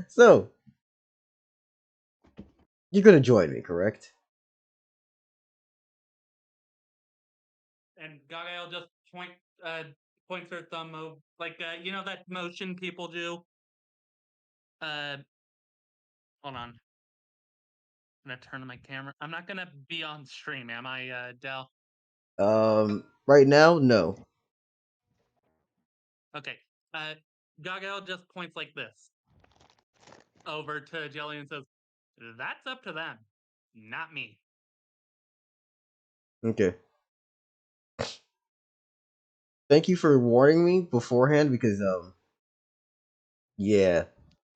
So you're gonna join me, correct? And Gagael just points her thumb over, like you know that motion people do. Uh, Hold on. I'm gonna turn on my camera. I'm not gonna be on stream, am I, Dell? Right now, no. Okay. Uh, Gagael just points like this over to Jelly and says, "That's up to them, not me." Okay. Thank you for warning me beforehand because yeah,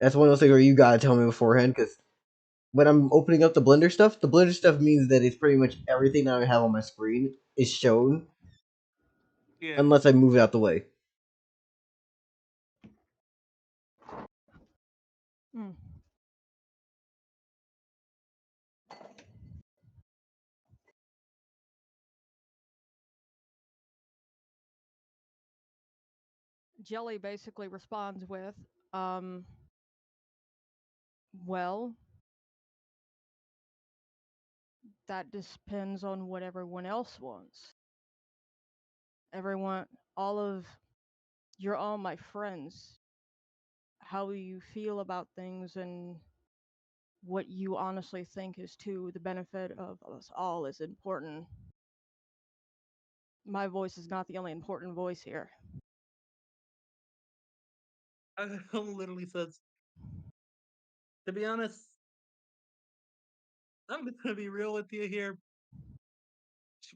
that's one of those things where you gotta tell me beforehand because when I'm opening up the blender stuff means that it's pretty much everything that I have on my screen is shown Yeah. unless I move it out the way. Hmm. Jelly basically responds with, well, that depends on what everyone else wants. Everyone, you're all my friends. How you feel about things and what you honestly think is to the benefit of us all is important. My voice is not the only important voice here. Gagael literally says, "To be honest, I'm gonna be real with you here."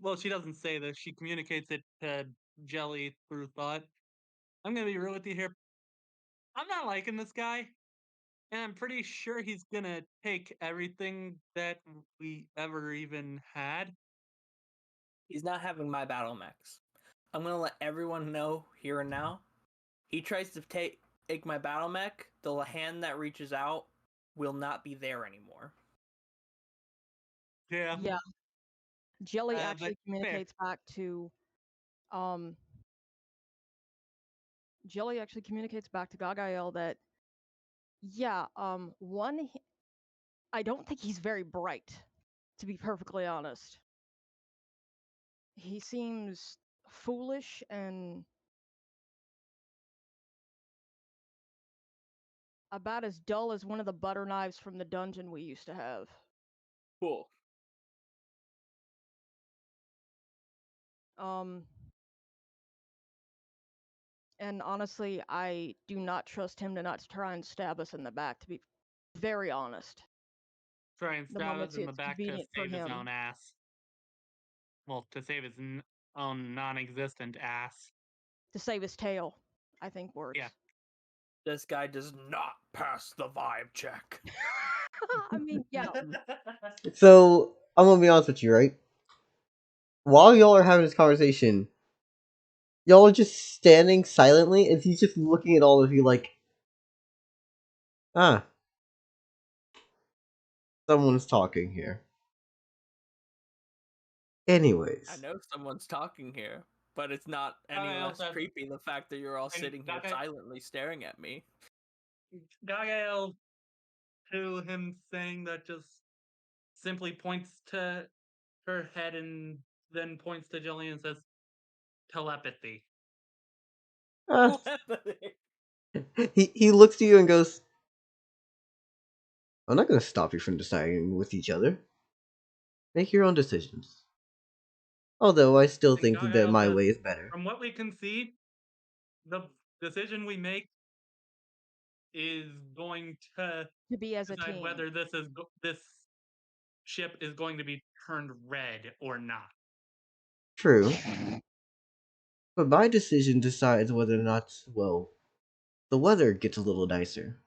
Well, she doesn't say this. She communicates it to Jelly through thought. "I'm gonna be real with you here. I'm not liking this guy. And I'm pretty sure he's gonna take everything that we ever even had." He's not having my battle mechs. I'm gonna let everyone know here and now. He tries to take my battle mech, the hand that reaches out will not be there anymore. Yeah. Yeah. Jelly but actually fair. communicates back to Jelly actually communicates back to Gagael that yeah, I don't think he's very bright, to be perfectly honest. He seems foolish and about as dull as one of the butter knives from the dungeon we used to have. Cool. And honestly, I do not trust him to not try and stab us in the back, to be very honest. Try and The stab moment us in the it's back to convenient for save his him. own ass. Well, to save his own non-existent ass. To save his tail, I think works. Yeah. This guy does not pass the vibe check. I mean, yeah. So I'm gonna be honest with you, right? While y'all are having this conversation, y'all are just standing silently, and he's just looking at all of you like, ah, someone's talking here. Anyways, I know someone's talking here, but it's not any Gagael less says- creepy the fact that you're all and sitting here Gaga- silently staring at me. Gagael, to him saying that, just simply points to her head and then points to Jillian and says, telepathy. he looks to you and goes, I'm not gonna stop you from deciding with each other. Make your own decisions. Although I still And think that Gagael my says, way is better. from what we can see, the decision we make is going to be as a decide team. whether this ship is going to be turned red or not. True. But my decision decides whether or not, well, the weather gets a little nicer.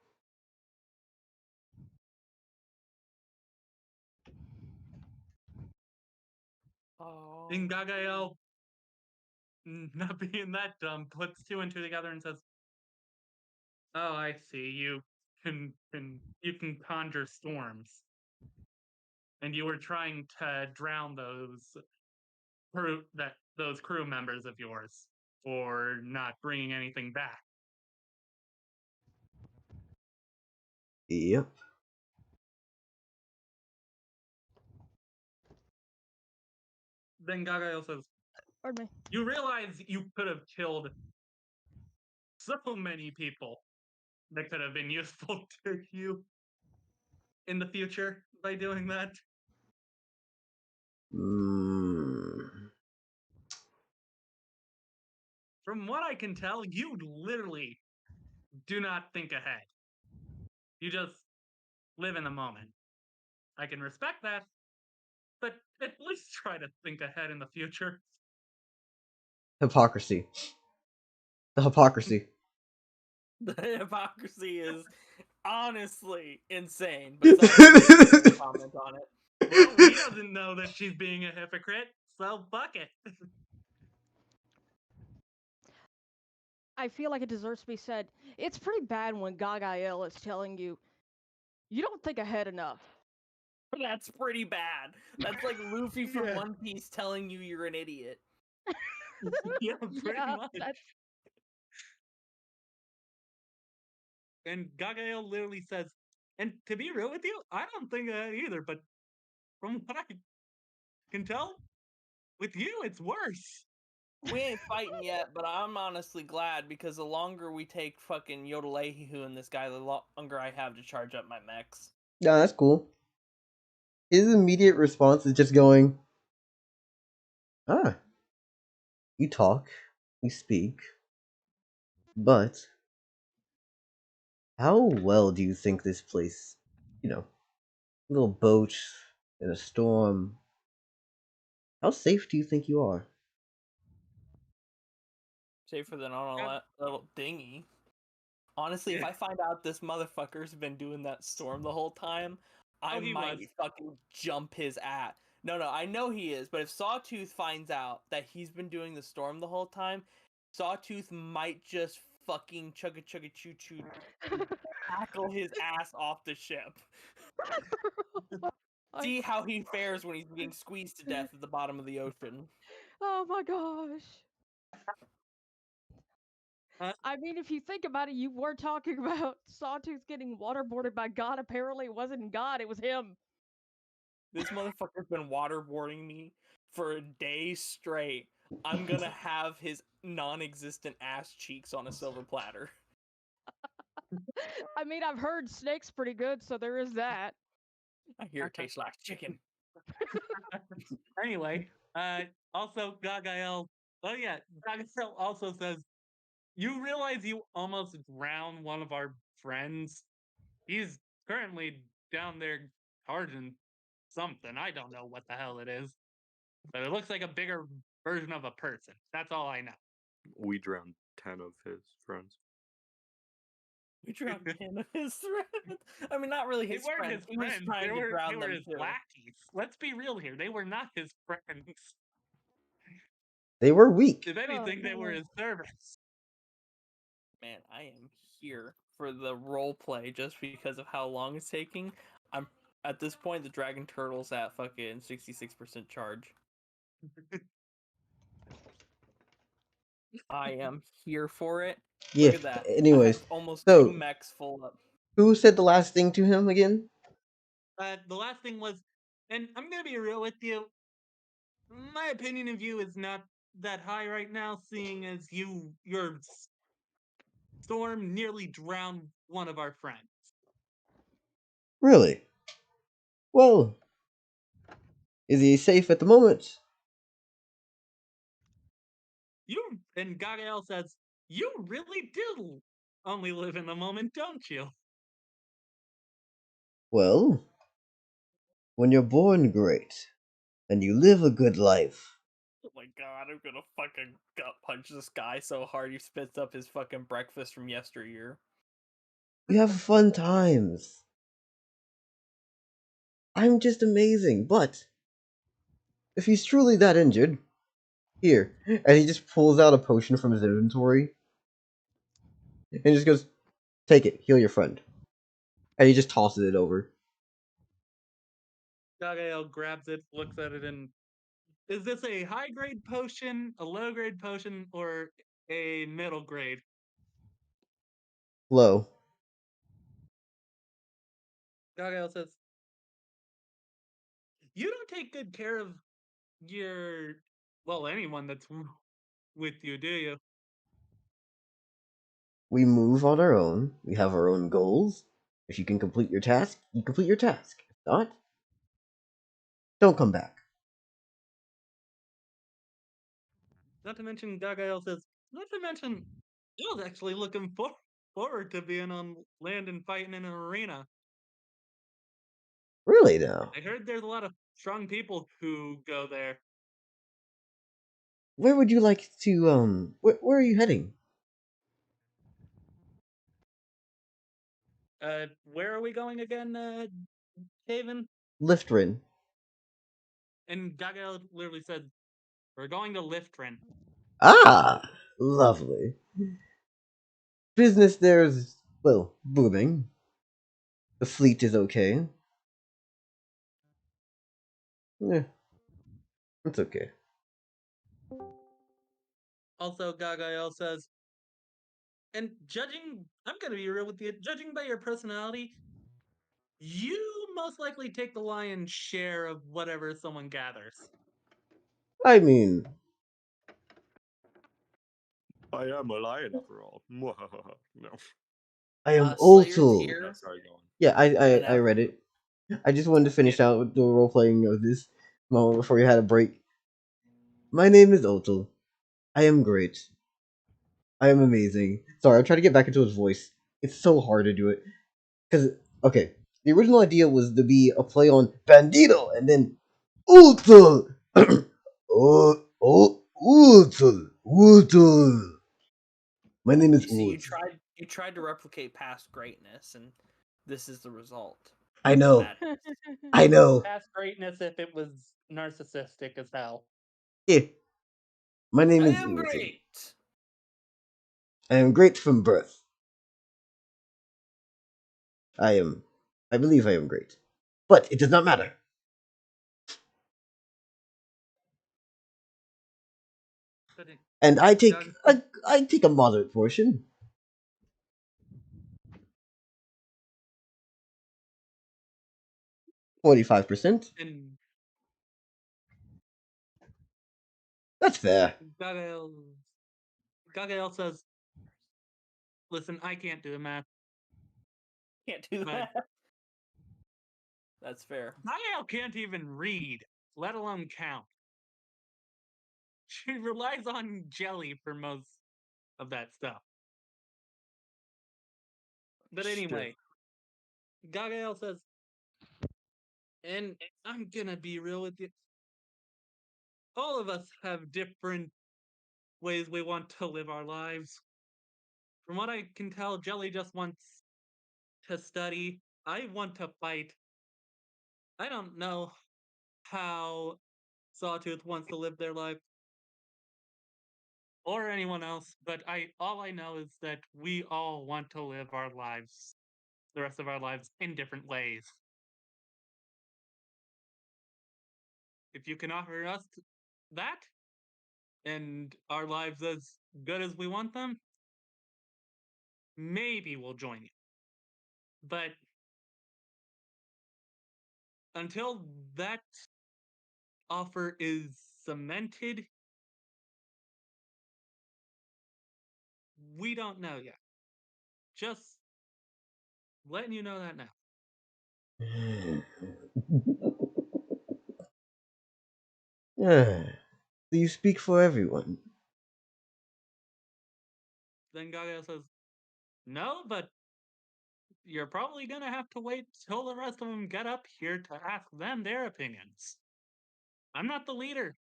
Oh. And Gagael, not being that dumb, puts two and two together and says, "Oh, I see. You can conjure storms, and you were trying to drown those crew members of yours for not bringing anything back." Yep. Then Gagael says, Pardon me. "You realize you could have killed so many people that could have been useful to you in the future by doing that." From what I can tell, you literally do not think ahead. You just live in the moment. I can respect that, but at least try to think ahead in the future. Hypocrisy. The hypocrisy. The hypocrisy is honestly insane, but it's also no comment on it. Well, he doesn't know that she's being a hypocrite, so fuck it. I feel like it deserves to be said. It's pretty bad when Gagael is telling you, you don't think ahead enough. That's pretty bad. That's like Luffy from Yeah. One Piece telling you you're an idiot. Yeah, pretty Yeah, much. that's And Gagael literally says, and to be real with you, I don't think that either, but from what I can tell, with you, it's worse. We ain't fighting yet, but I'm honestly glad because the longer we take fucking Yodelehu and this guy, the longer I have to charge up my mechs. Yeah, that's cool. His immediate response is just going, ah, you talk, you speak, but how well do you think this place, little boat in a storm, how safe do you think you are? Safer than on a little dinghy. Honestly, if Yeah. I find out this motherfucker's been doing that storm the whole time, I he might was. fucking jump his ass. No, I know he is, but if Sawtooth finds out that he's been doing the storm the whole time, Sawtooth might just fucking chugga choo choo tackle his ass off the ship. See how he fares when he's being squeezed to death at the bottom of the ocean. Oh my gosh. Uh, I mean, if you think about it, you were talking about Sawtooth getting waterboarded by God. Apparently, it wasn't God, it was him. This motherfucker's been waterboarding me for a day straight. I'm gonna have his non-existent ass cheeks on a silver platter. I mean, I've heard snake's pretty good, so there is that. I hear it tastes like chicken. Anyway, also Gagael. Oh yeah, Gagael also says, "You realize you almost drowned one of our friends? He's currently down there charging something. I don't know what the hell it is, but it looks like a bigger version of a person. That's all I know." We drowned 10 of his friends. We drowned 10 of his friends. I mean, not really They his weren't friends. his He was friends. trying to They drown were them his too. lackeys. Let's be real here. They were not his friends. They were weak. If anything, they were no. his servants. Man, I am here for the role play just because of how long it's taking. I'm at this point the Dragon Turtle's at fucking 66% charge. I am here for it. Yeah. Look at that. I Anyways, have almost so 2 mechs full up. who said the last thing to him again? The last thing was, and I'm gonna be real with you. My opinion of you is not that high right now, seeing as your storm nearly drowned one of our friends. Really? Well, is he safe at the moment? You and Gagael says, "You really do only live in the moment, don't you?" Well, when you're born great and you live a good life, Oh my god, I'm gonna fucking gut punch this guy so hard he spits up his fucking breakfast from yesteryear. you have fun times. I'm just amazing, but if he's truly that injured, here, and he just pulls out a potion from his inventory and just goes, "Take it, heal your friend," and he just tosses it over. Gagael grabs it, looks at it, and is this a high grade potion, a low grade potion, or a middle grade? Low. Gagael says, "You don't take good care of your, well, anyone that's with you, do you?" We move on our own. We have our own goals. If you can complete your task, you complete your task. If not, don't come back. Not to mention, Gagael says, not to mention, I was actually looking forward to being on land and fighting in an arena. Really now? I heard there's a lot of strong people who go there. Where would you like to where are you heading? Where are we going again, Haven? Liftrin. And Gagael literally said, "We're going to Liftrin." Ah, lovely. Business there's, well, booming. The fleet is okay. Yeah, it's okay. Also, Gagael says, and I'm gonna be real with you, judging by your personality, you most likely take the lion's share of whatever someone gathers. I mean, I am a lion after all. No. I am Slayer's Oltal. here. Sorry, go on. Yeah, And I read it. I just wanted to finish out with the role playing of this moment before we had a break. My name is Oltal. I am great. I am amazing. Sorry, I'm trying to get back into his voice. It's so hard to do it. Because, okay, the original idea was to be a play on Bandito and then Ultul! Ultul! Ultul! My name is You see, Ult. you tried to replicate past greatness, and this is the result. I know. Madness. I know. Past greatness if it was narcissistic as hell. Yeah. My name I is am Ultul. great. I am great from birth. I believe I am great. But it does not matter. And I take Doug- I take a moderate portion. 45%. and That's fair. Gagael says, "Listen, I can't do the math, Can't do but that. That's fair. Gagael can't even read, let alone count. She relies on Jelly for most of that stuff. But anyway, Gagael says, and I'm gonna be real with you. All of us have different ways we want to live our lives. From what I can tell, Jelly just wants to study. I want to fight. I don't know how Sawtooth wants to live their life, or anyone else, but all I know is that we all want to live our lives, the rest of our lives, in different ways. If you can offer us that, and our lives as good as we want them, maybe we'll join you. But until that offer is cemented, we don't know yet. Just letting you know that now. Do you speak for everyone? Then Gaga says, "No, but you're probably gonna have to wait till the rest of them get up here to ask them their opinions. I'm not the leader.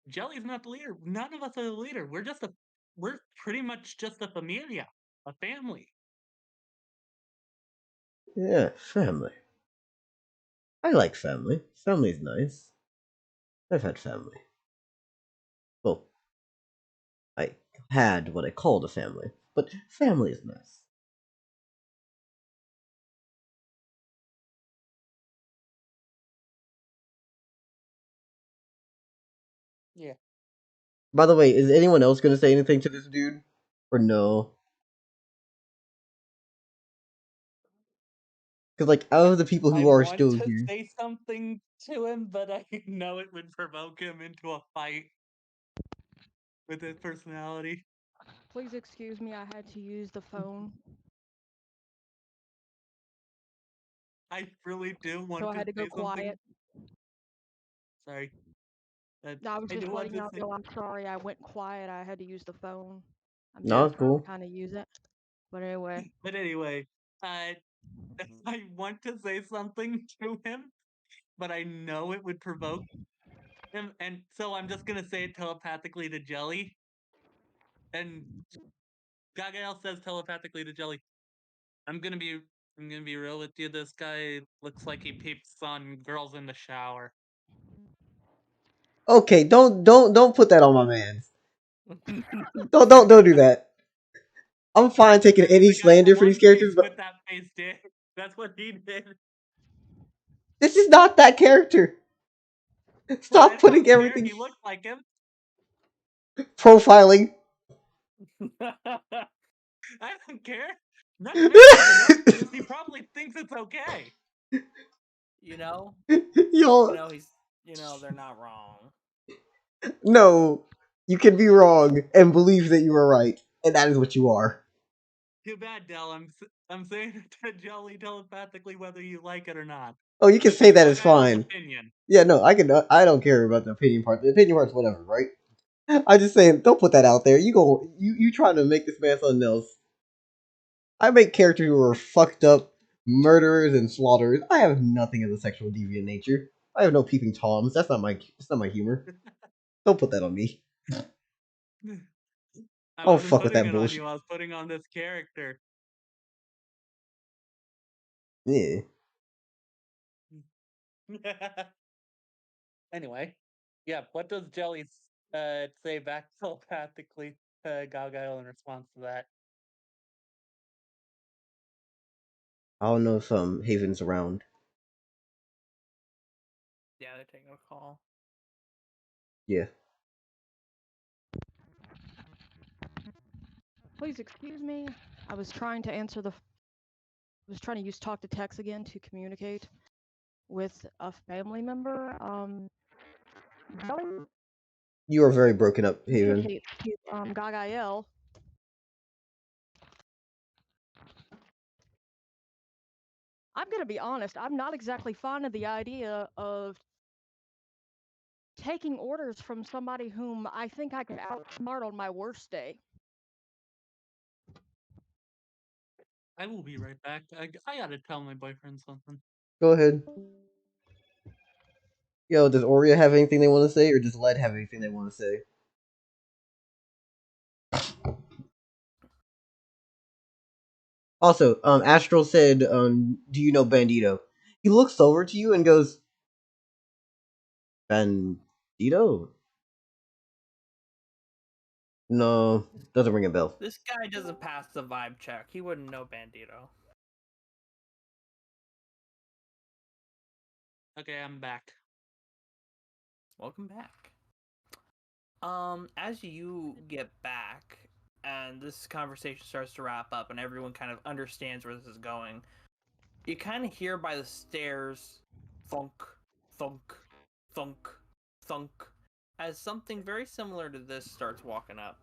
Jelly's not the leader. None of us are the leader. We're pretty much just a familia, a family." Yeah, family. I like family. Family's nice. I've had family. Well, I had what I called a family, but family is nice. Yeah. By the way, is anyone else going to say anything to this dude? Or no? Because, like, out of the people I who are want still to here. say something to him, but I know it would provoke him into a fight with his personality. Please excuse me, I had to use the phone, I really do so want I to had to go say something. quiet. Sorry. No, I was I just do want letting to y'all say. know I'm sorry I went quiet. I had to use the phone. I'm No, still it's trying to cool. kind of use it. But anyway, But anyway, I want to say something to him, but I know it would provoke him, and so I'm just gonna say it telepathically to Jelly. And Gagael says telepathically to Jelly, "I'm gonna be I'm gonna be real with you. This guy looks like he peeps on girls in the shower." Okay, don't put that on my man. Don't do that. I'm fine taking And any the guy in the slander for these One characters, Piece but with that face did. That's what he did. this is not that character. I Stop putting don't care. everything He looked like him. profiling. I don't care. None matters enough because he probably thinks it's okay. you know, Y'all, they're not wrong. no, you can be wrong and believe that you are right, and that is what you are. Too bad, Dell. I'm saying it to Jelly telepathically whether you like it or not. Oh, you can say that is Gagael's fine. opinion. Yeah, no, I can. I don't care about the opinion part. The opinion part's whatever, right? I'm just saying, don't put that out there. You trying to make this man something else. I make characters who are fucked up, murderers and slaughterers. I have nothing of the sexual deviant nature. I have no peeping toms. That's not my humor. Don't put that on me. I I don't wasn't fuck with putting that it on bullshit. you. I was putting on this character. Yeah. Anyway, yeah. What does Jelly say back telepathically to Gagael in response to that? I don't know if Haven's around. Yeah, they're taking a call. Yeah. Please excuse me. I was trying to answer the. I was trying to use talk to text again to communicate with a family member. Jelly You are very broken up, Haven. communicates to Gagael. I'm gonna be honest. I'm not exactly fond of the idea of taking orders from somebody whom I think I could outsmart on my worst day. I will be right back. I gotta tell my boyfriend something. Go ahead. Yo, does Oria have anything they want to say, or does Led have anything they want to say? Also, Astral said, "Do you know Bandito?" He looks over to you and goes, "Bandito? No, doesn't ring a bell." This guy doesn't pass the vibe check. He wouldn't know Bandito. Okay, I'm back. Welcome back. As you get back and this conversation starts to wrap up and everyone kind of understands where this is going, you kind of hear by the stairs thunk, thunk, thunk, thunk, as something very similar to this starts walking up.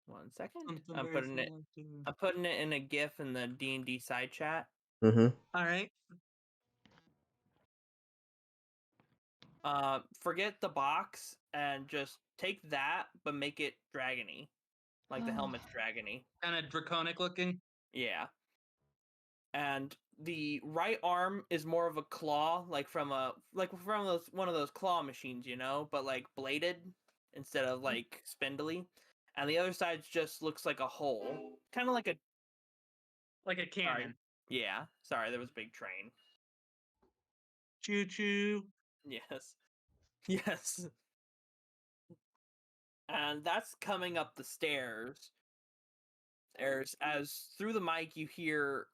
1 second. Something I'm very putting it. similar to- I'm putting it in a GIF in the D&D side chat. Mm-hmm. All right. Forget the box and just take that, but make it dragony, like the helmet's dragony. Kind of draconic looking. Yeah. And the right arm is more of a claw, like from one of those claw machines, you know, but like bladed instead of like spindly. And the other side just looks like a hole, kind of like a Like a cannon. Sorry. Yeah. Sorry, there was a big train. Choo choo. Yes. Yes. And that's coming up the stairs. As through the mic you hear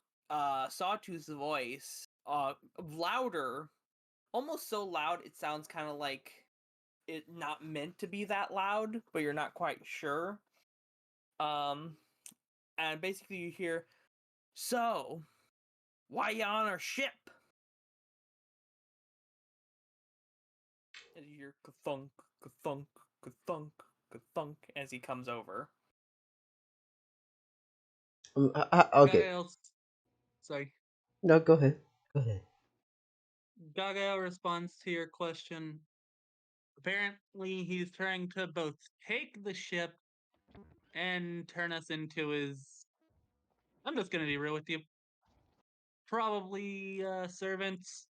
Sawtooth's voice, louder, almost so loud it sounds kind of like it not meant to be that loud, but you're not quite sure. And basically you hear, "So, why you on our ship?" And you hear ka-thunk, ka-thunk, ka-thunk, ka-thunk as he comes over. Okay. Sorry. No, go ahead. Go ahead. Gaga responds to your question. Apparently, he's trying to both take the ship and turn us into his. I'm just gonna be real with you. Probably servants.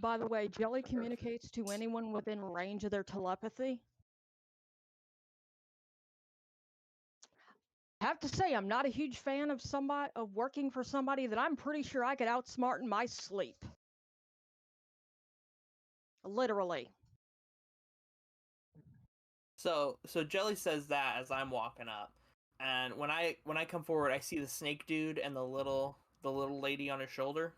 By the way, Jelly communicates to anyone within range of their telepathy. I have to say, I'm not a huge fan of working for somebody that I'm pretty sure I could outsmart in my sleep. Literally. So Jelly says that as I'm walking up, and when I come forward, I see the snake dude and the little lady on his shoulder.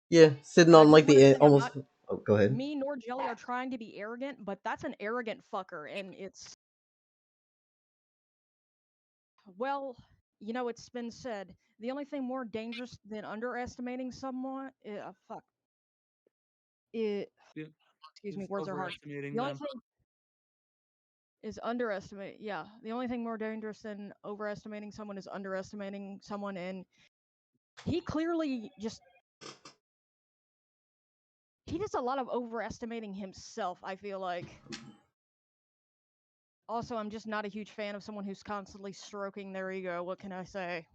Yeah, sitting I on just like wanna the say almost. Oh, go ahead. me nor Jelly are trying to be arrogant, but that's an arrogant fucker, and it's. Well, you know, it's been said the only thing more dangerous than underestimating someone. Fuck. It. Yeah, Excuse me, is words are hard. overestimating The only them. thing is underestimate. Yeah, the only thing more dangerous than overestimating someone is underestimating someone, and he clearly just he does a lot of overestimating himself, I feel like. Also, I'm just not a huge fan of someone who's constantly stroking their ego. What can I say?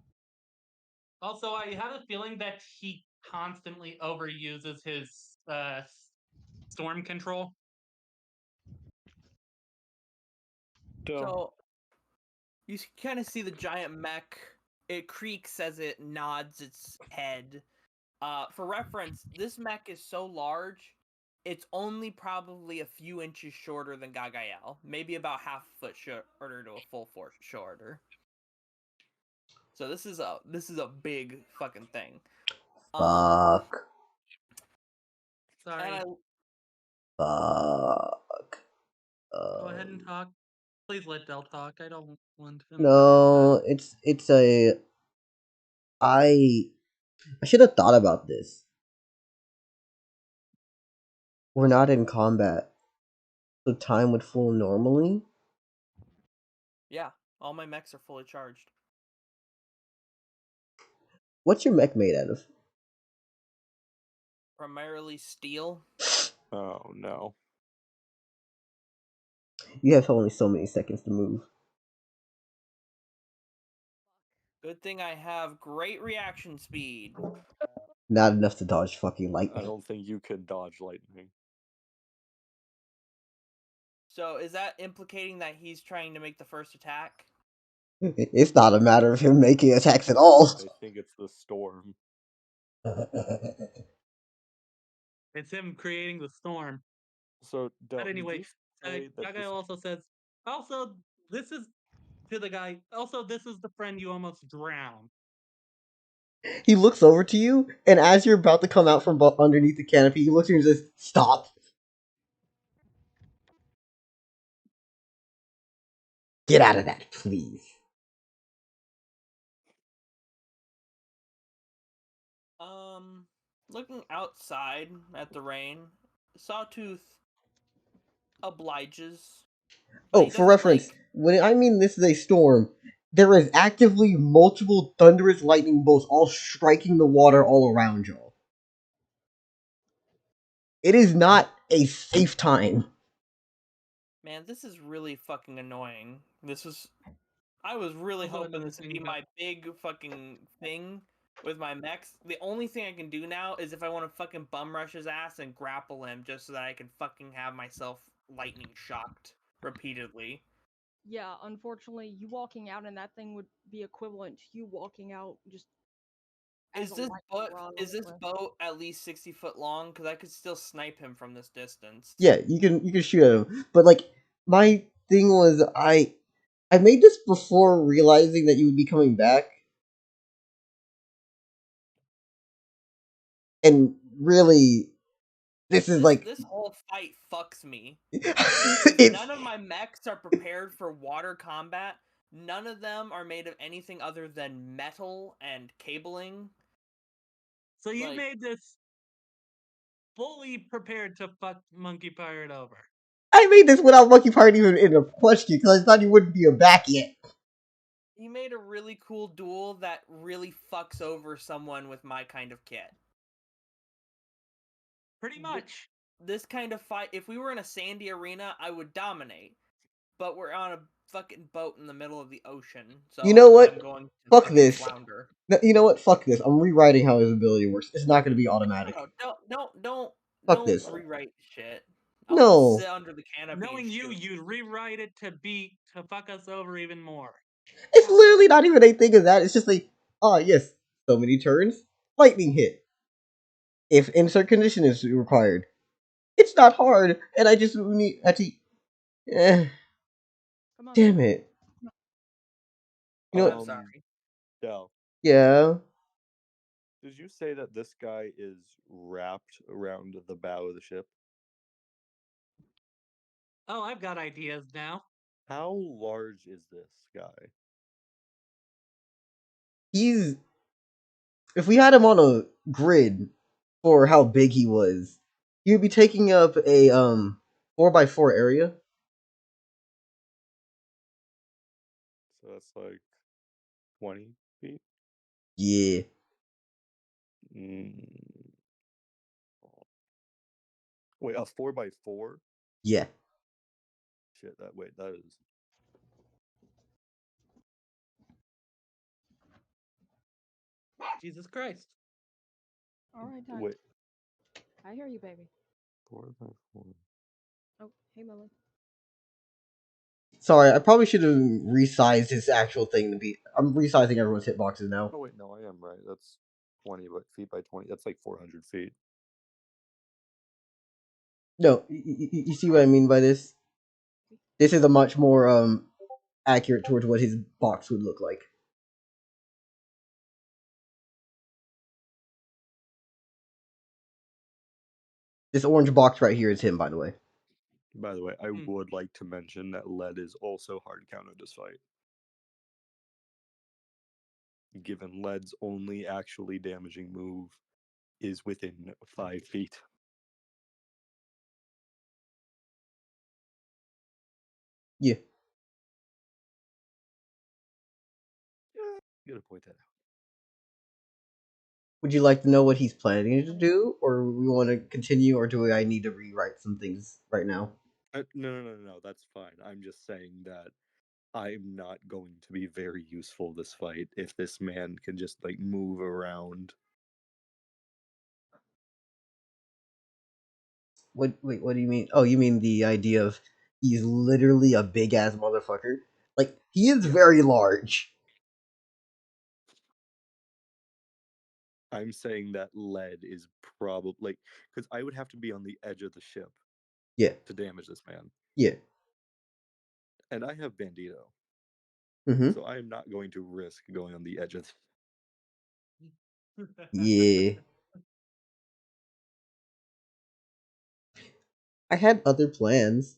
Also, I have a feeling that he constantly overuses his storm control. So you kind of see the giant mech. It creaks as it nods its head. For reference, this mech is so large, it's only probably a few inches shorter than Gagael. Maybe about half a foot shorter to a full foot shorter. So this is a big fucking thing. Fuck. Sorry. Fuck. Go ahead and talk. Please let Del talk. I don't want him to get No, it's a. I should have thought about this. We're not in combat, so time would flow normally. Yeah, all my mechs are fully charged. What's your mech made out of? Primarily steel. Oh no. You have only so many seconds to move. Good thing I have great reaction speed. Not enough to dodge fucking I lightning. don't think you could dodge lightning. So is that implicating that he's trying to make the first attack? It's not a matter of him making attacks at all. I think it's the storm. It's him creating the storm. So, But Del, did anyway, you say that Gaga this? also says, also, this is to the guy, also, this is the friend you almost drowned. He looks over to you, and as you're about to come out from underneath the canopy, he looks at you and says, "Stop! Get out of that, please." Looking outside at the rain, Sawtooth obliges. But Oh, he for doesn't reference, when I mean this is a storm, there is actively multiple thunderous lightning bolts all striking the water all around y'all. It is not a safe time. Man, this is really fucking annoying. I was really Also, hoping another this would thing be about my big fucking thing with my mechs. The only thing I can do now is if I want to fucking bum rush his ass and grapple him just so that I can fucking have myself lightning shocked repeatedly. Yeah, unfortunately, you walking out and that thing would be equivalent to you walking out just as Is a this lightning boat rod. is this honestly. boat at least 60 foot long? Because I could still snipe him from this distance. Yeah, you can shoot at him, but like my thing was I made this before realizing that you would be coming back, and really, this is like This whole fight fucks me. Because it's. none of my mechs are prepared for water combat. None of them are made of anything other than metal and cabling. So you Like, made this fully prepared to fuck Monkey Pirate over. I made this without Monkey Pirate even in a question because I thought he wouldn't be back yet. he made a really cool duel that really fucks over someone with my kind of kit. Pretty much. This kind of fight, if we were in a sandy arena, I would dominate. But we're on a fucking boat in the middle of the ocean, so You know what? I'm going to Fuck fucking this. flounder. No, you know what? Fuck this. I'm rewriting how his ability works. It's not going to be automatic. Don't Fuck this. rewrite shit. I'll just No. sit under the canopy and Knowing you, shoot. you'd rewrite it to fuck us over even more. It's literally not even a thing of that. It's just like, ah, yes, so many turns, lightning hit. If insert condition is required, it's not hard, and I just need to. Eh, Come on. damn it. You know I'm what? sorry. Del, Yeah. did you say that this guy is wrapped around the bow of the ship? Oh, I've got ideas now. How large is this guy? He's. If we had him on a grid for how big he was, he would be taking up a 4x4 area. So that's like 20 feet. Yeah. Mm. Wait, a 4x4? Yeah. Shit, that is. Jesus Christ. All right, Ty. Wait, I hear you, baby. 4x4. Oh, hey, Lily. Sorry, I probably should have resized his actual thing to be. I'm resizing everyone's hitboxes now. Oh wait, no, I am right. That's 20 feet by 20. That's like 400 feet. No, you see what I mean by this? This is a much more accurate towards what his box would look like. This orange box right here is him, by the way. By the way, I Hmm. would like to mention that lead is also hard counter this fight. Given lead's only actually damaging move is within 5 feet. Yeah. Gotta point that out. Would you like to know what he's planning to do, or we want to continue, or do I need to rewrite some things right now? No, that's fine. I'm just saying that I'm not going to be very useful this fight if this man can just like move around. What? Wait, what do you mean? Oh, you mean the idea of he's literally a big ass motherfucker? Like he is Yeah. very large. I'm saying that lead is probably like because I would have to be on the edge of the ship Yeah. to damage this man, Yeah. and I have Bandito, Mm-hmm. so I am not going to risk going on the edge of. Yeah. I had other plans.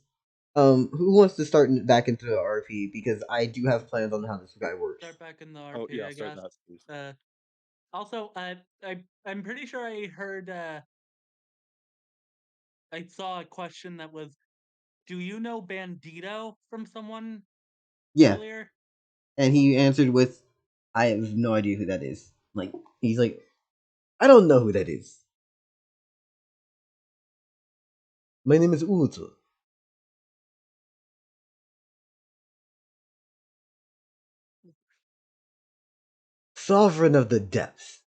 Who wants to start back into the RP? Because I do have plans on how this guy works. Start back in the Oh RP, yeah, I start guess. that, please. Also, I'm pretty sure I heard. I saw a question that was, "Do you know Bandito from someone Yeah, earlier?" and he answered with, "I have no idea who that is." Like he's like, "I don't know who that is. My name is Oltal, Sovereign of the Depths."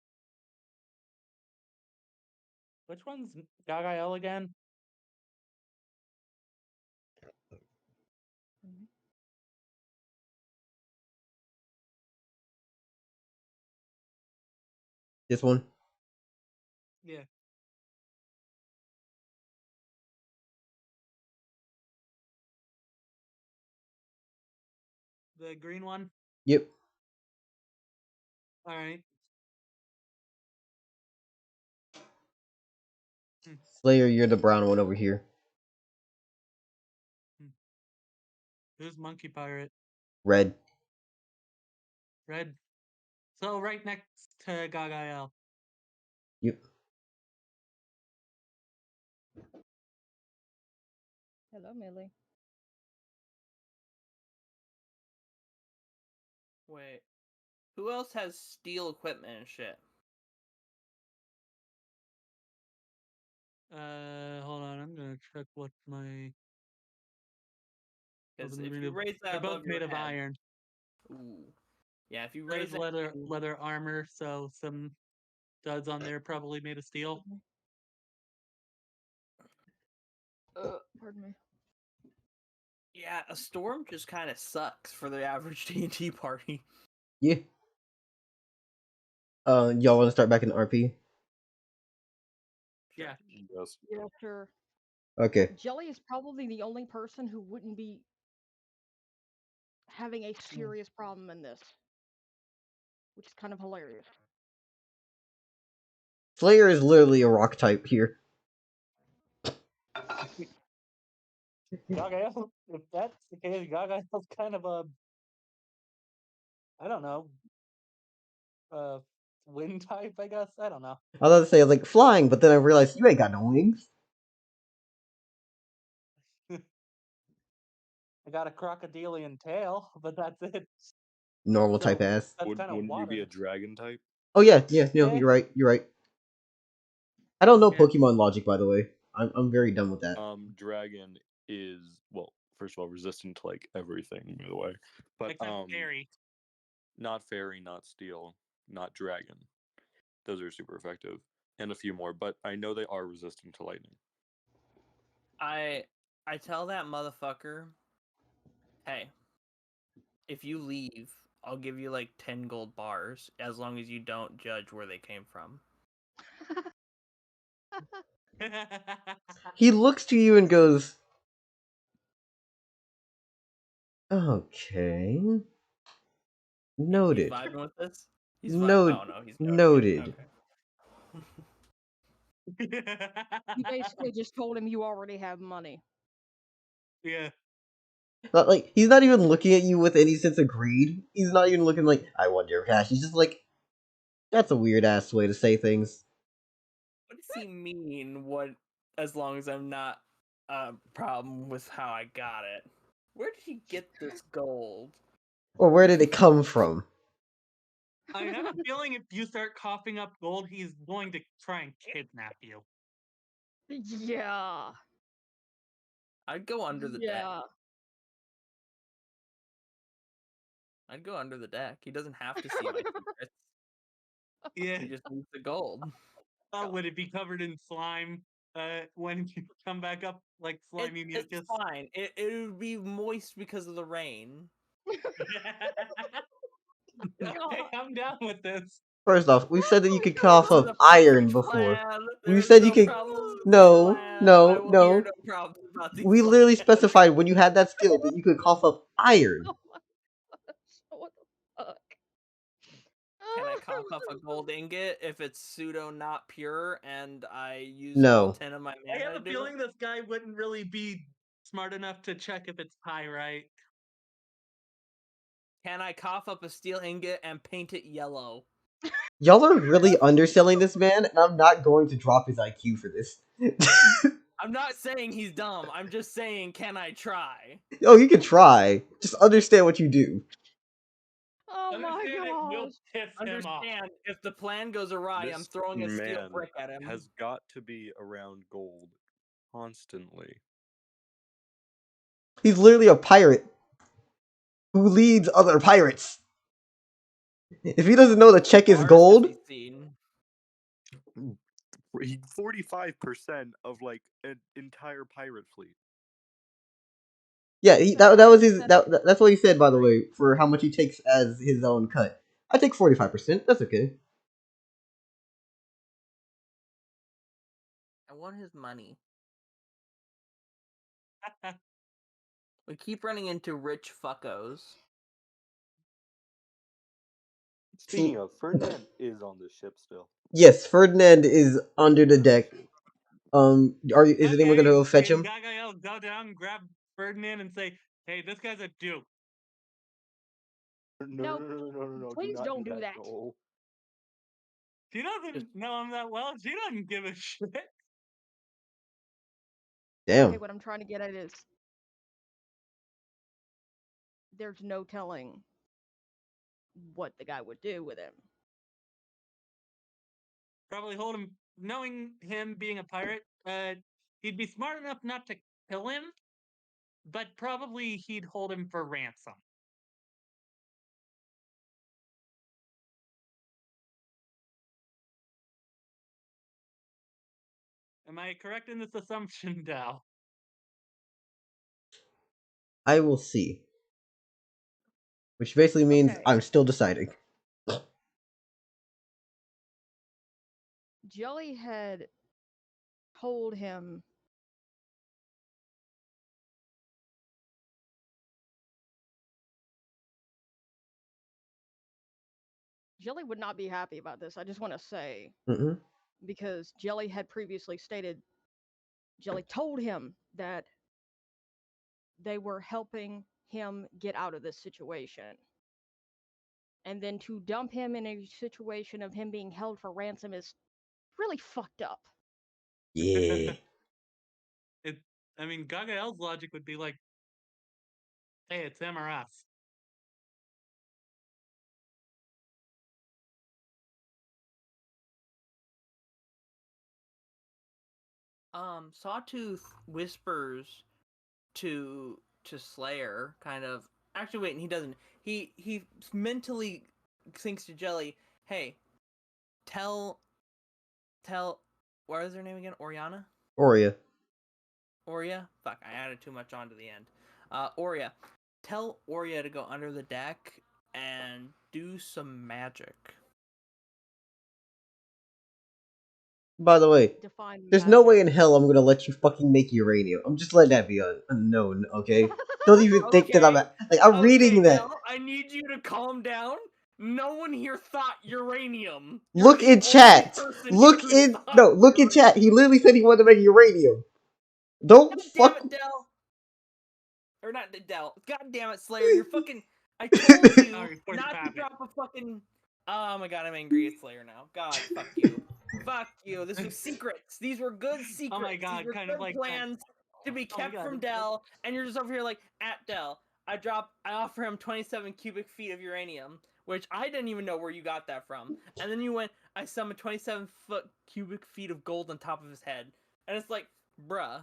Which one's Gagael again? This one, Yeah. The green one? yep. Alright. Hmm. Slayer, you're the brown one over here. Who's Monkey Pirate? Red. Red. So right next to Gagael. Yep. Hello, Millie. Wait, who else has steel equipment and shit? Hold on, I'm gonna check what my... Because if you raise They're that both above made your of head, iron. ooh, yeah, if you There raise is it, leather armor, so some studs on there probably made of steel. Pardon me. yeah, a storm just kind of sucks for the average D&D party. Yeah. Y'all want to start back in RP? Yeah. Yes. Yeah, sure. Okay. Jelly is probably the only person who wouldn't be having a serious problem in this, which is kind of hilarious. Slayer is literally a rock type here. Gagael, if that's the case, Gagael's kind of a... I don't know. Wind type, I guess? I don't know. I was about to say, like, flying, but then I realized you ain't got no wings. I got a crocodilian tail, but that's it. Normal type So ass. that's kind of Wouldn't you be a water. dragon type? Oh, yeah, no, Eh, you're right, you're right. I don't know yeah. Pokemon logic, by the way. I'm very done with that. Dragon is, well, first of all, resistant to like everything, by the way. But Except fairy. not fairy, not steel, not dragon. Those are super effective. And a few more, but I know they are resistant to lightning. I tell that motherfucker, hey, if you leave, I'll give you like 10 gold bars as long as you don't judge where they came from. He looks to you and goes, "Okay. He's Noted. vibing with this? He's vibing. Note, Oh no, he's joking. noted." Okay. You basically just told him you already have money. Yeah. Like, he's not even looking at you with any sense of greed. He's not even looking like, I want your cash. He's just like, that's a weird ass way to say things. What does he mean? What? As long as I'm not a problem with how I got it. Where did he get this gold? Or where did it come from? I have a feeling if you start coughing up gold, he's going to try and kidnap you. Yeah. I'd go under the deck. Yeah. I'd go under the deck. He doesn't have to see my secrets. Yeah. He just needs the gold. Would it be covered in slime when you come back up like slimy It's mucus? fine. It would be moist because of the rain. Okay, I'm down with this. First off, we said that you could cough This is up a iron perfect before. plan. We There's said you no could. problems with this No, plan. I no, will hear no. no problems about these We literally plans. specified when you had that skill that you could cough up iron. What the fuck? Can I cough up a gold ingot if it's pseudo not pure and I use all No. 10 of my I mana have to a do feeling it? this guy wouldn't really be smart enough to check if it's pyrite. Can I cough up a steel ingot and paint it yellow? Y'all are really underselling this man, and I'm not going to drop his IQ for this. I'm not saying he's dumb. I'm just saying, can I try? Oh, you can try. Just understand what you do. Oh my Understand it will gosh. piss him off. Understand, if the plan goes awry, I'm This throwing a steel man brick at him. has got to be around gold constantly. He's literally a pirate who leads other pirates. If he doesn't know the check is Bars gold, has he seen? 45% of like an entire pirate fleet. yeah, that was his. Pathetic. That's what he said, by the way, for how much he takes as his own cut. I take 45%. That's okay. I want his money. We keep running into rich fuckos. Speaking of, Ferdinand is on the ship still. Yes, Ferdinand is under the deck. Is anyone gonna go fetch can him? Gagael go down, grab Ferdinand, and say, "Hey, this guy's a duke." No, Nope. no. Please don't do that. No. She doesn't know him that well. She doesn't give a shit. Damn. Okay, what I'm trying to get at is there's no telling what the guy would do with him. Probably hold him. Knowing him being a pirate, he'd be smart enough not to kill him, but probably he'd hold him for ransom. Am I correct in this assumption, Dal? I will see. Which basically means Okay. I'm still deciding. Jelly had told him Jelly would not be happy about this. I just want to say Mm-mm. because Jelly had previously stated Jelly told him that they were helping him get out of this situation. And then to dump him in a situation of him being held for ransom is really fucked up. Yeah. I mean, Gagael's logic would be like, "Hey, it's him or us." Sawtooth whispers to Slayer, kind of. Actually, wait, and he doesn't. He mentally thinks to Jelly, "Hey, tell, what is her name again? Oriana? Oria. Oria? Fuck, I added too much onto the end. Oria, tell Oria to go under the deck and do some magic." By the way, Define there's no way in magic. hell I'm gonna let you fucking make uranium. I'm just letting that be unknown, okay? Don't even think that I'm Okay. like I'm reading that. Del, I need you to calm down. No one here thought uranium. Look You're in the only chat. person Look who in thought no. Look in chat. uranium. He literally said he wanted to make uranium. Don't God damn fuck. it, Dell. Or not Dell. God damn it, Slayer. You're fucking. I told you Sorry for not to spamming. drop a fucking. Oh my god, I'm angry at Slayer now. God, fuck you. Fuck you. This was secrets. These were good secrets. Oh my These god, were kind of good like plans to be Oh my kept god. from Dell, and you're just over here like, at Dell. I offer him 27 cubic feet of uranium, which I didn't even know where you got that from. And then you went, I summoned 27 cubic feet of gold on top of his head. And it's like, bruh,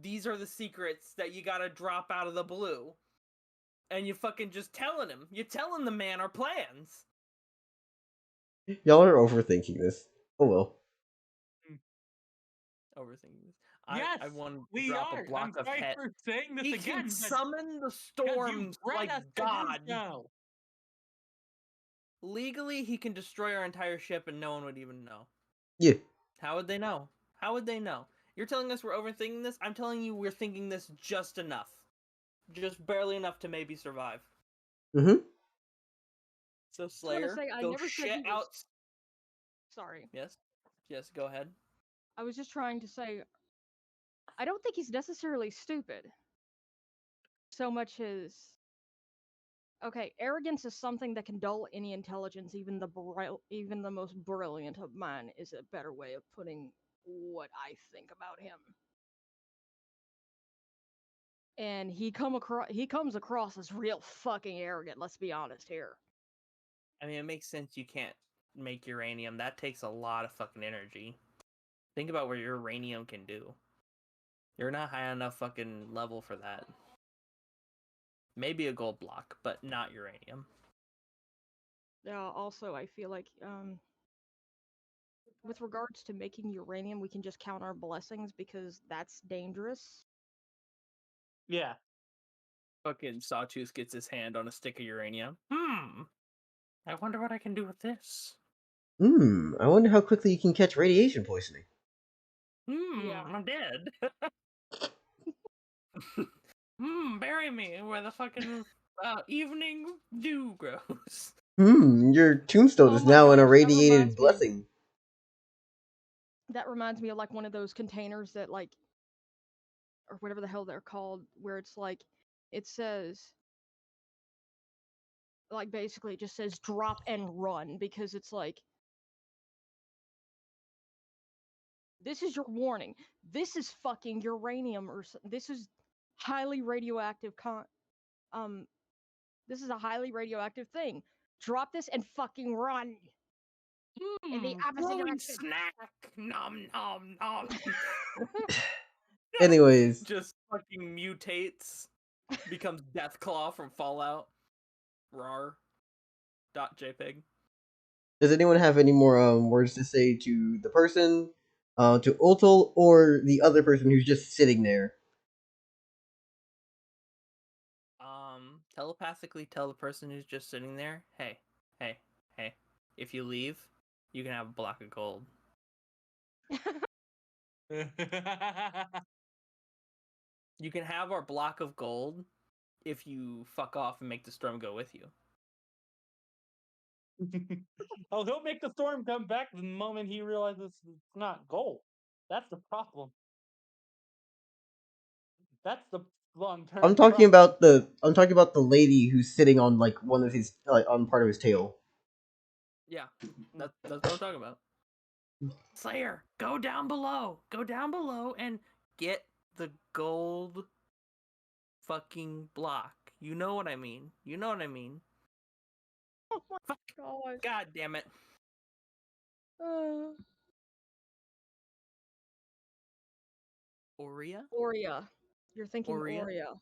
these are the secrets that you gotta drop out of the blue. And you fucking just telling him. You're telling the man our plans. Y'all are overthinking this. Oh well. Overthinking this. Yes, I wanted to we drop a are. I'm block of sorry head. for saying this He can again, but summon the because you storms bred like us to do God. so. Legally, he can destroy our entire ship and no one would even know. Yeah. How would they know? How would they know? You're telling us we're overthinking this? I'm telling you we're thinking this just enough. Just barely enough to maybe survive. Mm-hmm. So just want to Slayer, say I go never said shit he was. out. Sorry, Yes? Yes, go ahead. I was just trying to say I don't think he's necessarily stupid. So much as okay, arrogance is something that can dull any intelligence. Even the most brilliant of mine is a better way of putting what I think about him. And he comes across as real fucking arrogant. Let's be honest here. I mean, it makes sense you can't make uranium. That takes a lot of fucking energy. Think about what uranium can do. You're not high enough fucking level for that. Maybe a gold block, but not uranium. Also, I feel like with regards to making uranium, we can just count our blessings because that's dangerous. Yeah. Fucking Sawtooth gets his hand on a stick of uranium. I wonder what I can do with this. I wonder how quickly you can catch radiation poisoning. Yeah. I'm dead. Bury me where the fucking evening dew grows. Your tombstone Oh is my now an gosh, irradiated blessing. that reminds me of like one of those containers that like or whatever the hell they're called, where it's like it says like basically it just says drop and run because it's like this is your warning. This is fucking uranium this is highly radioactive this is a highly radioactive thing. Drop this and fucking run in the opposite Glowing direction. snack. Nom nom nom. Anyways, Just fucking mutates. Becomes Deathclaw from Fallout. Rar. .jpg. does anyone have any more words to say to the person, to Oltal, or the other person who's just sitting there? Telepathically tell the person who's just sitting there, hey, hey, hey, if you leave, you can have a block of gold. You can have our block of gold if you fuck off and make the storm go with you. Oh, he'll make the storm come back the moment he realizes it's not gold. That's the problem. That's the long-term I'm talking problem. about the lady who's sitting on like one of his on part of his tail. Yeah, that's what I'm talking about. Slayer, go down below. Go down below and get the gold fucking block. You know what I mean. You know what I mean. Oh my Fuck. gosh. God damn it. Aurea? Aurea. You're thinking Aurea? Aurea.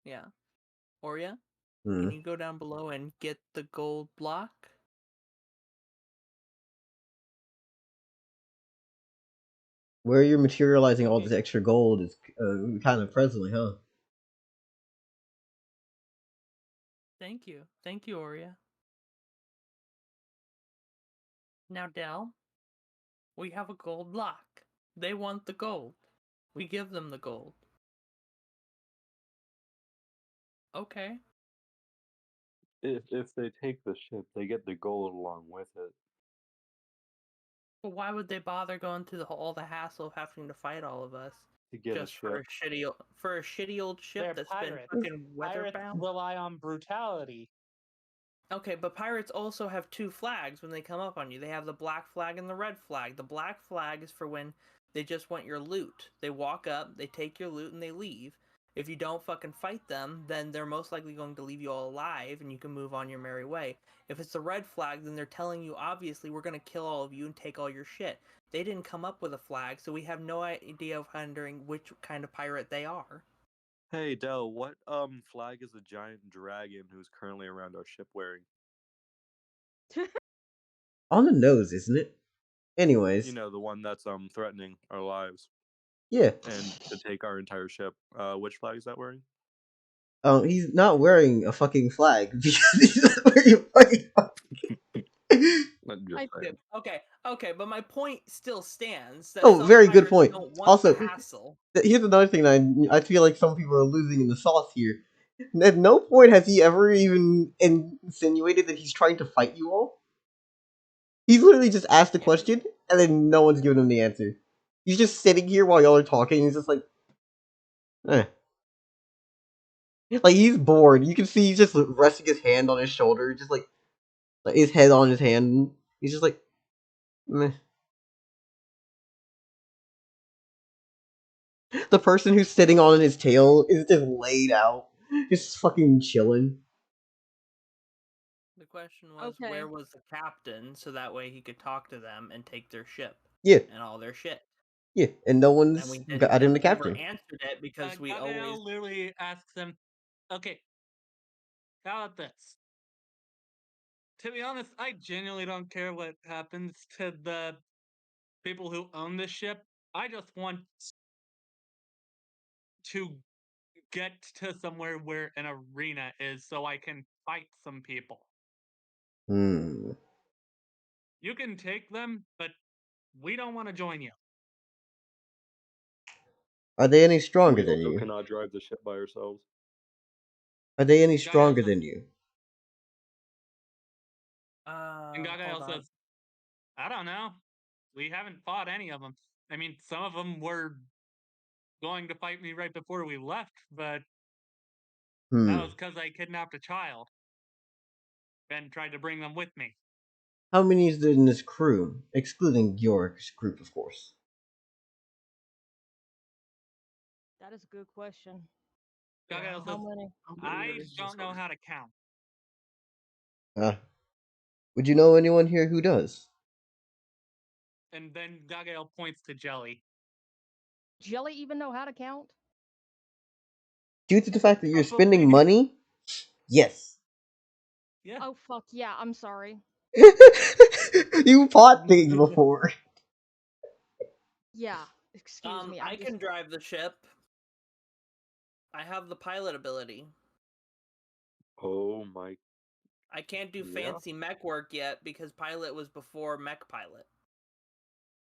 Yeah. Aurea? Hmm. Can you go down below and get the gold block? Where you're materializing all this extra gold is kind of presently, huh? Thank you. Thank you, Aurea. Now, Dell, we have a gold block. They want the gold. We give them the gold. Okay. If they take the ship, they get the gold along with it. Well, why would they bother going through all the hassle of having to fight all of us To get a just for ship. a shitty old ship They're that's been pirates. fucking Pirates weatherbound? rely on brutality. Okay, but pirates also have two flags when they come up on you. They have the black flag and the red flag. The black flag is for when they just want your loot. They walk up, they take your loot, and they leave. If you don't fucking fight them, then they're most likely going to leave you all alive and you can move on your merry way. If it's the red flag, then they're telling you, obviously, we're going to kill all of you and take all your shit. They didn't come up with a flag, so we have no idea of wondering which kind of pirate they are. Hey Dell, what flag is the giant dragon who's currently around our ship wearing? On the nose, isn't it? You Anyways, know, the one that's threatening our lives yeah. and to take our entire ship. Which flag is that wearing? He's not wearing a fucking flag because he's not wearing a fucking I'm just I- saying. Okay, but my point still stands that Oh, some very good pirates point. don't want the Also, hassle. here's another thing that I feel like some people are losing in the sauce here. At no point has he ever even insinuated that he's trying to fight you all. He's literally just asked a Yeah, question, and then no one's giving him the answer. He's just sitting here while y'all are talking, and he's just like, eh. Like, he's bored. You can see he's just resting his hand on his shoulder, just like his head on his hand. He's just like, meh. The person who's sitting on his tail is just laid out, just fucking chilling. the question was Okay. where was the captain so that way he could talk to them and take their ship Yeah, and all their shit. yeah, and no And one's we didn't got him the never captain. answered it because we always Gabriel literally asks him, okay, how about this? To be honest, I genuinely don't care what happens to the people who own this ship. I just want to get to somewhere where an arena is so I can fight some people. Hmm. You can take them, but we don't want to join you. Are they any stronger We than also you? cannot drive the ship by ourselves. Are they any Gabriel stronger says, than you? and Gabriel hold on. says, I don't know. We haven't fought any of them. I mean, some of them were going to fight me right before we left, but that Hmm. was because I kidnapped a child and tried to bring them with me. How many is there in this crew? Excluding your group, of course. That is a good question. Gabriel How says, many? How many I is this don't know one? how to count. Would you know anyone here who does? And then Gabriel points to Jelly. Jelly even know how to count? Due to the fact that you're spending Probably. money? Yes. Yeah. Oh fuck yeah, I'm sorry. You bought things before. Yeah, excuse me. I can drive the ship. I have the pilot ability. Oh my. I can't do Yeah. fancy mech work yet because pilot was before mech pilot.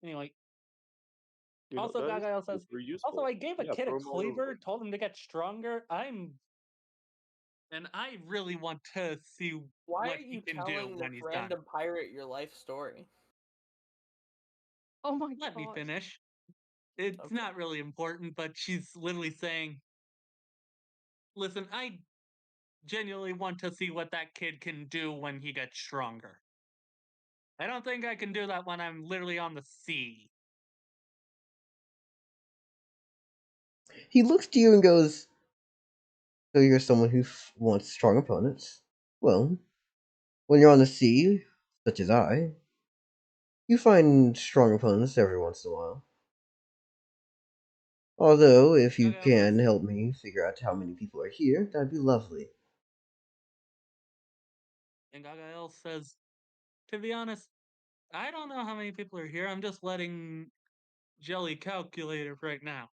Anyway, You know, also that is Gabriel says, super also useful. I gave a Yeah, kid a throw 'em all cleaver, overboard. told him to get stronger. And I really want to see Why what are he you can do telling when this he's done. random pirate your life story? Oh my Let me gosh. finish. It's Okay. not really important, but she's literally saying, listen, I genuinely want to see what that kid can do when he gets stronger. I don't think I can do that when I'm literally on the sea. He looks to you and goes, so you're someone who wants strong opponents. Well, when you're on the sea, such as I, you find strong opponents every once in a while. Although, if you Gabriel says, can help me figure out how many people are here, that'd be lovely. and Gabriel says, to be honest, I don't know how many people are here. I'm just letting Jelly calculate it right now.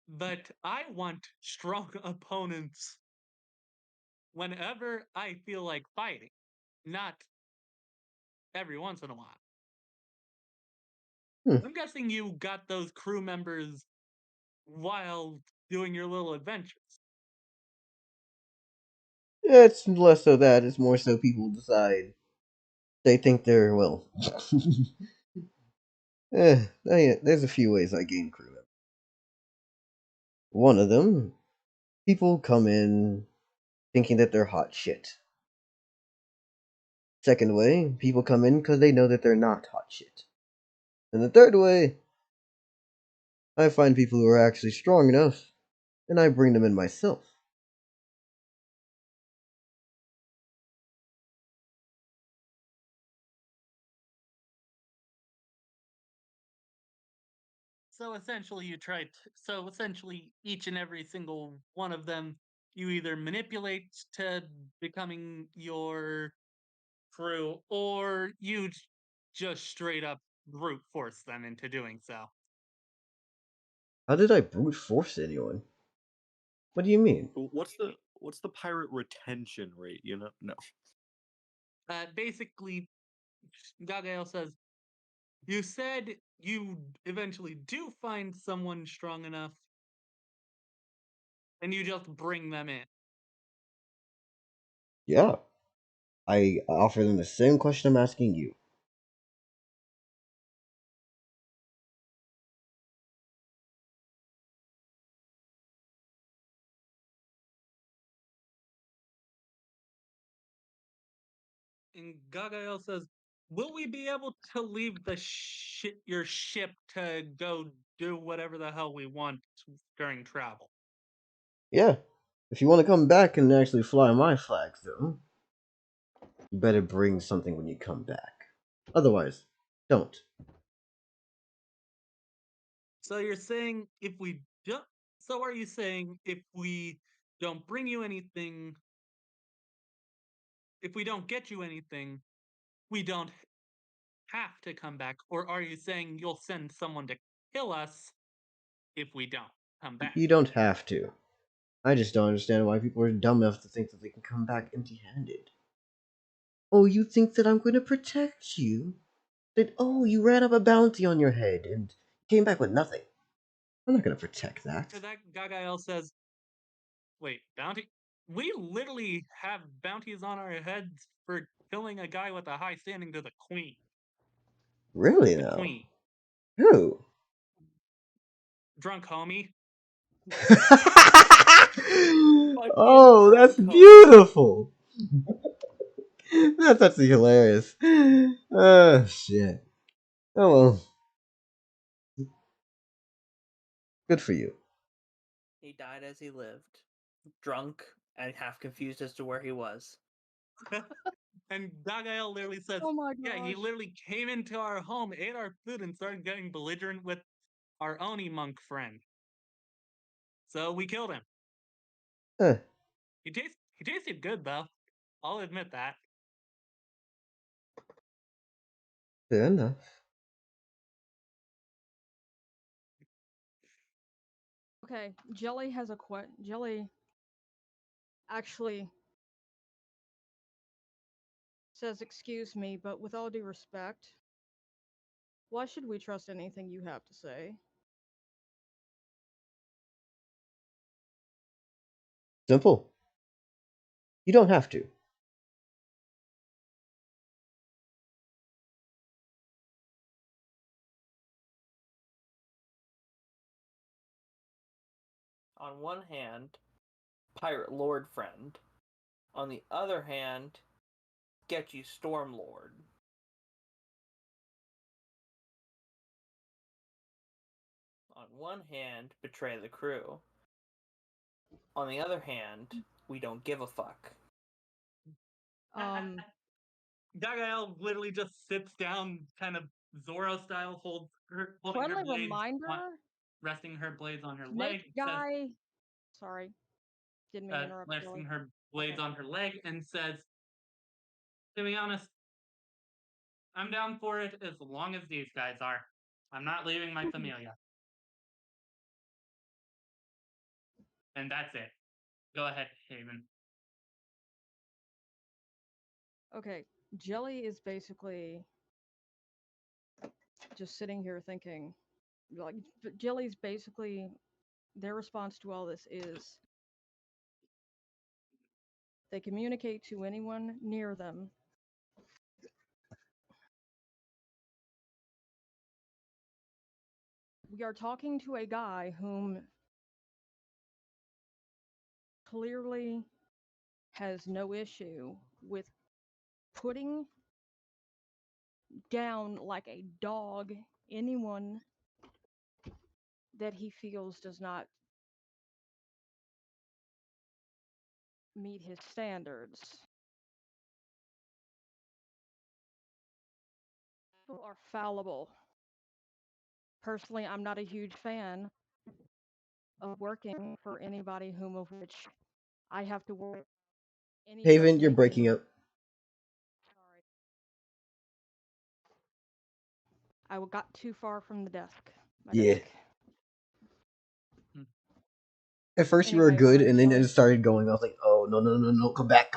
But I want strong opponents whenever I feel like fighting, not every once in a while. Hmm. I'm guessing you got those crew members while doing your little adventures. It's less so that, it's more so people decide they think they're, well. There's a few ways I gain crew members. One of them, people come in thinking that they're hot shit. Second way, people come in because they know that they're not hot shit. And the third way, I find people who are actually strong enough, and I bring them in myself. So essentially, so essentially, each and every single one of them, you either manipulate to becoming your crew, or you just straight up brute force them into doing so. How did I brute force anyone? What do you mean? What's the pirate retention rate? You know, no. Basically, Gagael says, "You said you eventually do find someone strong enough, and you just bring them in." Yeah. I offer them the same question I'm asking you. And Gagael says, "Will we be able to leave your ship to go do whatever the hell we want during travel?" Yeah. If you want to come back and actually fly my flags, though, you better bring something when you come back. Otherwise, don't. So you're saying if we don't, so are you saying if we don't bring you anything, if we don't get you anything, we don't have to come back? Or are you saying you'll send someone to kill us if we don't come back? You don't have to. I just don't understand why people are dumb enough to think that they can come back empty-handed. Oh, you think that I'm going to protect you? That, oh, you ran up a bounty on your head and came back with nothing. I'm not going to protect that. To that, Gagael says, "Wait, bounty? We literally have bounties on our heads for killing a guy with a high standing to the queen." Really, The now? queen. Who? Drunk homie. Fucking Oh, that's drunk beautiful. That's actually hilarious. Oh, shit. Oh, well. Good for you. He died as he lived, drunk and half confused as to where he was. And Gagael literally says, Oh my "Yeah, he gosh. literally came into our home, ate our food, and started getting belligerent with our Oni monk friend. So we killed him. Huh, He tasted good though. I'll admit that." fair enough. Okay, Jelly has a Jelly actually says, "Excuse me, but with all due respect, why should we trust anything you have to say?" Simple. You don't have to. On one hand, pirate lord friend. On the other hand, get you storm lord. On one hand, betray the crew. On the other hand, we don't give a fuck. Gagael literally just sits down, kind of Zoro style, holding her Friendly blades, reminder, resting her blades on her Snake leg, says, Guy. Sorry, didn't mean to interrupt, resting Jelly. her blades Okay. on her leg, and says, "To be honest, I'm down for it as long as these guys are. I'm not leaving my familia." And that's it. Go ahead, Haven. Okay, Jelly is basically just sitting here thinking, like, Jelly's basically their response to all this is, They communicate to anyone near them. We are talking to a guy whom clearly has no issue with putting down like a dog anyone that he feels does not meet his standards. People are fallible. Personally, I'm not a huge fan of working for anybody whom of which I have to work any Haven, you're decision. breaking up. Sorry. I got too far from the desk. My Yeah. desk. At first you were Anyway, good, and then it started going. I was like, oh, no, come back.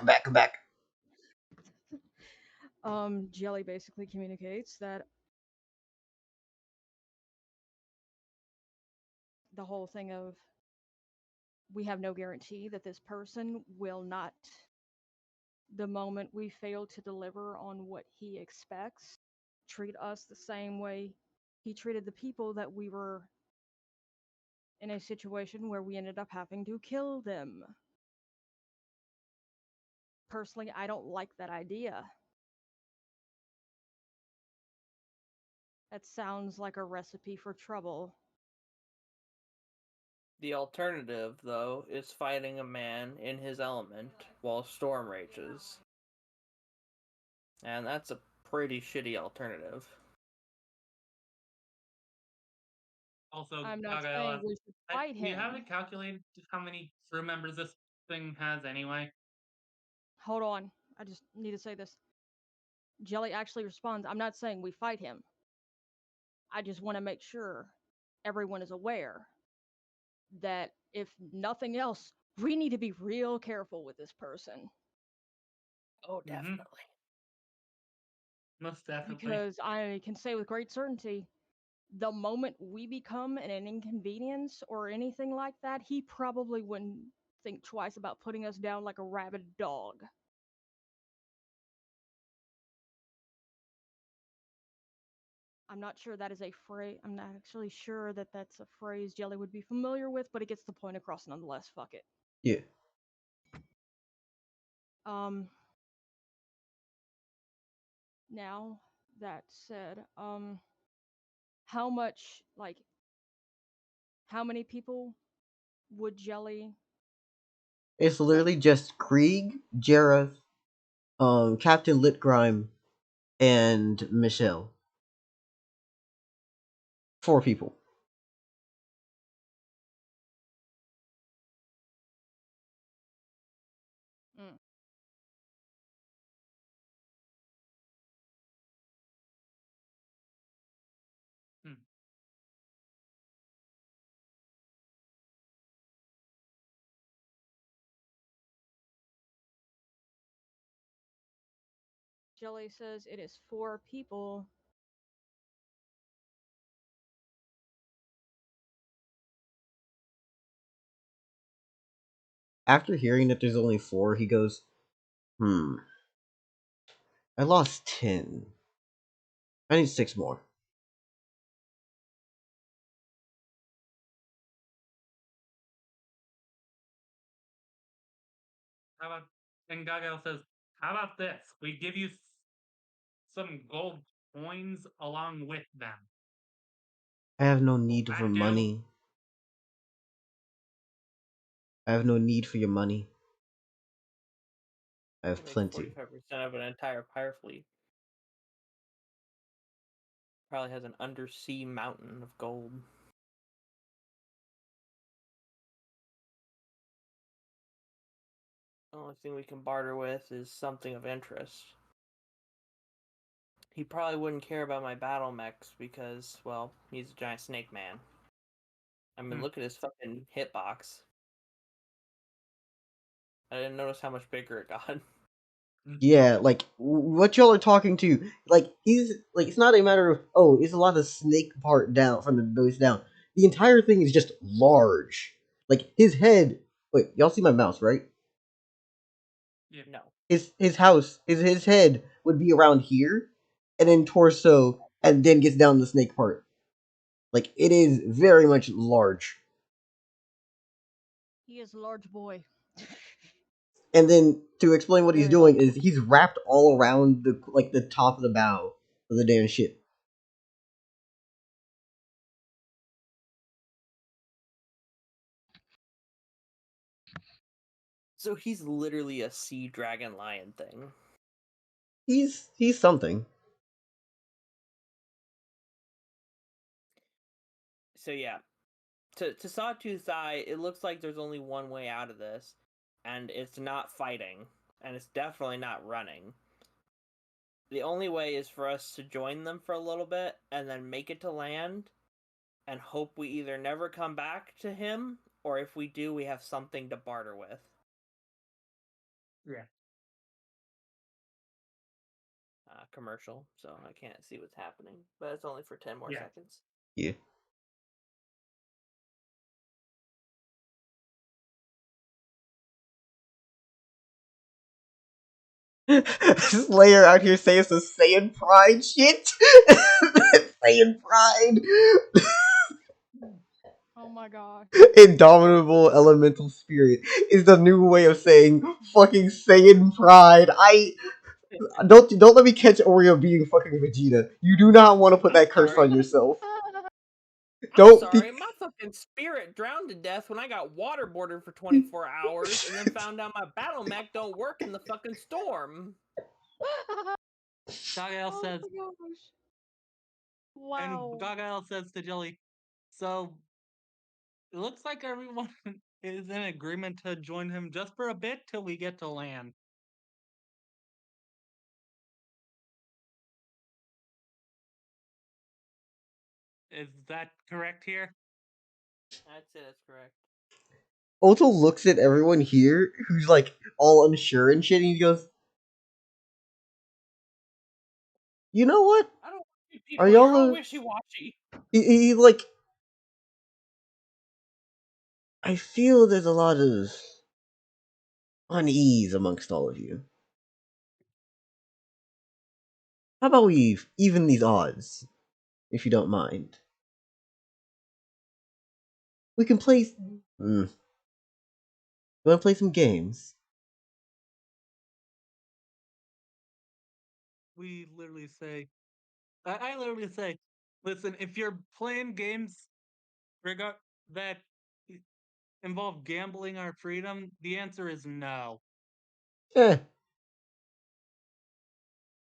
Jelly basically communicates that the whole thing of we have no guarantee that this person will not, the moment we fail to deliver on what he expects, treat us the same way he treated the people that we were in a situation where we ended up having to kill them. Personally, I don't like that idea. That sounds like a recipe for trouble. The alternative, though, is fighting a man in his element while a storm rages. And that's a pretty shitty alternative. Also, I'm not Gaga saying asked, we should fight you him. haven't calculated how many crew members this thing has anyway? Hold on. I just need to say this. Jelly actually responds, I'm not saying we fight him. I just want to make sure everyone is aware that if nothing else, we need to be real careful with this person. Oh, definitely. Most definitely. Because I can say with great certainty, the moment we become an inconvenience or anything like that, he probably wouldn't think twice about putting us down like a rabid dog. I'm not sure that is a phrase. I'm not actually sure that that's a phrase Jelly would be familiar with, but it gets the point across nonetheless. Fuck it. Yeah. Now that said, how much, like, how many people would Jelly? It's literally just Krieg, Jareth, Captain Litgrime, and Michelle. 4 people. Mm. Hmm. Jelly says it is 4 people. After hearing that there's only 4, he goes, I lost 10. I need 6 more. How about, and Gaga says, how about this? We give you some gold coins along with them. I have no need That for do? money. I have no need for your money. I have It makes plenty. 45% of an entire pirate fleet. Probably has an undersea mountain of gold. The only thing we can barter with is something of interest. He probably wouldn't care about my battle mechs because, well, he's a giant snake man. I mean, look at his fucking hitbox. I didn't notice how much bigger it got. Yeah, like what y'all are talking to, like he's like it's not a matter of it's a lot of snake part down from the base down. The entire thing is just large. Like his head. Wait, y'all see my mouse, right? No. His house, his head would be around here, and then torso, and then gets down the snake part. Like it is very much large. He is a large boy. And then to explain what he's Very doing large. is he's wrapped all around the top of the bow of the damn ship. So he's literally a sea dragon lion thing. He's something. So yeah, to Sawtooth's eye, it looks like there's only one way out of this, and it's not fighting, and it's definitely not running. The only way is for us to join them for a little bit and then make it to land and hope we either never come back to him, or if we do, we have something to barter with. Yeah. Commercial, so I can't see what's happening, but it's only for 10 more Yeah. seconds. Yeah. Slayer out here saying some Saiyan pride shit. Saiyan pride. Oh my god. Indomitable elemental spirit is the new way of saying fucking Saiyan pride. I don't let me catch Oreo being fucking Vegeta. You do not want to put I'm that curse sorry. on yourself. I'm Don't be. sorry, my fucking spirit drowned to death when I got waterboarded for 24 hours and then found out my battle mech don't work in the fucking storm. Gagael Oh says, my gosh. and Wow. Gagael says to Jelly, so it looks like everyone is in agreement to join him just for a bit till we get to land. Is that correct here? I'd say that's correct. Oltal looks at everyone here who's like all unsure and shit, and he goes, "You know what? I don't want you Are people, you're y'all all a?" wishy-washy. He like. I feel there's a lot of unease amongst all of you. How about we even these odds, if you don't mind? We can play. You want to play some games? We literally say, I literally say, listen, if you're playing games regard that involve gambling our freedom, the answer is no. Eh.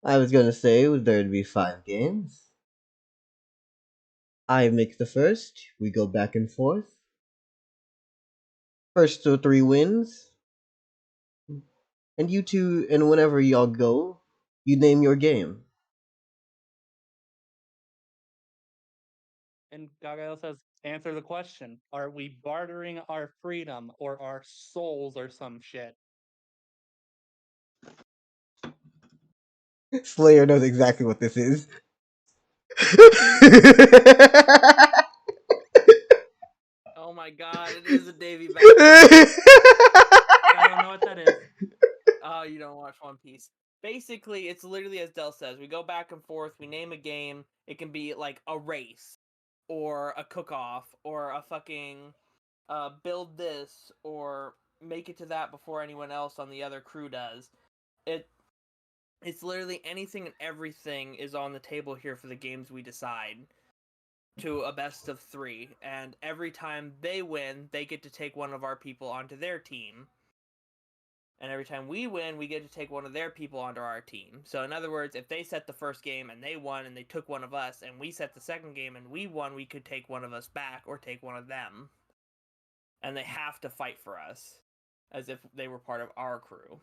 I was gonna say there'd be 5 games. I make the first. We go back and forth. First to 3 wins. And you two, and whenever y'all go, you name your game. And Gagael says, answer the question. Are we bartering our freedom or our souls or some shit? Slayer knows exactly what this is. Oh my god, it is a Davy Backpack. I don't know what that is. Oh, you don't watch One Piece. Basically, it's literally as Del says. We go back and forth, we name a game. It can be like a race, or a cook-off, or a fucking build this, or make it to that before anyone else on the other crew does. It's literally anything and everything is on the table here for the games we decide to a best of 3, and every time they win, they get to take one of our people onto their team. And every time we win, we get to take one of their people onto our team. So in other words, if they set the first game and they won and they took one of us, and we set the second game and we won, we could take one of us back or take one of them. And they have to fight for us as if they were part of our crew.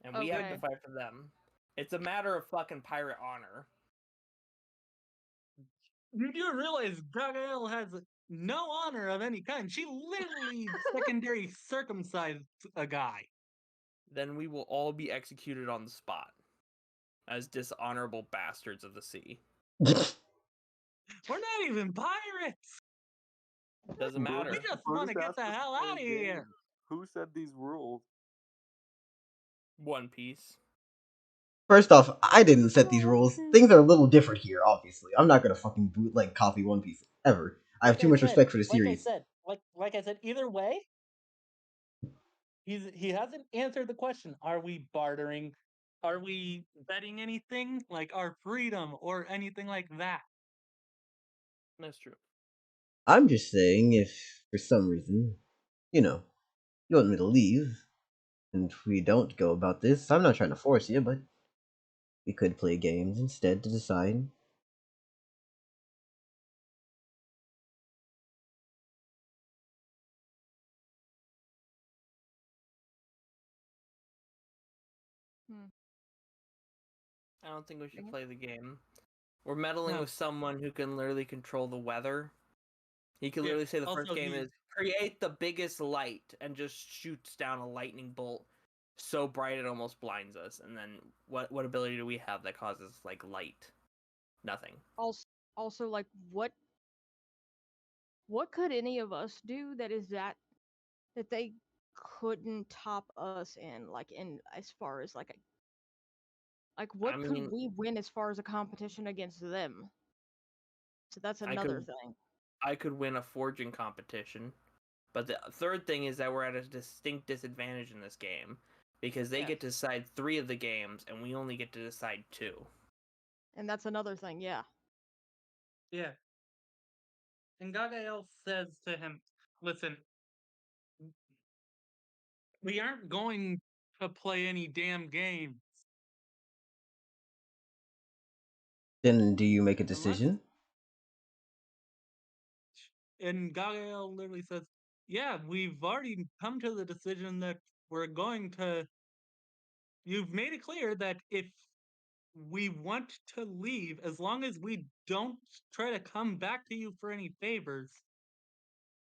And we have to Okay. fight for them. It's a matter of fucking pirate honor. You do realize Gagael has no honor of any kind. She literally secondary circumcised a guy. Then we will all be executed on the spot as dishonorable bastards of the sea. We're not even pirates. Doesn't We're matter. We just we're want to just get the asking hell to play out of here. games. Who said these rules? One Piece. First off, I didn't set these rules. Things are a little different here, obviously. I'm not gonna fucking bootleg copy One Piece ever. I have Like too I much said, respect for the like I series. said, like I said, either way, he hasn't answered the question. Are we bartering? Are we betting anything like our freedom or anything like that? That's true. I'm just saying, if for some reason, you know, you want me to leave, and we don't go about this, I'm not trying to force you, but we could play games instead to decide. Hmm. I don't think we should Mhm. play the game. We're meddling No. with someone who can literally control the weather. He could Yeah. literally say the first Also, game is create the biggest light and just shoots down a lightning bolt so bright it almost blinds us. And then what ability do we have that causes like light? Nothing. Also, like, what could any of us do that is that they couldn't top us in, like, in as far as like I what could mean, we win as far as a competition against them? So that's I another could thing. I could win a forging competition. But the third thing is that we're at a distinct disadvantage in this game because they get to Yes. decide 3 of the games and we only get to decide 2. And that's another thing, yeah. yeah. And Gagael says to him, "Listen, we aren't going to play any damn game Then do you make a unless." decision? And Gagael literally says, "Yeah, we've already come to the decision that we're going to. You've made it clear that if we want to leave, as long as we don't try to come back to you for any favors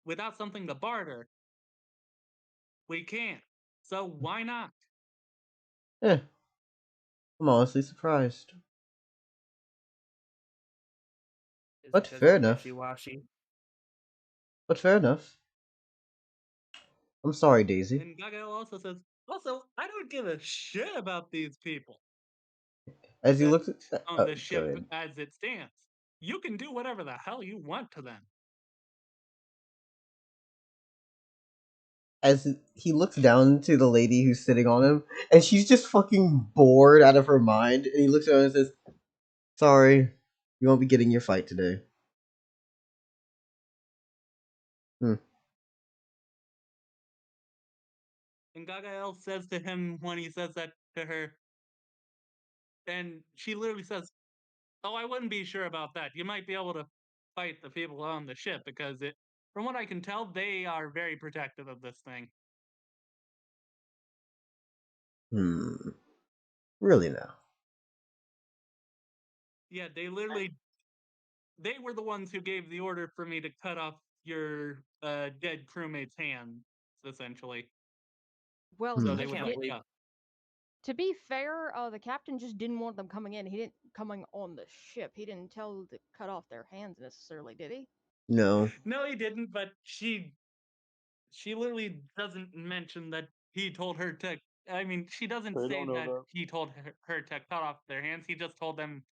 without something to barter, we can't. So why not?" Eh, I'm honestly surprised. Is it But because fair we're enough. wishy-washy? But fair enough. I'm sorry, Daisy. And Gagael also says, "Also, I don't give a shit about these people As he that looks at... own Oh, the go ship ahead. as it stands. You can do whatever the hell you want to them." As he looks down to the lady who's sitting on him, and she's just fucking bored out of her mind, and he looks at her and says, "Sorry, you won't be getting your fight today." Hmm. And Gagael says to him when he says that to her, and she literally says, "Oh, I wouldn't be sure about that. You might be able to fight the people on the ship because from what I can tell, they are very protective of this thing." Hmm. Really now. Yeah, they were the ones who gave the order for me to cut off your dead crewmate's hands, essentially, Well, so Hmm. I they would can't let believe go. to be fair, the captain just didn't want them coming in. He didn't coming on the ship. He didn't tell to cut off their hands necessarily, did he? No. No, he didn't, but she literally doesn't mention that he told her to. I mean, she doesn't I say don't know that that. he told her to cut off their hands. He just told them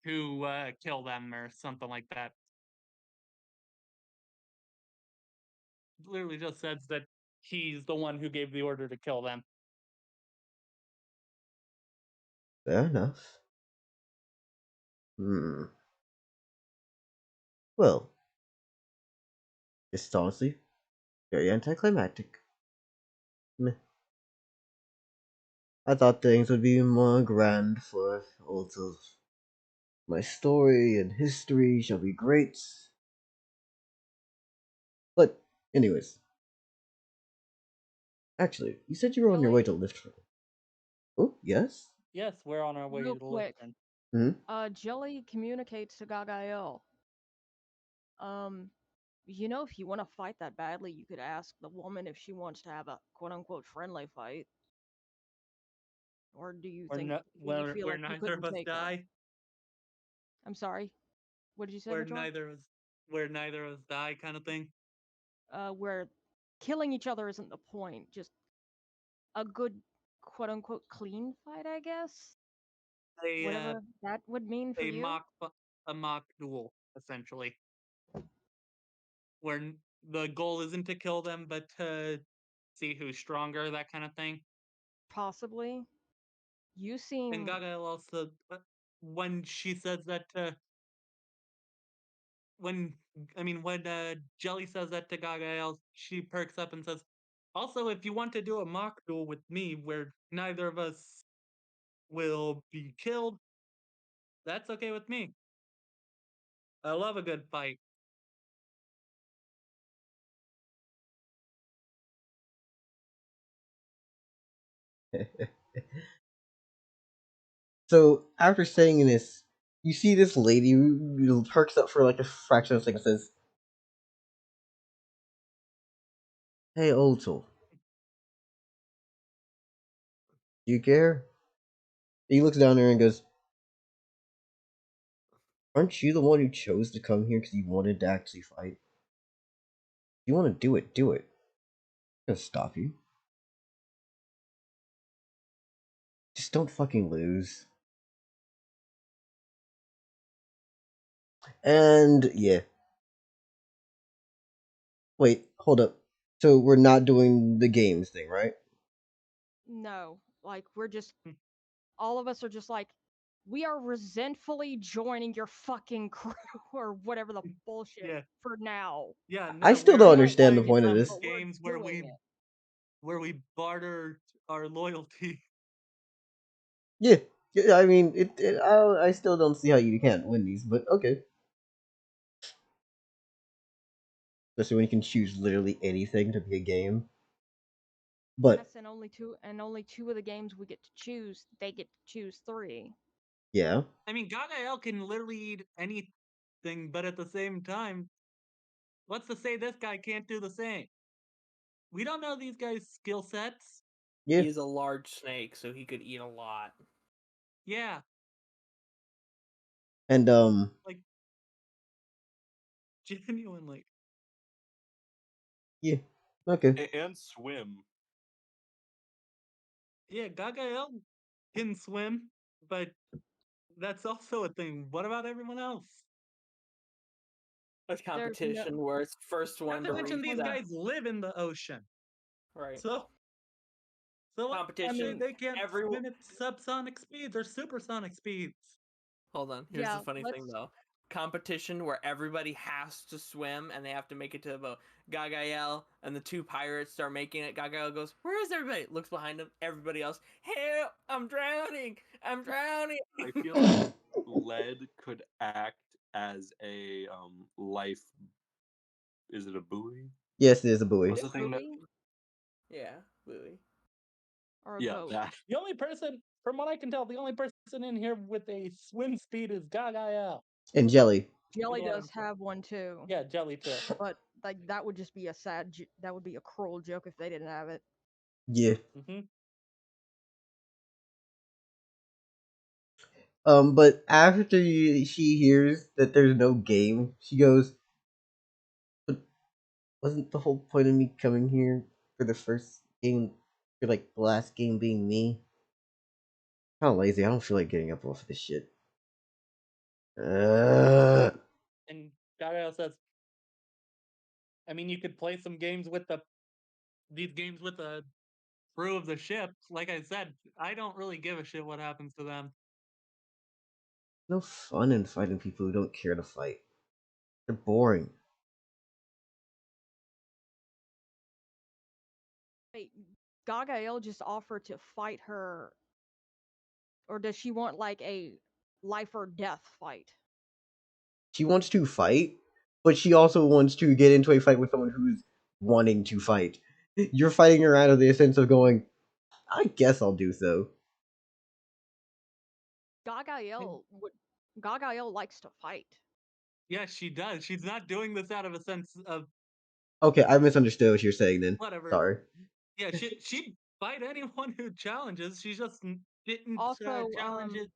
to kill them or something like that. Literally just says that he's the one who gave the order to kill them. Fair enough. Hmm. Well, it's honestly very anticlimactic. Meh. I thought things would be more grand for Oltal. My story and history shall be great. But, anyways, actually, you said you were on your way to Jelly, Liftford. Oh, yes? Yes, we're on our way real to quick. Lisbon. Hmm? Jelly communicates to Gagael. Um, if you want to fight that badly, you could ask the woman if she wants to have a quote unquote friendly fight. Or do you feel Where like you neither of couldn't us take her? die. I'm sorry. What did you say, Where Mitchell? neither of us where neither of us die, kind of thing. Where killing each other isn't the point. Just a good quote unquote clean fight, I guess. A Whatever that would mean for a you. mock duel, essentially, where the goal isn't to kill them, but to see who's stronger, that kind of thing. Possibly. You And seem Gaga also, when she says that when Jelly says that to Gaga, she perks up and says, "Also, if you want to do a mock duel with me, where neither of us will be killed, that's okay with me. I love a good fight." So after saying this, you see this lady who perks up for like a fraction of a second and says, "Hey, Oltal, do you care?" He looks down there and goes, "Aren't you the one who chose to come here because you wanted to actually fight? If you want to do it, do it. I'm gonna stop you. Just don't fucking lose." And yeah. Wait, hold up. So we're not doing the games thing, right? no. Like we're just all of us are just like we are resentfully joining your fucking crew or whatever the bullshit Yeah, for now. yeah. I No, still we're don't not understand the playing point of some this. But we're games doing it. where we barter our loyalty. Yeah, yeah, I mean, I still don't see how you can't win these, but okay. Especially when you can choose literally anything to be a game. But Yes, and only two of the games we get to choose, they get to choose three. yeah, I mean, Gaga can literally eat anything, but at the same time, what's to say this guy can't do the same? We don't know these guys' skill sets. yeah, He's a large snake, so he could eat a lot. Yeah, and like genuinely. yeah, okay. And swim. Yeah, Gaga can swim, but that's also a thing. What about everyone else? A There's no competition where it's first Not one to to mention reach these that. guys live in the ocean. Right. So let's say Competition. they can't Everyone. swim at subsonic speeds or supersonic speeds. Hold on. Here's the yeah, funny thing, let's though. Competition where everybody has to swim and they have to make it to the boat. Gagael and the two pirates start making it. Gagael goes, "Where is everybody?" Looks behind him. Everybody else, "Help! I'm drowning! I'm drowning!" I feel like lead could act as a life. Is it a buoy? Yes, there's a buoy. What's the thing that? buoy Yeah, buoy. or a Yeah, boat. that. The only person, from what I can tell, the only person in here with a swim speed is Gaga. And Jelly. Jelly what I'm does have one too, Yeah, Jelly too. but like that would just be a that would be a cruel joke if they didn't have it. Yeah. Mm-hmm. But after she hears that there's no game, she goes, "But wasn't the whole point of me coming here for the first game, for like the last game being me? Kinda lazy. I don't feel like getting up off of this shit." And Gaga says, I mean, you could play some games with these games with the crew of the ship. Like I said, I don't really give a shit what happens to them. No fun in fighting people who don't care to fight. They're boring. Wait, Gagael just offered to fight her, or does she want like a life or death fight? She wants to fight, but she also wants to get into a fight with someone who's wanting to fight. You're fighting her out of the sense of going, "I guess I'll do so." Gagael would. Gagael likes to fight. Yeah, she does. She's not doing this out of a sense of Okay, I misunderstood what you're saying then. whatever. Sorry. Yeah, she'd fight anyone who challenges. She just didn't Also, challenge it,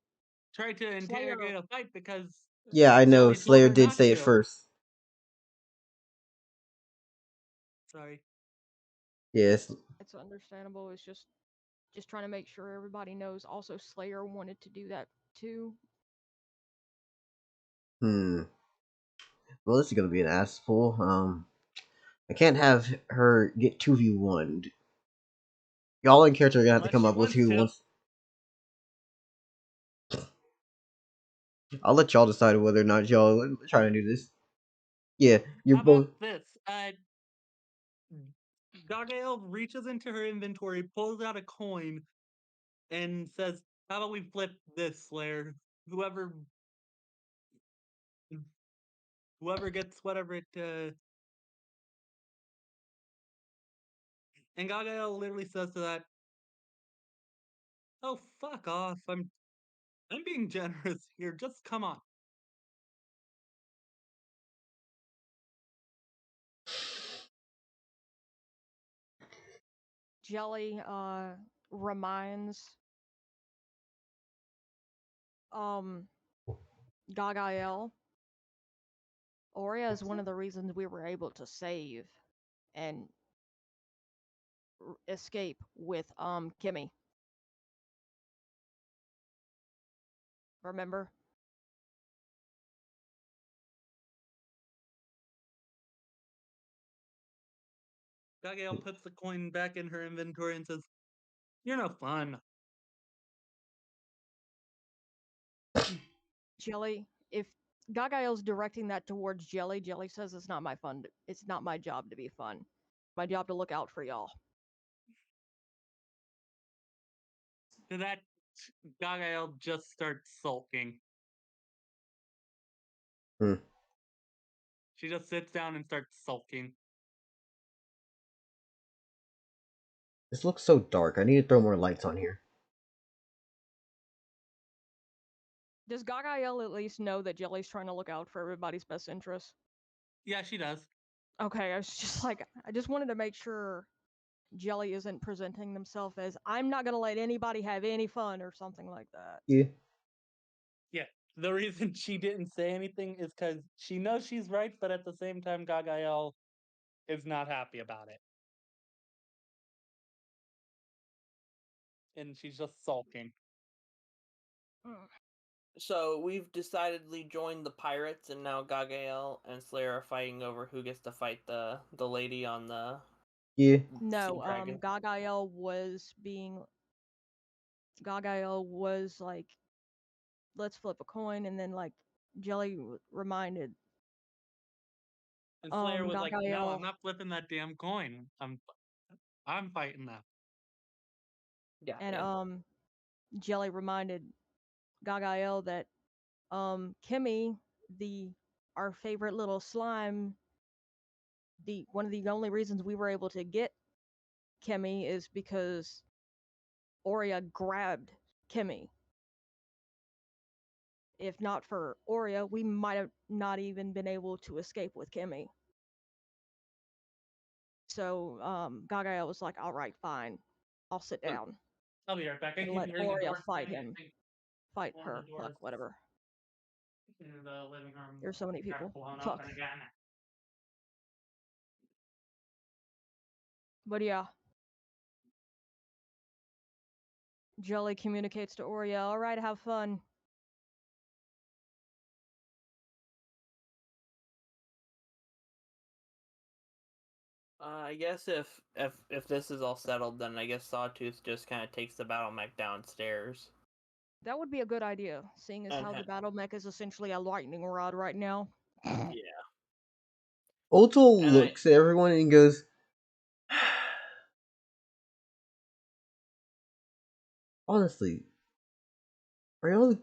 try to Slayer. interrogate a fight because Yeah, I know. Jelly told Slayer her did not say it to. first. Sorry. Yes. It's understandable. It's just Just trying to make sure everybody knows. Also, Slayer wanted to do that too. Well, this is gonna be an assful. I can't have her get 2v1'd. Y'all in character are gonna have to Unless come she up with wants who to. wants. I'll let y'all decide whether or not y'all are trying to do this. Yeah, you're How about both. this? Gagael reaches into her inventory, pulls out a coin, and says, "How about we flip this, Slayer? Whoever, whoever gets whatever it." And Gagael literally says to that, "Oh, fuck off! I'm being generous here. Just come on." Jelly reminds Gagael. Aurea is one of the reasons we were able to save and escape with Kimmy. Remember? Gagael puts the coin back in her inventory and says, "You're no fun." Jelly, if Gagael's directing that towards Jelly, Jelly says it's not my fun. It's not my job to be fun. My job to look out for y'all. To that, Gagael just starts sulking. She just sits down and starts sulking. This looks so dark. I need to throw more lights on here. Does Gagael at least know that Jelly's trying to look out for everybody's best interest? Yeah, she does. Okay, I was just like, I just wanted to make sure Jelly isn't presenting themselves as, I'm not gonna let anybody have any fun or something like that. Yeah. Yeah. The reason she didn't say anything is because she knows she's right, but at the same time, Gagael is not happy about it. And she's just sulking. So we've decidedly joined the pirates, and now Gagael and Slayer are fighting over who gets to fight the lady on the Yeah. No, sea dragon. Gagael was like, let's flip a coin, and then like Jelly reminded And Slayer was like, "No, Gagael, I'm not flipping that damn coin. I'm fighting them." Yeah. and Jelly reminded Gagael that Kimmy, our favorite little slime, one of the only reasons we were able to get Kimmy is because Aurea grabbed Kimmy. If not for Aurea, we might have not even been able to escape with Kimmy. So Gagael was like, all right, fine. I'll sit down. I'll be right back. I And keep let hearing the Aurea door fight slamming. I him. think Fight one of her. the Fuck, doors whatever. in the living room There's so many got people. blown Fuck. open again. But yeah. Jelly communicates to Aurea, all right, have fun. I guess if this is all settled, then I guess Sawtooth just kind of takes the battle mech downstairs. That would be a good idea, seeing as how the battle mech is essentially a lightning rod right now. Yeah. Oltal And looks at everyone and goes, honestly, are y'all...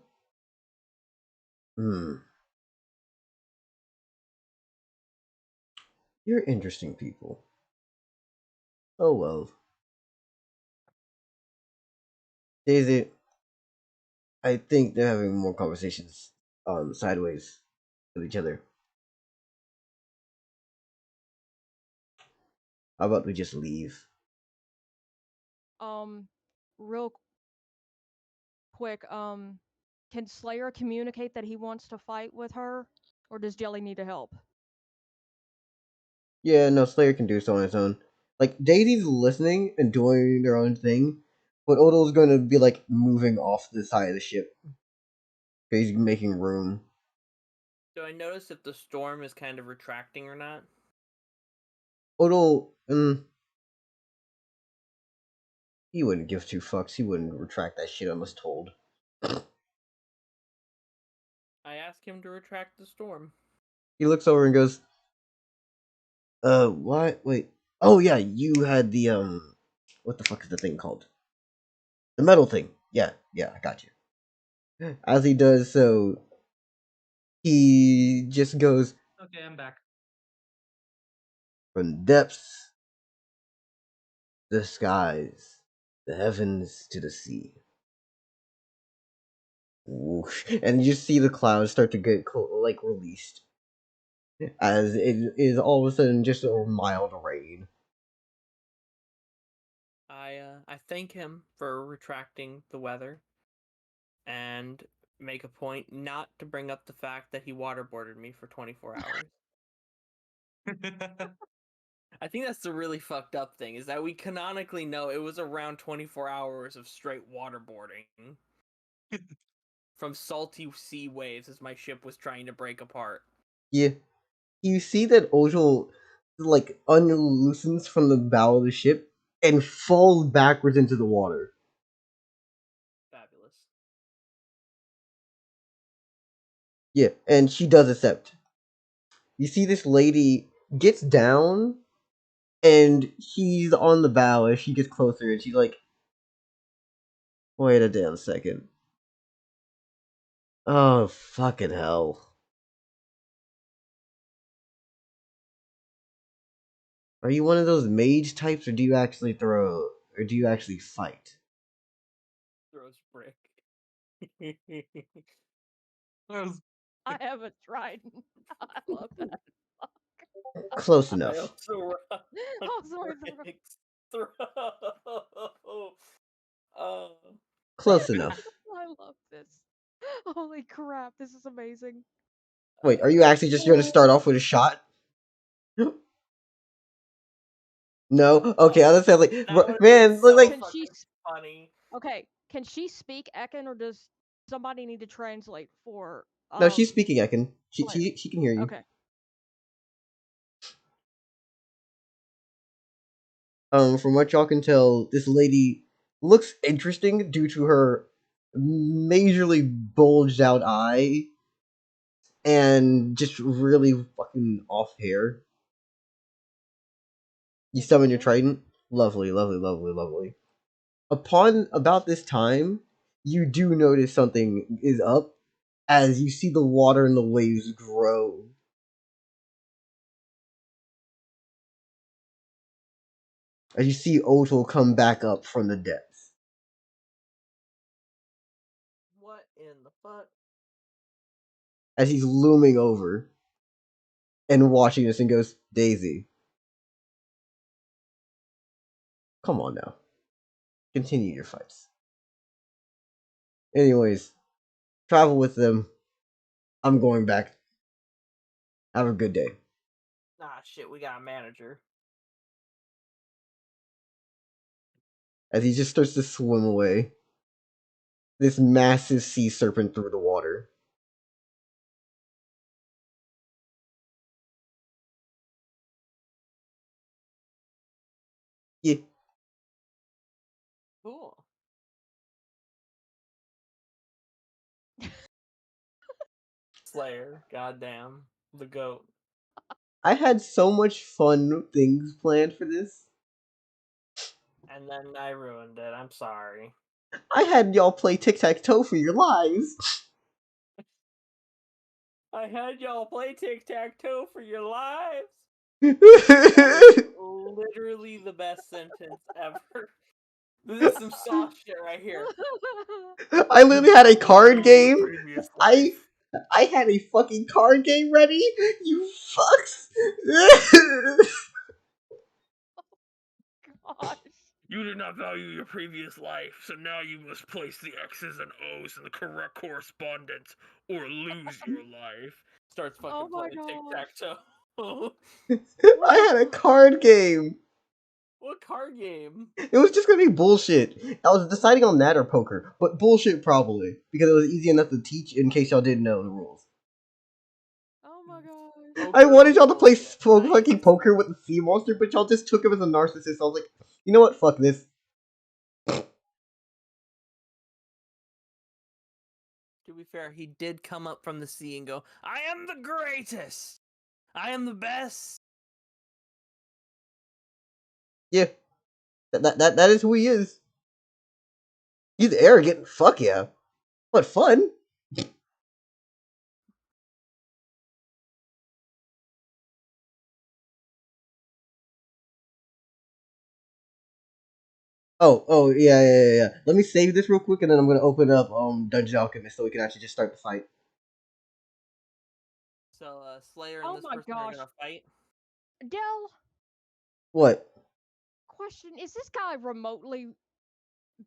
You're interesting people. Oh well. Daisy, I think they're having more conversations sideways with each other. How about we just leave? Real quick, can Slayer communicate that he wants to fight with her? Or does Jelly need to help? Yeah, no, Slayer can do so on his own. Like, Daisy's listening and doing their own thing, But Odo's gonna be like moving off the side of the ship. He's making room. Do I notice if the storm is kind of retracting or not? Odo, he wouldn't give two fucks. He wouldn't retract that shit unless told. I ask him to retract the storm. He looks over and goes, what? Wait. Oh, yeah, you had the, what the fuck is the thing called? The metal thing. Yeah, I got you. As he does so, he just goes, Okay, I'm back. from the depths, the skies, the heavens to the sea. Whoosh. And you see the clouds start to get, like, released. As it is all of a sudden just a mild rain. I thank him for retracting the weather, and make a point not to bring up the fact that he waterboarded me for 24 hours. I think that's the really fucked up thing, is that we canonically know it was around 24 hours of straight waterboarding from salty sea waves as my ship was trying to break apart. Yeah. You see that Ojal, like, unloosens from the bow of the ship and falls backwards into the water. Fabulous. Yeah, and she does accept. You see this lady gets down, and she's on the bow as she gets closer, and she's like, wait a damn second. Oh, fucking hell. Are you one of those mage types, or do you actually fight? Throws brick. That was- I have a trident. I love that. Close I enough. also rock Also, bricks. Throw. Close enough. I love this. Holy crap, this is amazing. Wait, are you actually just going to start off with a shot? No? Okay, I was like, that would have man, been so like, Can she fucking funny. Okay, can she speak Ekin, or does somebody need to translate for no, she's speaking Ekin. Claire? She can hear you. Okay. From what y'all can tell, this lady looks interesting due to her majorly bulged out eye and just really fucking off hair. You summon your trident? Lovely, lovely, lovely, lovely. Upon about this time, you do notice something is up as you see the water and the waves grow. As you see Otal come back up from the depths. What in the fuck? As he's looming over and watching this and goes, Daisy, come on now. Continue your fights. Anyways, travel with them. I'm going back. Have a good day. Ah, shit, we got a manager. As he just starts to swim away. This massive sea serpent through the water. Yeah. Cool. Slayer, goddamn, the goat. I had so much fun things planned for this. And then I ruined it. I'm sorry. I had y'all play tic-tac-toe for your lives. I had y'all play tic-tac-toe for your lives. I Literally the best sentence ever. This is some soft shit right here. literally had a card game. Previous I life. I had a fucking card game ready. You fucks. Gosh. You did not value your previous life, so now you must place the X's and O's in the correct correspondence or lose your life. Starts fucking Oh my playing gosh. tic-tac-toe. I had a card game. What card game? It was just gonna be bullshit. I was deciding on that or poker, but bullshit probably because it was easy enough to teach in case y'all didn't know the rules. Oh my gosh. I Poker wanted y'all to play rules. Nice. fucking poker with the sea monster, but y'all just took him as a narcissist. I was like, you know what? Fuck this. To be fair, he did come up from the sea and go, I am the greatest! I am the best! Yeah, that is who he is. He's arrogant. Fuck yeah, but fun. Oh, yeah. Let me save this real quick, and then I'm gonna open up Dungeon Alchemist so we can actually just start the fight. So, Slayer and Oh this my person are gosh. gonna fight. Dell, What? question: is this guy remotely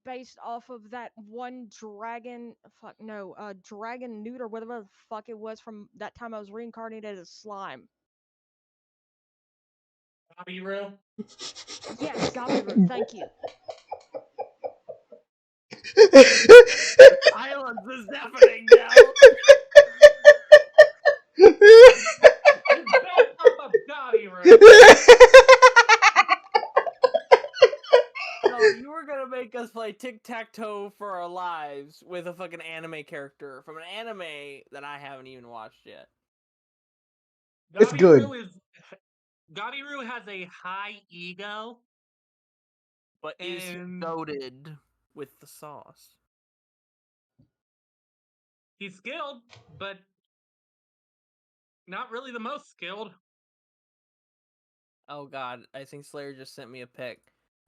based off of that one dragon? Fuck no, dragon newt or whatever the fuck it was from that time I was reincarnated as slime. Gabiru? Yes, Gabiru. Thank you. Silence is deafening now! It's based off of Gabiru! So, you were gonna make us play tic-tac-toe for our lives with a fucking anime character from an anime that I haven't even watched yet. It's good. Gabiru has a high ego. But is he And goated with the sauce? he's skilled, but not really the most skilled. Oh god, I think Slayer just sent me a pic.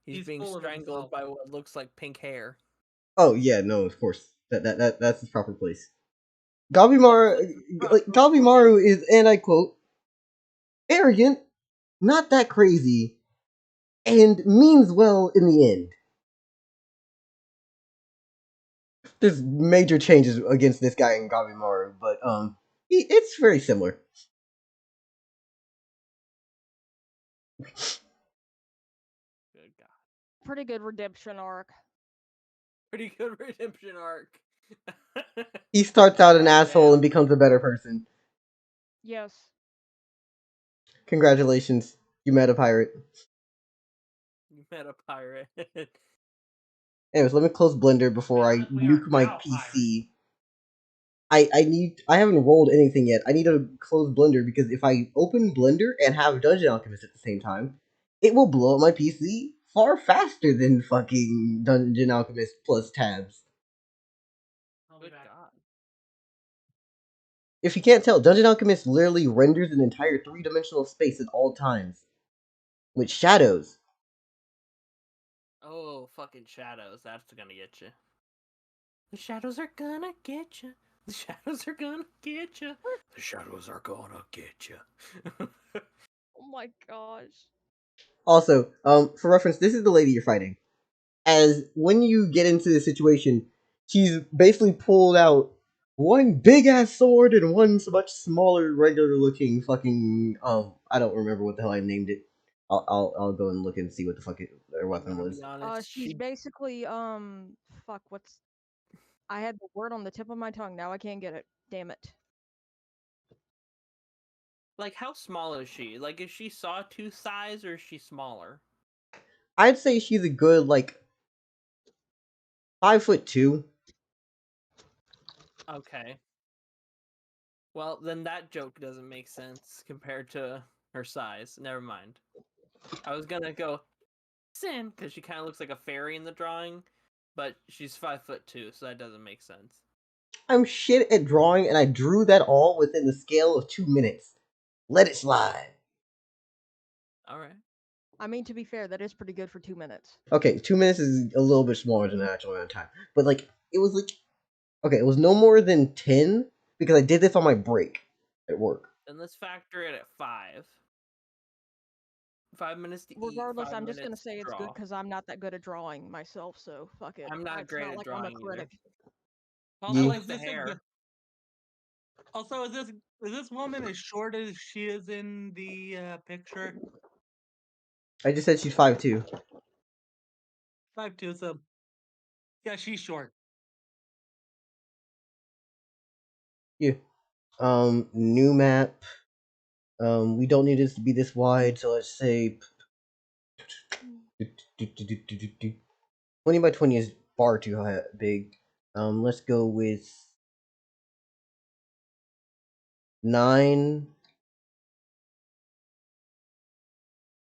He's He's being full of strangled himself. by what looks like pink hair. Oh yeah, no, of course. That's his proper place. That's Gabimaru is, and I quote, arrogant, not that crazy, and means well in the end. There's major changes against this guy in Gabimaru, but it's very similar. Good god. Pretty good redemption arc. Pretty good redemption arc. He starts out an God asshole and damn. becomes a better person. Yes. Congratulations, you met a pirate. You met a pirate. Anyways, let me close Blender before I We are nuke my now pirates. PC. I haven't rolled anything yet. I need to close Blender because if I open Blender and have Dungeon Alchemist at the same time, it will blow up my PC far faster than fucking Dungeon Alchemist plus tabs. Good god. If you can't tell, Dungeon Alchemist literally renders an entire three-dimensional space at all times. With shadows. Oh, fucking shadows. That's gonna get you. The shadows are gonna get you. The shadows are gonna get you. The shadows are gonna get you. Oh my gosh. Also, for reference, this is the lady you're fighting. As when you get into the situation, she's basically pulled out one big ass sword and one much smaller, regular looking fucking I don't remember what the hell I named it. I'll go and look and see what the fuck their I'm weapon gonna was. be honest. She's basically fuck, what's I had the word on the tip of my tongue, now I can't get it. Damn it. Like, how small is she? Like, is she sawtooth size or is she smaller? I'd say she's a good like 5'2". Okay. Well, then that joke doesn't make sense compared to her size. Never mind. I was gonna go Sin because she kind of looks like a fairy in the drawing, but she's 5'2", so that doesn't make sense. I'm shit at drawing, and I drew that all within the scale of 2 minutes. Let it slide. All right. I mean, to be fair, that is pretty good for 2 minutes. Okay, 2 minutes is a little bit smaller than the actual amount of time, but like it was like okay, it was no more than 10 because I did this on my break at work. Then let's factor it at 5. 5 minutes to eat. Regardless, 5 I'm just gonna minutes to say it's good draw. because I'm not that good at drawing myself, so fuck it. I'm not It's great not at like I'm a drawing either. critic. I Also, Yeah. like the hair. Also, is this woman as short as she is in the picture? I just said she's 5'2". 5'2", so yeah, she's short. Yeah. New map. We don't need this to be this wide, so let's say 20 by 20 is far too big. Let's go with 9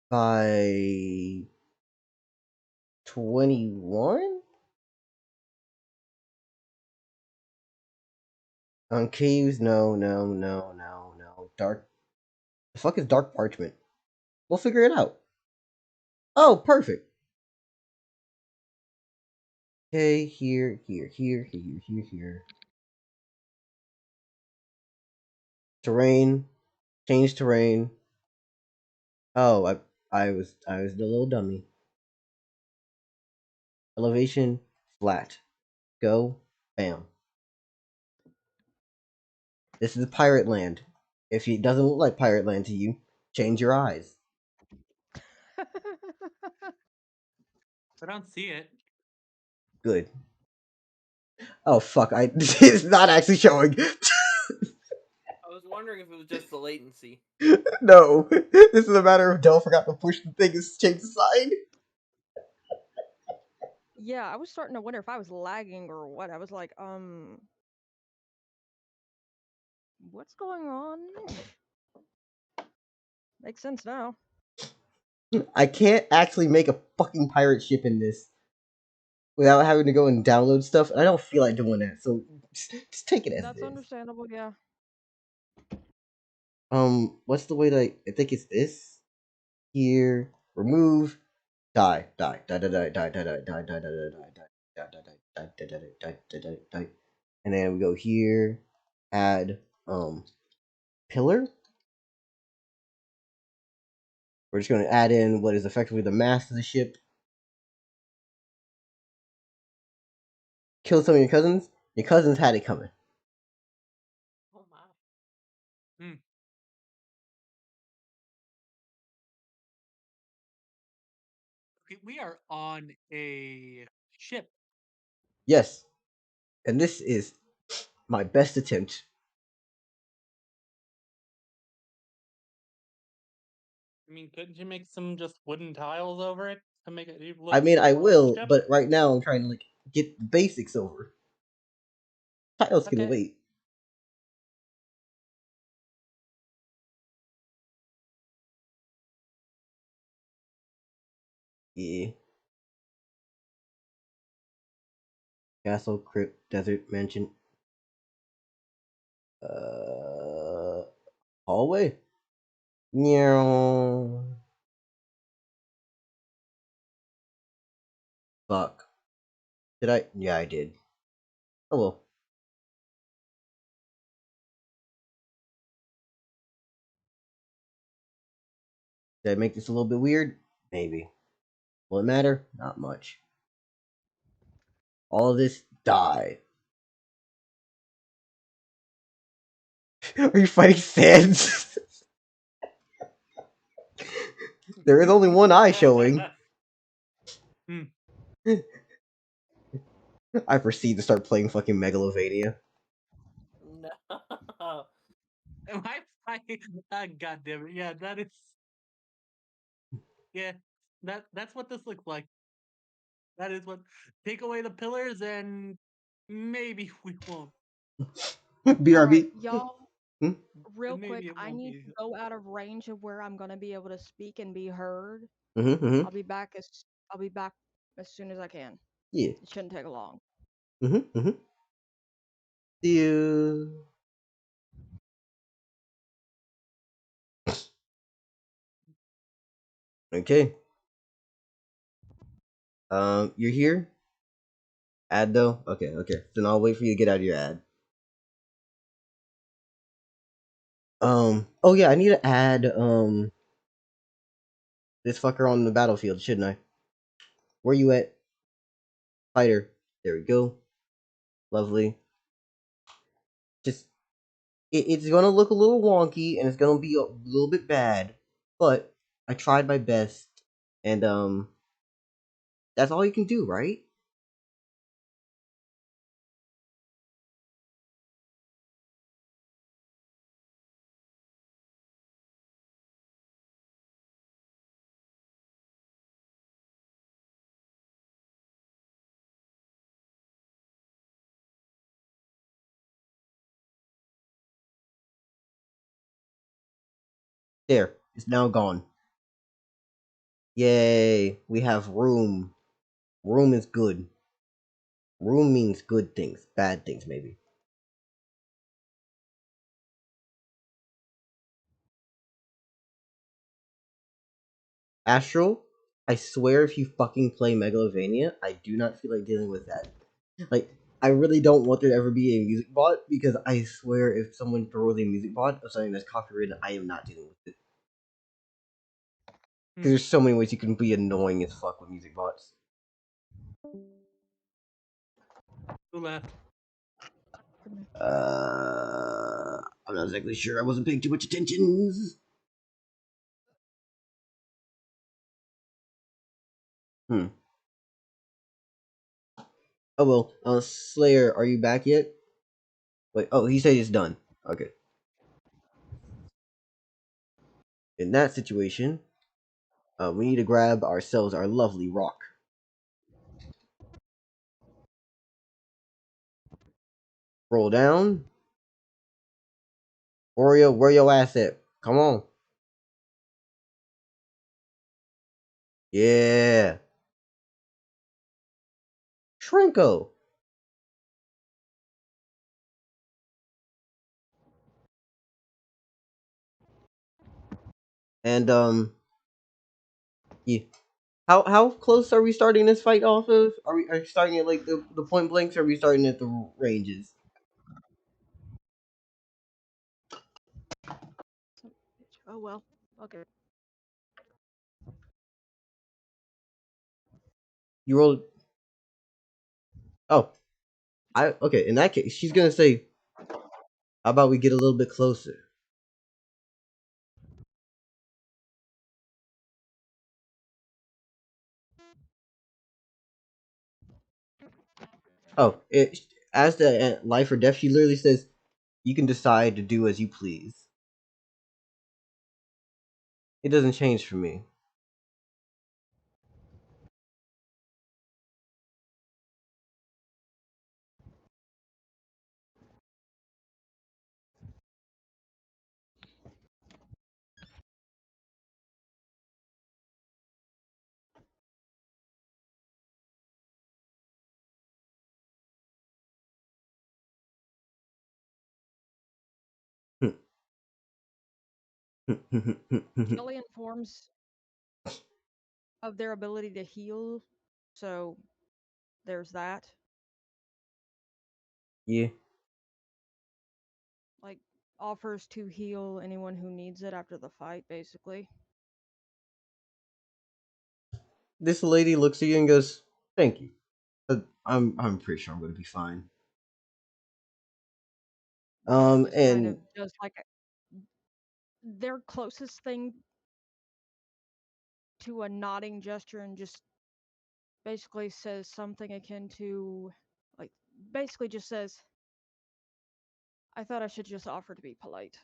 by 21. Caves, no. Dark. The fuck is dark parchment? We'll figure it out. Oh, perfect. Okay, here. Terrain. Change terrain. Oh, I was the little dummy. Elevation flat. Go. Bam. This is pirate land. If it doesn't look like pirate land to you, change your eyes. I don't see it. Good. Oh fuck! It's not actually showing. I was wondering if it was just the latency. No, this is a matter of Dell forgot to push the thing and change the sign. Yeah, I was starting to wonder if I was lagging or what. I was like, what's going on? Makes sense now. I can't actually make a fucking pirate ship in this without having to go and download stuff. And I don't feel like doing that, so just take it as That's it is. understandable, yeah. What's the way that I think it's this? Here, remove, die, and then we go here, add pillar. We're just going to add in what is effectively the mast of the ship. Kill some of your cousins. Your cousins had it coming. Oh my. Okay, we are on a ship. Yes, and this is my best attempt. I mean, couldn't you make some just wooden tiles over it to make it look I mean, I more like a will, ship? but right now I'm trying to like get the basics over. Tiles can Okay. wait. Yeah. Castle, crypt, desert, mansion. Hallway. Meow. Fuck. Did I? Yeah, I did. Oh well. Did I make this a little bit weird? Maybe. Will it matter? Not much. All of this die. Are you fighting sands? There is only one eye showing. I proceed to start playing fucking Megalovania. No. Am I fighting? God damn it! Yeah, that is. Yeah, that's what this looks like. That is what. Take away the pillars, and maybe we won't. Alright, BRB. y'all, Hmm? real quick, Maybe it I won't need be. to go out of range of where I'm gonna be able to speak and be heard. Mm-hmm. I'll be back as soon as I can. Yeah. It shouldn't take long. Mm-hmm. See you. Okay. You're here? Ad though? Okay. Then I'll wait for you to get out of your ad. Oh yeah, I need to add, this fucker on the battlefield, shouldn't I? Where you at? Fighter. There we go. Lovely. Just, it's gonna look a little wonky, and it's gonna be a little bit bad, but I tried my best. And that's all you can do, right? There, it's now gone. Yay, we have room. Room is good. Room means good things, bad things maybe. Astral, I swear if you fucking play Megalovania, I do not feel like dealing with that. Like, I really don't want there to ever be a music bot, because I swear if someone throws a music bot of something that's copyrighted, I am not dealing with it. Because there's so many ways you can be annoying as fuck with music bots. Who left? I'm not exactly sure. I wasn't paying too much attention. Oh well. Slayer, are you back yet? Wait. Oh, he said it's done. Okay. In that situation, we need to grab ourselves our lovely rock. Roll down. Oreo, where your ass at? Come on. Yeah. Shrinko. And yeah. How close are we starting this fight off of? Are you starting at like the point blanks, or are we starting at the ranges? Oh well. Okay. You rolled. Oh, okay. In that case, she's gonna say, "How about we get a little bit closer?" Oh, as the life or death, she literally says, "You can decide to do as you please." It doesn't change for me. Jelly informs of their ability to heal, so there's that. Yeah. Like, offers to heal anyone who needs it after the fight, basically. This lady looks at you and goes, "Thank you. I'm pretty sure I'm gonna be fine." Jelly just kind And of does like their closest thing to a nodding gesture and just basically says something akin to, like, basically just says, I thought I should just offer to be polite.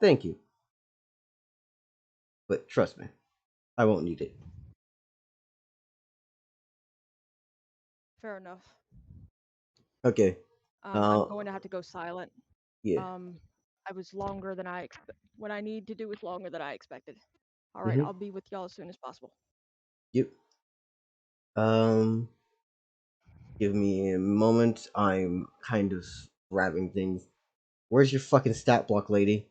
thank you. But trust me, I won't need it. Fair enough. Okay. I'm going to have to go silent. Yeah. I was longer than what I need to do was longer than I expected. All right, Mhm. I'll be with y'all as soon as possible. Yep. Um. Give me a moment. I'm kind of grabbing things. Where's your fucking stat block, lady?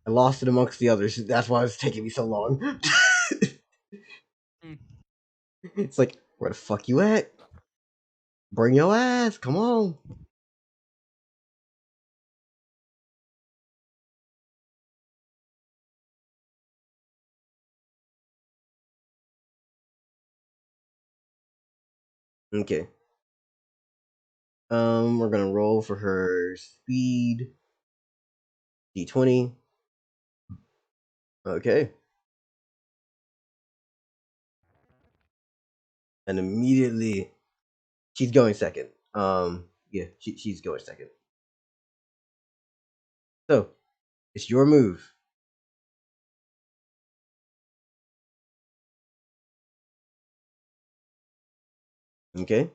I lost it amongst the others. That's why it's taking me so long. It's like, where the fuck you at? Bring your ass. Come on. Okay. We're gonna roll for her speed. D20. Okay. And immediately, she's going second. Yeah, she's going second. So, it's your move. Okay?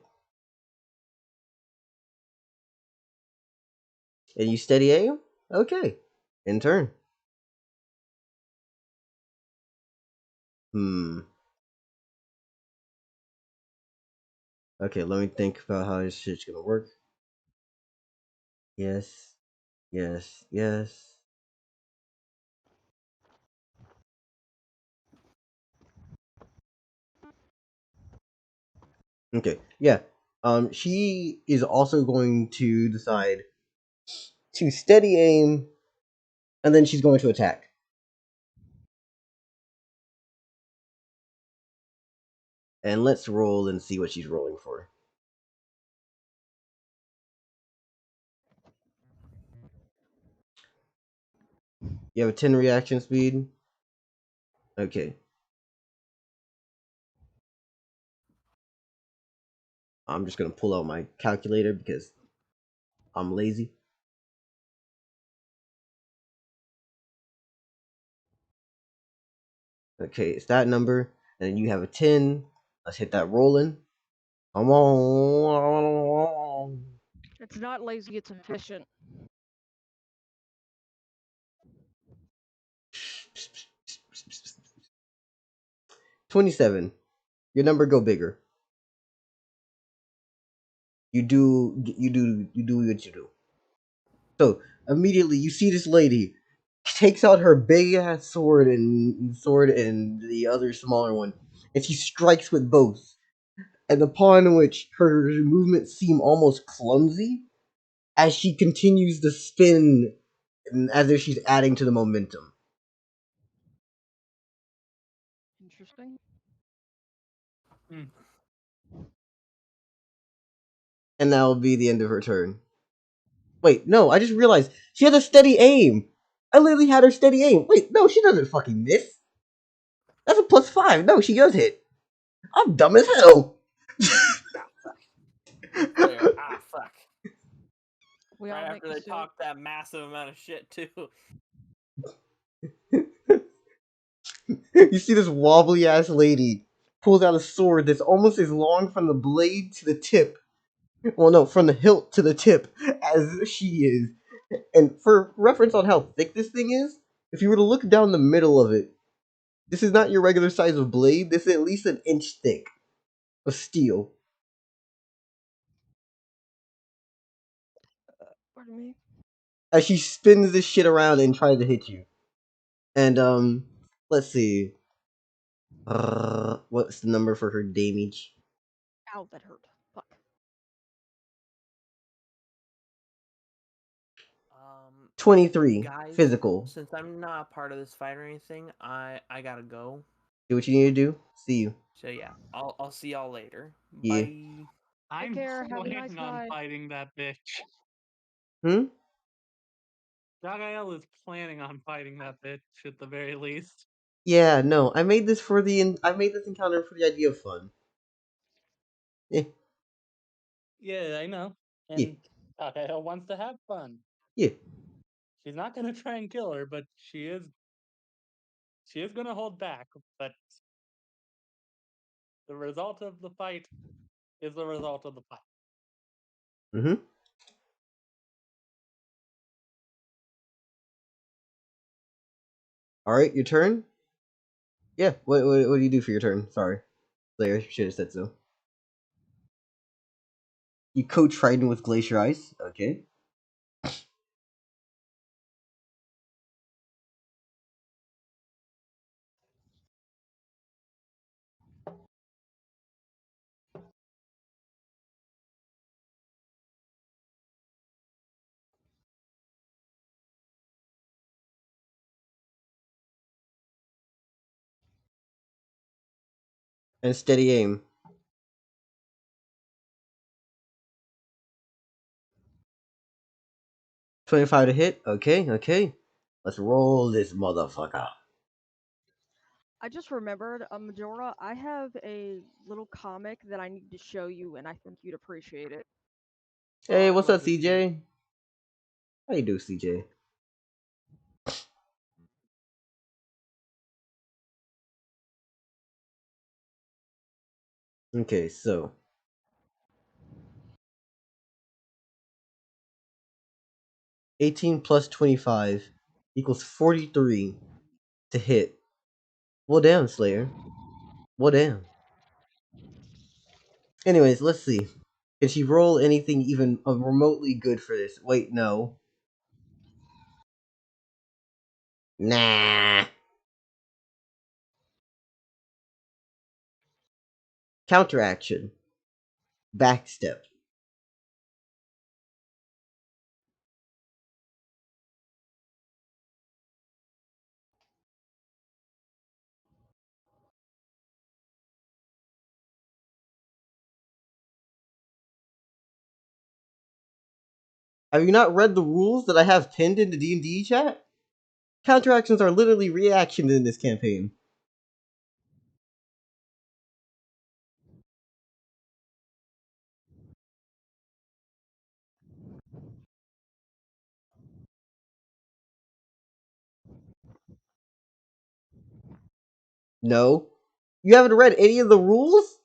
And you steady aim? Okay. In turn. Okay, let me think about how this shit's gonna work. Yes. Yes. Yes. Okay. Yeah. She is also going to decide to steady aim, and then she's going to attack. And let's roll and see what she's rolling for. You have a 10 reaction speed? Okay. I'm just gonna pull out my calculator because I'm lazy. Okay, it's that number, and then you have a 10. Let's hit that rolling. Come on. It's not lazy, it's efficient. 27. Your number go bigger. You do what you do. So immediately you see this lady takes out her big ass sword and the other smaller one, and she strikes with both. And upon which her movements seem almost clumsy as she continues to spin as if she's adding to the momentum. Interesting. And that will be the end of her turn. Wait, no, I just realized she has a steady aim. I literally had her steady aim. Wait, no, she doesn't fucking miss. That's a +5. No, she does hit. I'm dumb as hell. Fuck. We Right all make after they mistakes. talk that massive amount of shit too. You see this wobbly ass lady pulls out a sword that's almost as long from the blade to the tip. Well, no, from the hilt to the tip as she is. And for reference on how thick this thing is, if you were to look down the middle of it, this is not your regular size of blade. This is at least an inch thick of steel. Pardon me. As she spins this shit around and tries to hit you. And let's see. What's the number for her damage? Ow, that hurt. Fuck. 23 Guys, physical. since I'm not part of this fight or anything, I gotta go. Do what you need to do. See you. So yeah, I'll see y'all later. Yeah. Bye. I'm care, have a nice planning on night. fighting that bitch. Hmm? Jagael is planning on fighting that bitch at the very least. Yeah, no. I made this encounter for the idea of fun. Yeah. Yeah, I know. Yeah. And Jagael wants to have fun. Yeah. She's not gonna try and kill her, but she is gonna hold back. But the result of the fight is the result of the fight. Mm-hmm. Alright, your turn? Yeah. What do you do for your turn? Sorry. Slayer should have said so. You coat Trident with Glacier Ice. Okay. And steady aim. 25 to hit. Okay, okay. Let's roll this motherfucker. I just remembered, Majora, I have a little comic that I need to show you, and I think you'd appreciate it. Hey, I'd what's love up, to see it. CJ? How you do, CJ? Okay, so 18 plus 25 equals 43 to hit. Well, damn, Slayer. Well, damn. Anyways, let's see. Can she roll anything even remotely good for this? Wait, no. Nah. Counteraction. Backstep. Have you not read the rules that I have pinned in the D&D chat? Counteractions are literally reactions in this campaign. No. You haven't read any of the rules?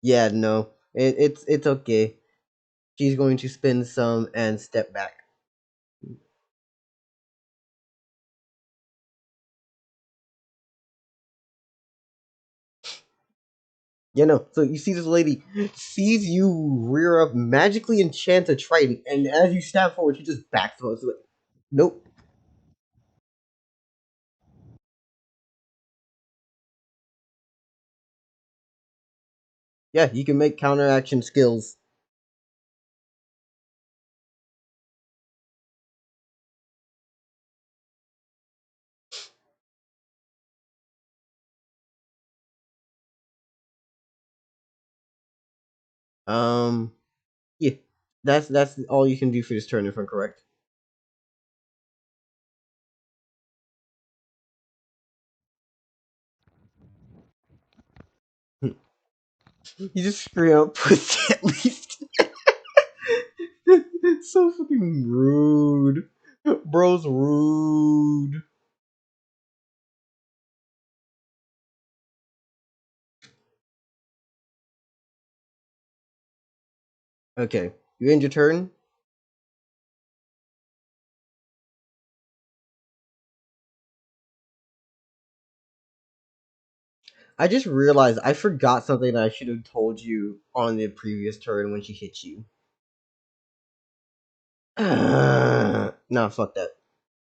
Yeah, no. It's okay. She's going to spend some and step back. Yeah, no. So you see this lady sees you rear up, magically enchant a trident, and as you stab forward, she just backs up. Like, nope. Yeah, you can make counteraction skills. Um, yeah, that's all you can do for this turn, if I'm correct. You just scream out pussy at least. It's so fucking rude. Bro's rude. Okay, you end your turn. I just realized I forgot something that I should have told you on the previous turn when she hit you. Nah, fuck that.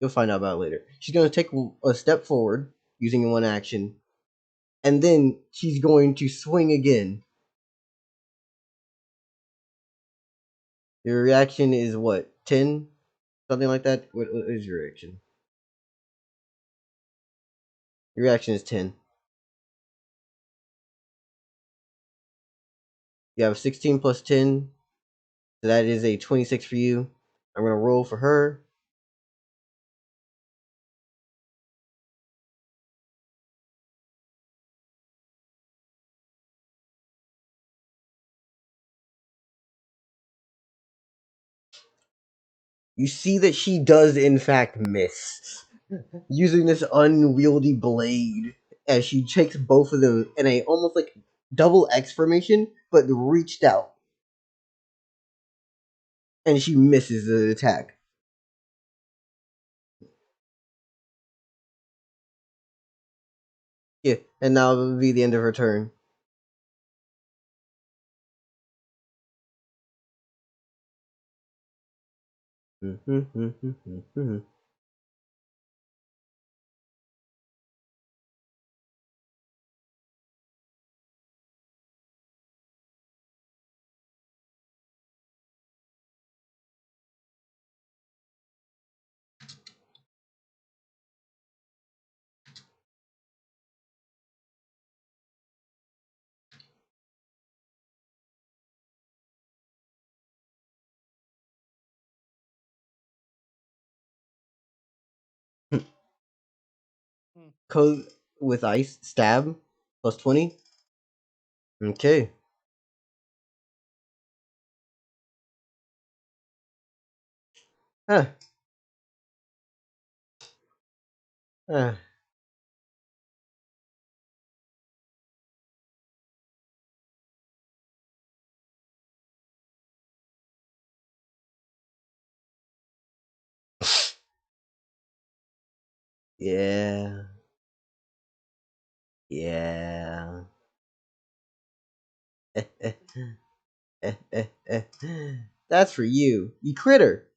You'll find out about it later. She's gonna take a step forward using one action, and then she's going to swing again. Your reaction is what? 10? Something like that? What is your reaction? Your reaction is 10. You have 16 plus 10, so that is a 26 for you. I'm gonna roll for her. You see that she does in fact miss, using this unwieldy blade as she takes both of them in a almost like double X formation, but reached out, and she misses the attack. Yeah, and now it will be the end of her turn. Code with ice. Stab. Plus 20. Okay. Huh. Huh. Yeah. Yeah. That's for you. You critter.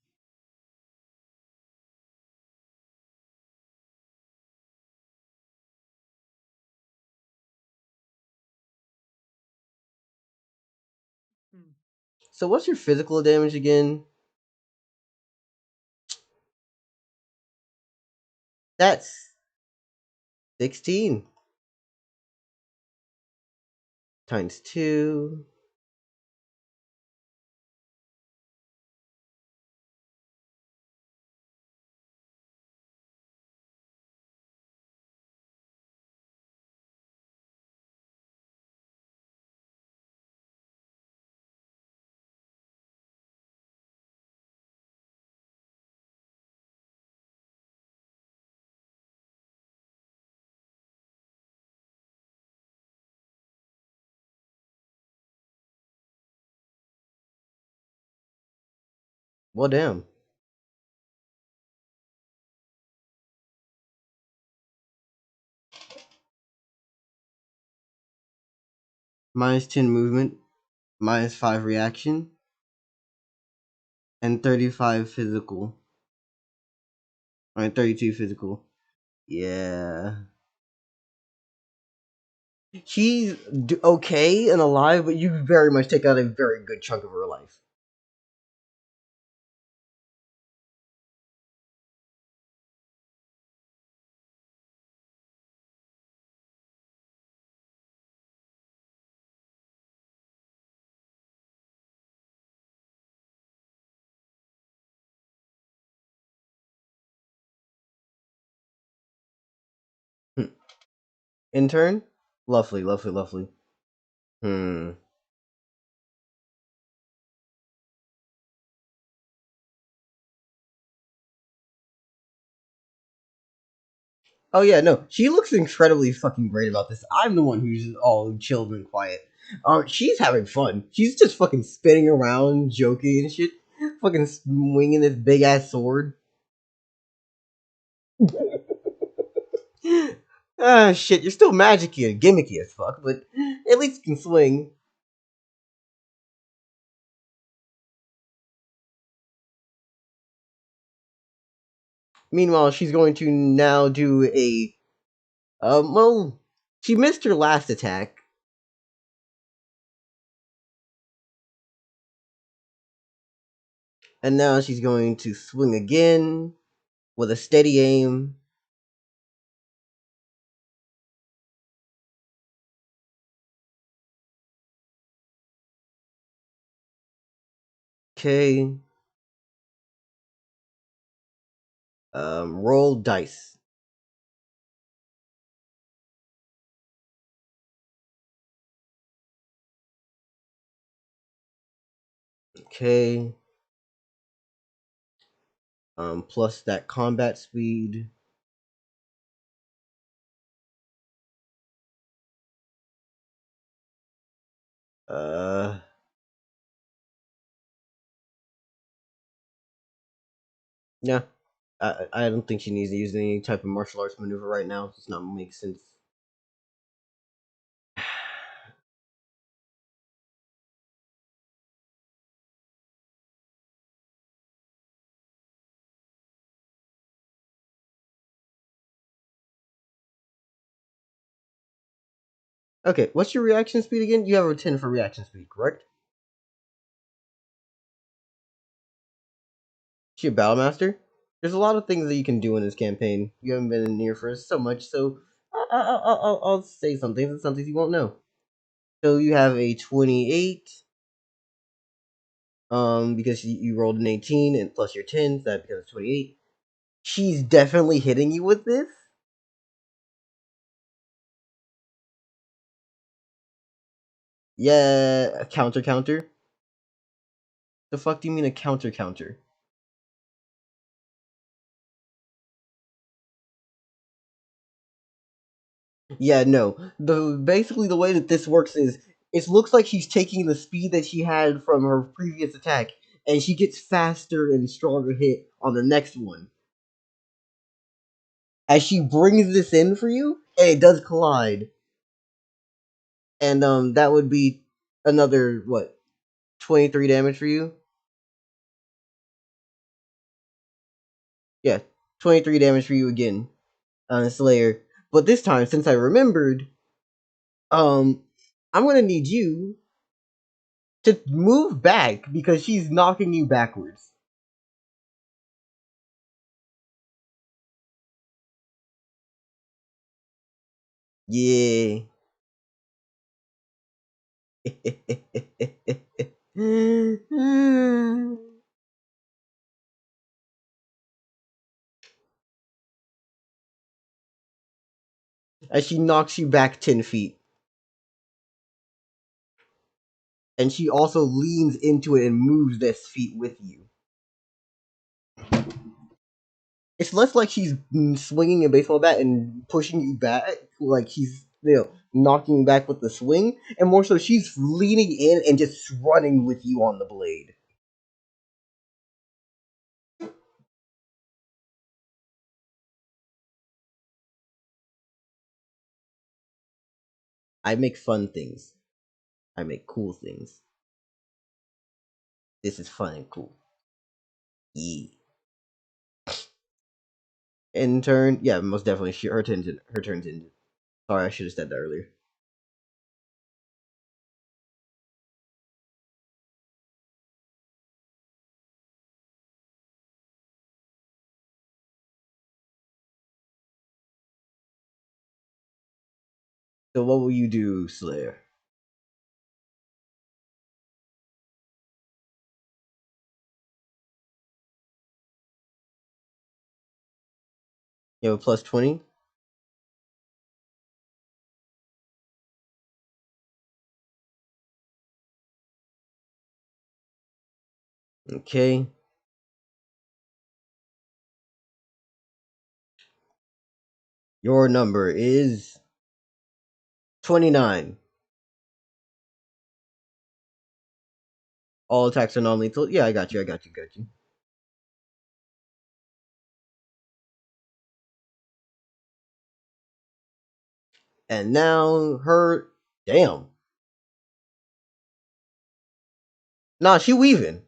So what's your physical damage again? That's 16 times 2. Well, damn. Minus 10 movement, minus 5 reaction, and 35 physical. I mean, 32 physical. Yeah. She's okay and alive, but you very much take out a very good chunk of her life. Intern? Lovely, lovely, lovely. Oh yeah, no, she looks incredibly fucking great about this. I'm the one who's all chilled and quiet. She's having fun. She's just fucking spinning around, joking and shit, fucking swinging this big ass sword. Ah, shit, you're still magicy and gimmicky as fuck, but at least you can swing. Meanwhile, she's going to now do a, well, she missed her last attack. And now she's going to swing again with a steady aim. Okay. Roll dice. Okay. Plus that combat speed. Uh, yeah. I don't think she needs to use any type of martial arts maneuver right now. It's not make sense. Okay, what's your reaction speed again? You have a 10 for reaction speed, correct? She a battle master? There's a lot of things that you can do in this campaign. You haven't been in here for so much, so I'll say some things and some things you won't know. So you have a 28, because you rolled an 18 and plus your 10, so that becomes 28. She's definitely hitting you with this. Yeah, a counter. The fuck do you mean a counter? Yeah, no. Basically the way that this works is it looks like she's taking the speed that she had from her previous attack, and she gets faster and stronger hit on the next one. As she brings this in for you, and it does collide. And that would be another what, 23 damage for you? Yeah, 23 damage for you again on Slayer. But this time, since I remembered, I'm gonna need you to move back because she's knocking you backwards. Yeah. As she knocks you back 10 feet. And she also leans into it and moves this feet with you. It's less like she's swinging a baseball bat and pushing you back, like she's, knocking you back with the swing, and more so she's leaning in and just running with you on the blade. I make fun things. I make cool things. This is fun and cool. Yeah. In turn, yeah, most definitely. Her turn's ended. Sorry, I should have said that earlier. So what will you do, Slayer? You have a plus 20? Okay. Your number is 29. All attacks are non-lethal. Yeah, I got you. And now her, damn. Nah, she weaving.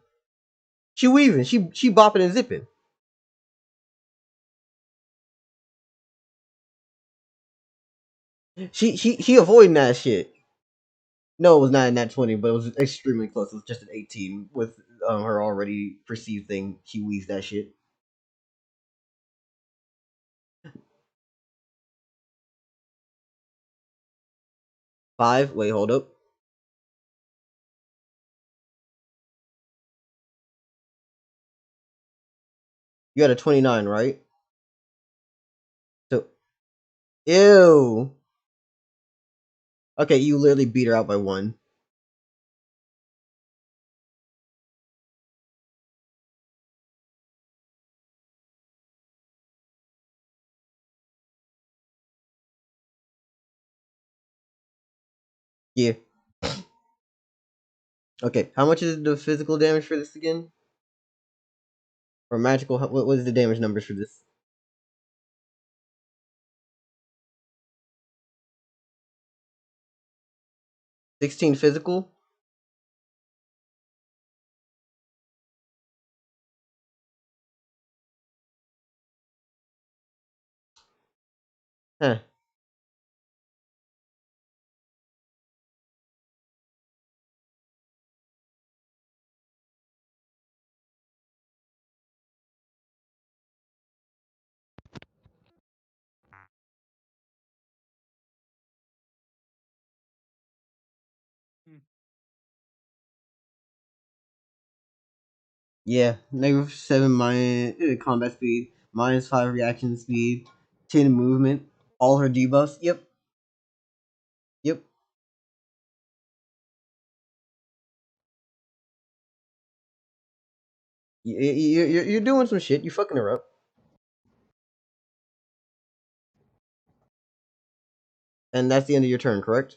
She bopping and zipping. She avoiding that shit. No, it was not in that 20, but it was extremely close. It was just an 18 with her already perceived thing. She weaves that shit. 5. Wait, hold up. You had a 29, right? So, ew. Okay, you literally beat her out by 1. Yeah. Okay, how much is the physical damage for this again? Or magical? What is the damage numbers for this? 16 physical? Huh. Hmm. Yeah, -7 combat speed, -5 reaction speed, 10 movement, all her debuffs. Yep. You're doing some shit. You fucking her up. And that's the end of your turn, correct?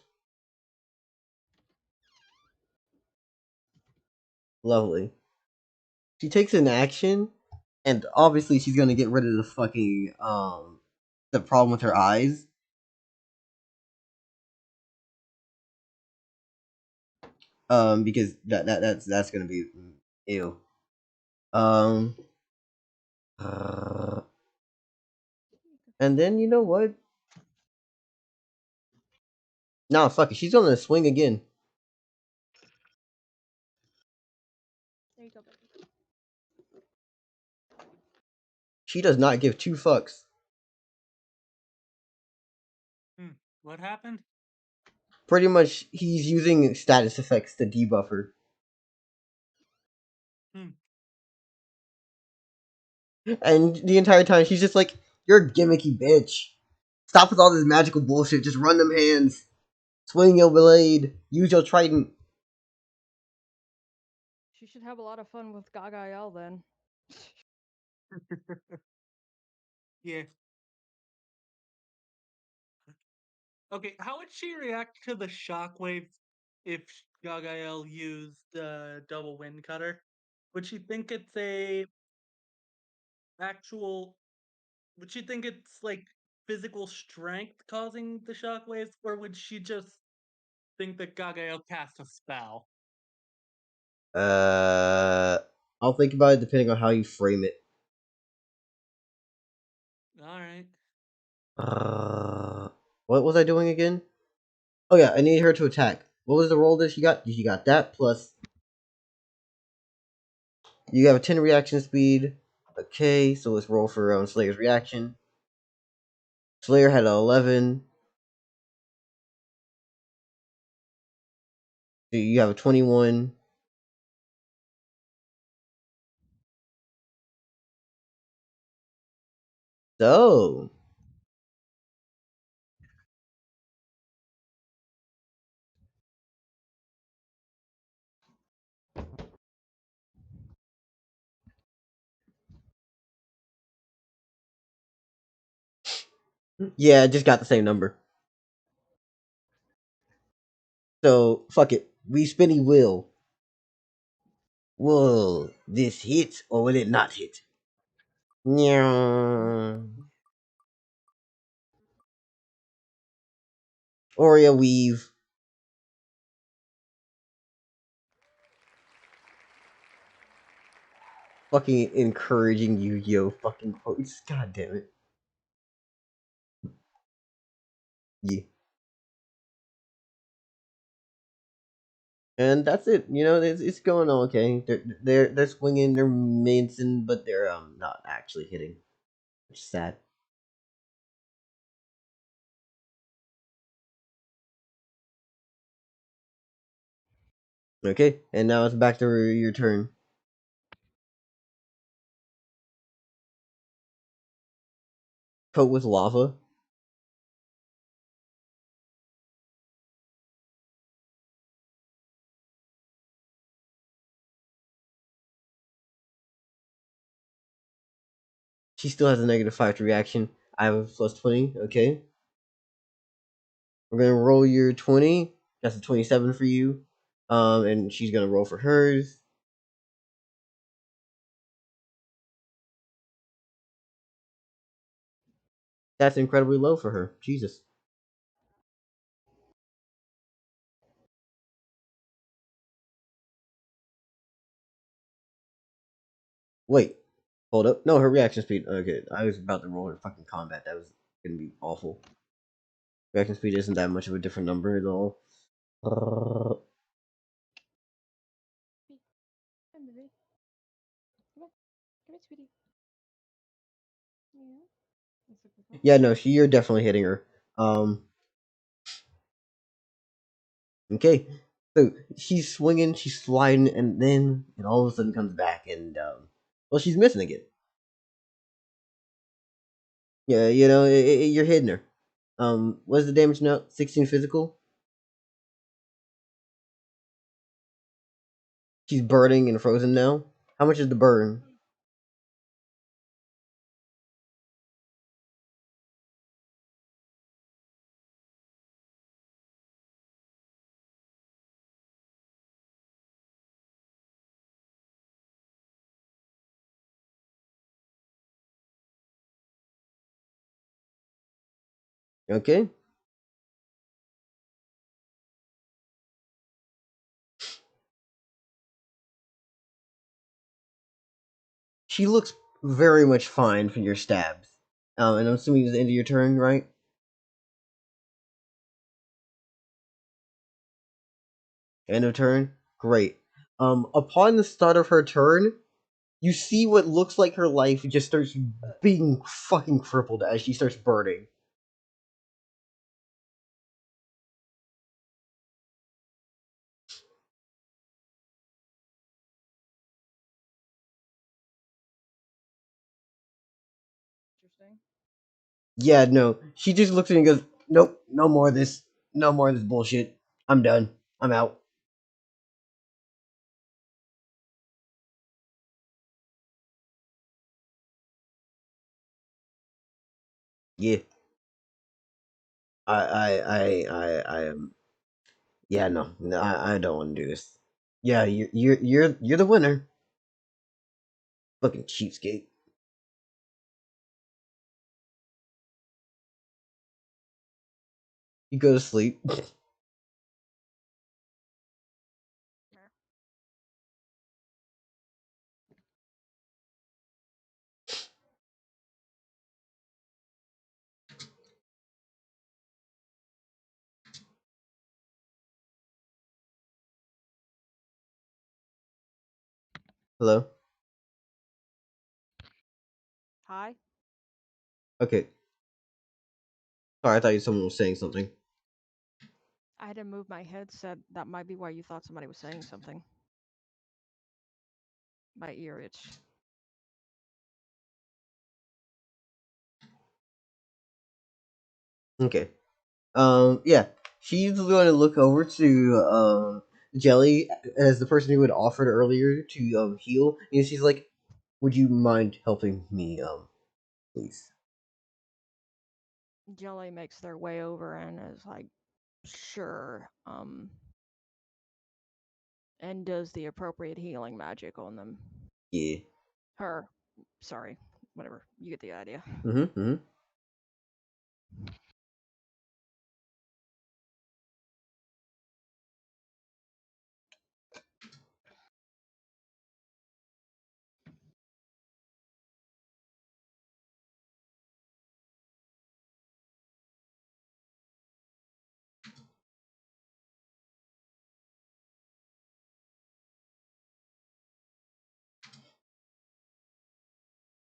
Lovely. She takes an action, and obviously she's gonna get rid of the fucking the problem with her eyes. Because that's gonna be ew. Um, and then you know what? Nah, fuck it. She's gonna swing again. There you go, baby. She does not give two fucks. What happened? Pretty much, he's using status effects to debuff her. And the entire time, she's just like, "You're a gimmicky bitch. Stop with all this magical bullshit. Just run them hands. Swing your blade. Use your trident." She should have a lot of fun with Gaga then. Yeah. Okay, how would she react to the shockwave if Gagael used double wind cutter? Would she think it's a actual? Would she think it's like physical strength causing the shockwaves, or would she just think that Gagael cast a spell? I'll think about it depending on how you frame it. All right. What was I doing again? Oh yeah, I need her to attack. What was the roll that she got? She got that plus. You have a 10 reaction speed. Okay, so let's roll for Slayer's reaction. Slayer had an 11. So you have a 21. So yeah, I just got the same number. So fuck it. We spinny wheel. Will this hit or will it not hit? Oreo weave. Fucking encouraging Yu-Gi-Oh! Fucking quotes. God damn it. Yeah. And that's it. You know, it's going on okay. They're swinging, they're mincing, but they're not actually hitting. Which is sad. Okay, and now it's back to your turn. Coat with lava. She still has a -5 to reaction. I have a +20. Okay. We're gonna roll your 20. That's a 27 for you. And she's gonna roll for hers. That's incredibly low for her. Jesus. Wait. Hold up. No, her reaction speed. Okay, I was about to roll her fucking combat. That was gonna be awful. Reaction speed isn't that much of a different number at all. Come baby. Come on. Come here, sweetie. Yeah. Yeah, no, you're definitely hitting her. Okay, so she's swinging, she's sliding, and then it all of a sudden comes back, and well, she's missing again. Yeah, you know, you're hitting her. What's the damage now? 16 physical. She's burning and frozen now. How much is the burn? Okay. She looks very much fine for your stabs. And I'm assuming it's the end of your turn, right? End of turn? Great. Upon the start of her turn, you see what looks like her life just starts being fucking crippled as she starts burning. Interesting. Yeah, no. She just looks at you and goes, "Nope, no more of this. No more of this bullshit. I'm done. I'm out." Yeah. I am. Yeah, no, no, I don't want to do this. Yeah, you're the winner. Fucking cheapskate. You go to sleep. Hello. Hi. Okay. Sorry, I thought someone was saying something. I had to move my headset. That might be why you thought somebody was saying something. My ear itch. Okay. Yeah. She's going to look over to Jelly as the person who had offered earlier to heal, and she's like, "Would you mind helping me, please?" Jelly makes their way over and is like, sure. And does the appropriate healing magic on them. Yeah. Her. Sorry. Whatever. You get the idea. Mm-hmm.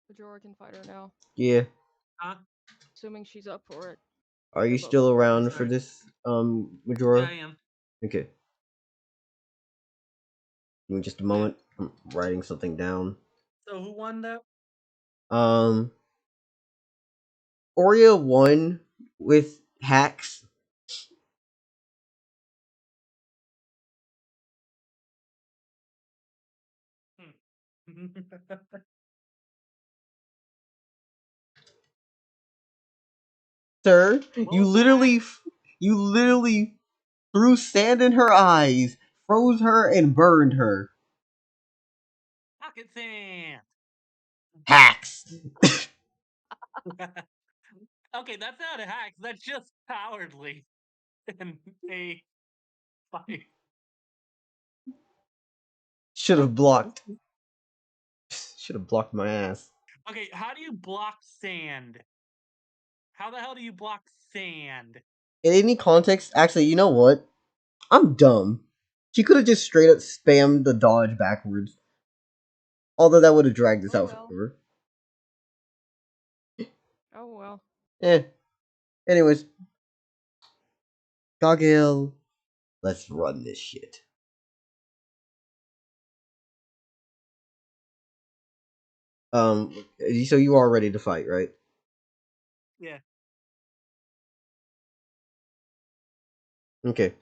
Majora can fight her now. Yeah. Huh? Assuming she's up for it. Are you They're both still up for it. around for Sorry. this, Yeah, Majora? I am. Okay. Give me just a Okay. moment. I'm writing something down. So who won that? Um, Oreo won with hacks. Hmm. Sir, What was the hack? you literally threw sand in her eyes, froze her, and burned her. Pocket sand. Hacks. Okay, that's not a hack. That's just cowardly and a fight. Should have blocked. Should have blocked my ass. Okay, how do you block sand? How the hell do you block sand? In any context, actually, you know what? I'm dumb. She could have just straight up spammed the dodge backwards. Although that would have dragged this Oh out well. forever. Oh well. Eh. Anyways, Goggle, let's run this shit. So you are ready to fight, right? Yeah. Okay.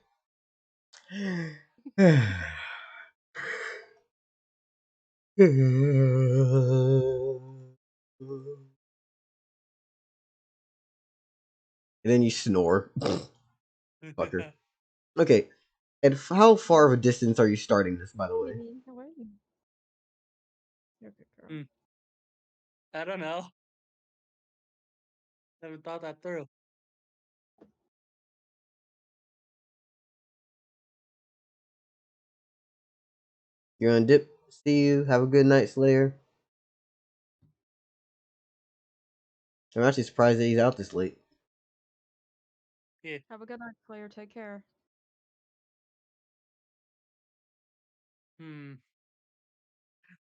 And then you snore. Fucker. Okay. And how far of a distance are you starting this, by the way? How are you? You're a good girl. Hmm. I don't know. Haven't thought that through. You're on dip. See you. Have a good night, Slayer. I'm actually surprised that he's out this late. Yeah. Have a good night, Claire. Take care. Hmm.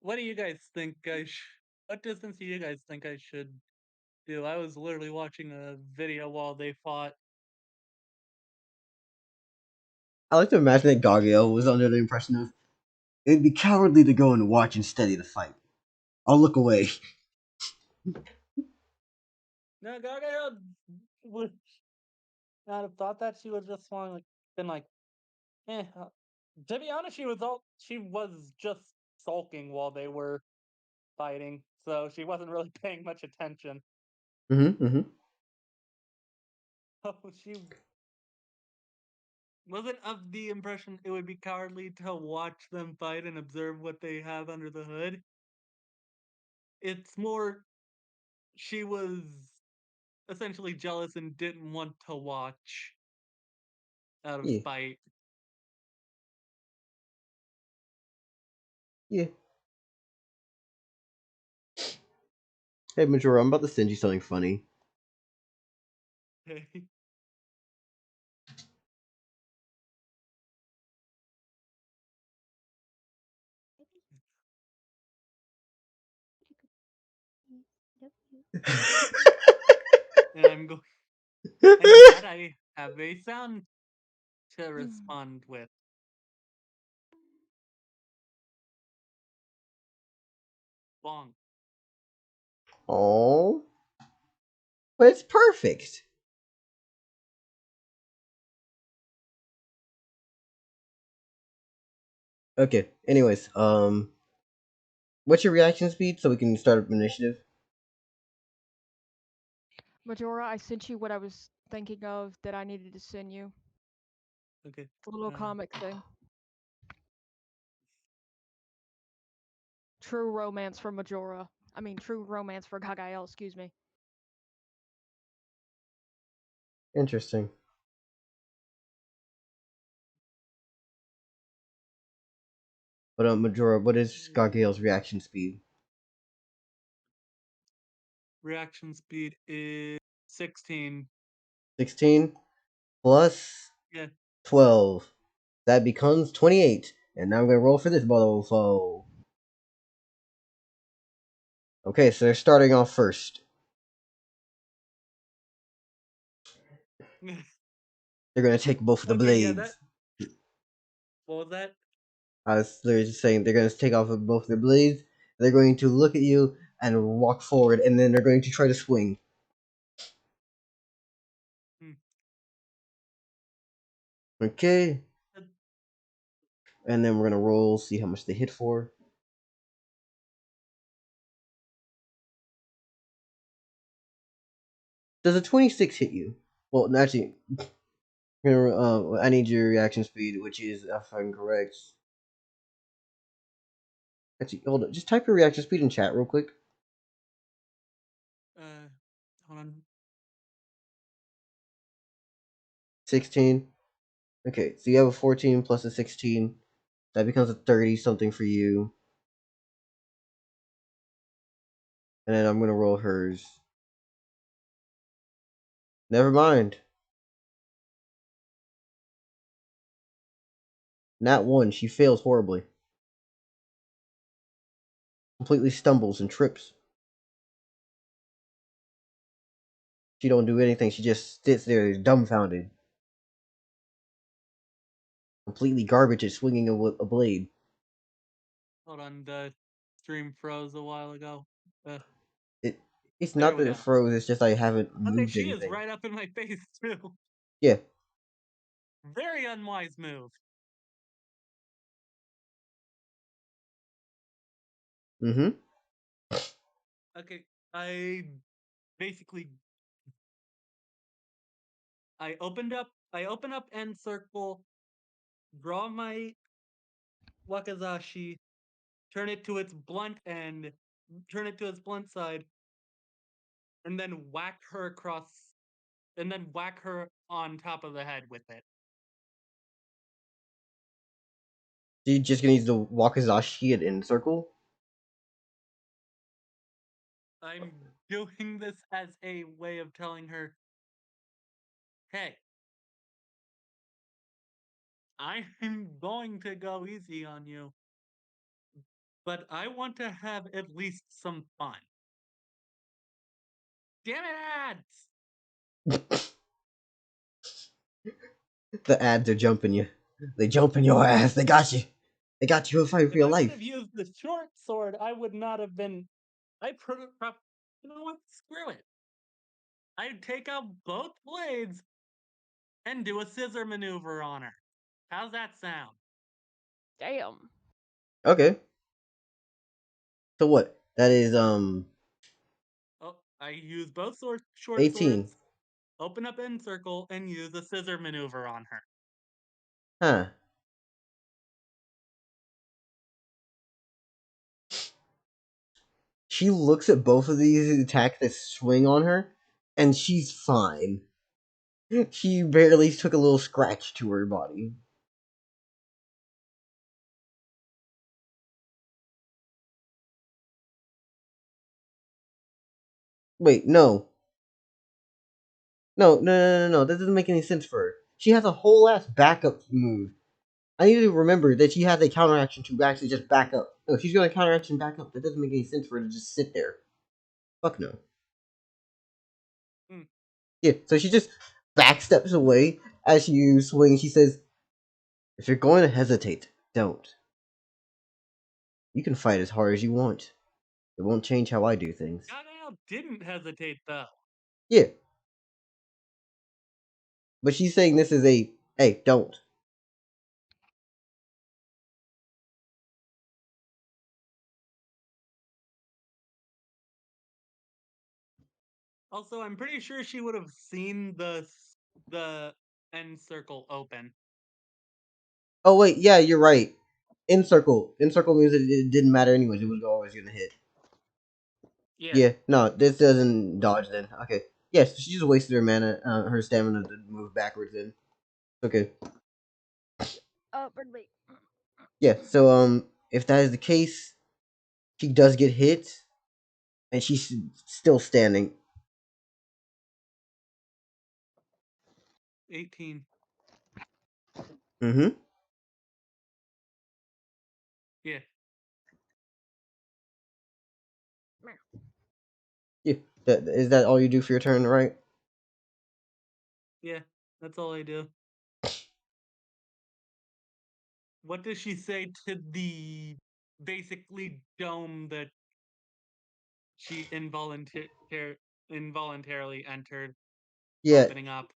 What do you guys think what distance do you guys think I should do? I was literally watching a video while they fought. I like to imagine that Gageo was under the impression of it'd be cowardly to go and watch and study the fight. I'll look away. No, Gaga would not have thought that. She would just want like been like, eh. To be honest, she was just sulking while they were fighting, so she wasn't really paying much attention. Mm-hmm. So she wasn't of the impression it would be cowardly to watch them fight and observe what they have under the hood. It's more she was essentially jealous and didn't want to watch out of Yeah. spite. Yeah. Hey, Majora, I'm about to send you something funny. and I'm going and to that I have a sound to respond with. Bong. Oh, but it's perfect. Okay. Anyways, what's your reaction speed so we can start up initiative? Majora, I sent you what I was thinking of that I needed to send you. Okay. The little comic thing. True romance for Majora. I mean, true romance for Gagael, excuse me. Interesting. But Majora, what is Gargael's reaction speed? Reaction speed is 16. 16 plus Yeah. 12. That becomes 28. And now I'm gonna roll for this bottle foe. Okay, so they're starting off first. They're gonna take both of the Okay, yeah, that blades. what was that? I was literally just saying they're gonna take off of both their blades. They're going to look at you and walk forward, and then they're going to try to swing. Hmm. Okay, and then we're gonna roll, see how much they hit for. Does a 26 hit you? Well, actually, I need your reaction speed, which is, if I'm correct. Actually, hold on. Just type your reaction speed in chat real quick. Hold on. 16. Okay, so you have a 14 plus a 16. That becomes a 30 something for you. And then I'm gonna roll hers. Never mind. Nat 1, she fails horribly. Completely stumbles and trips. She don't do anything. She just sits there dumbfounded. Completely garbage at swinging a blade. Hold on, the stream froze a while ago. It It's There not we that it go. froze. It's just I haven't Okay, moved she is anything. right up in my face too. Yeah. Very unwise move. Mm-hmm. Okay, I basically I open up end circle, draw my wakizashi, turn it to its blunt end, turn it to its blunt side, and then whack her across, and then whack her on top of the head with it. So you're just gonna use the wakizashi at in circle? I'm doing this as a way of telling her, hey, I'm going to go easy on you, but I want to have at least some fun. Damn it, ads! The ads are jumping you. They jumping your ass. They got you. They got you fighting for If your I would life. have used the short sword, I would not have been. You know what? Screw it. I'd take out both blades and do a scissor maneuver on her. How's that sound? Damn. Okay. So what? That is Oh, I use both short 18. swords, open up end circle, and use a scissor maneuver on her. Huh. She looks at both of these attacks that swing on her, and she's fine. She barely took a little scratch to her body. Wait, no. No. That doesn't make any sense for her. She has a whole ass backup move. I need to remember that she has a counteraction to actually just back up. No, she's gonna counteraction back up. That doesn't make any sense for her to just sit there. Fuck no. Hmm. Yeah, so she just back steps away as you swing. She says, if you're going to hesitate, don't. You can fight as hard as you want. It won't change how I do things. Gabrielle didn't hesitate though. Yeah, but she's saying this is a, hey, don't. Also, I'm pretty sure she would have seen the end circle open. Oh, wait, yeah, you're right. In circle. In circle means that it didn't matter anyways. It was always gonna hit. Yeah. Yeah, no, this doesn't dodge then. Okay. Yes, she just wasted her mana, her stamina to move backwards then. Okay. Pardon me. Yeah, so, if that is the case, she does get hit, and she's still standing. 18. Mm-hmm. Yeah. Yeah. Is that all you do for your turn, right? Yeah. That's all I do. What does she say to the basically dome that she involuntarily entered, Yeah. opening up?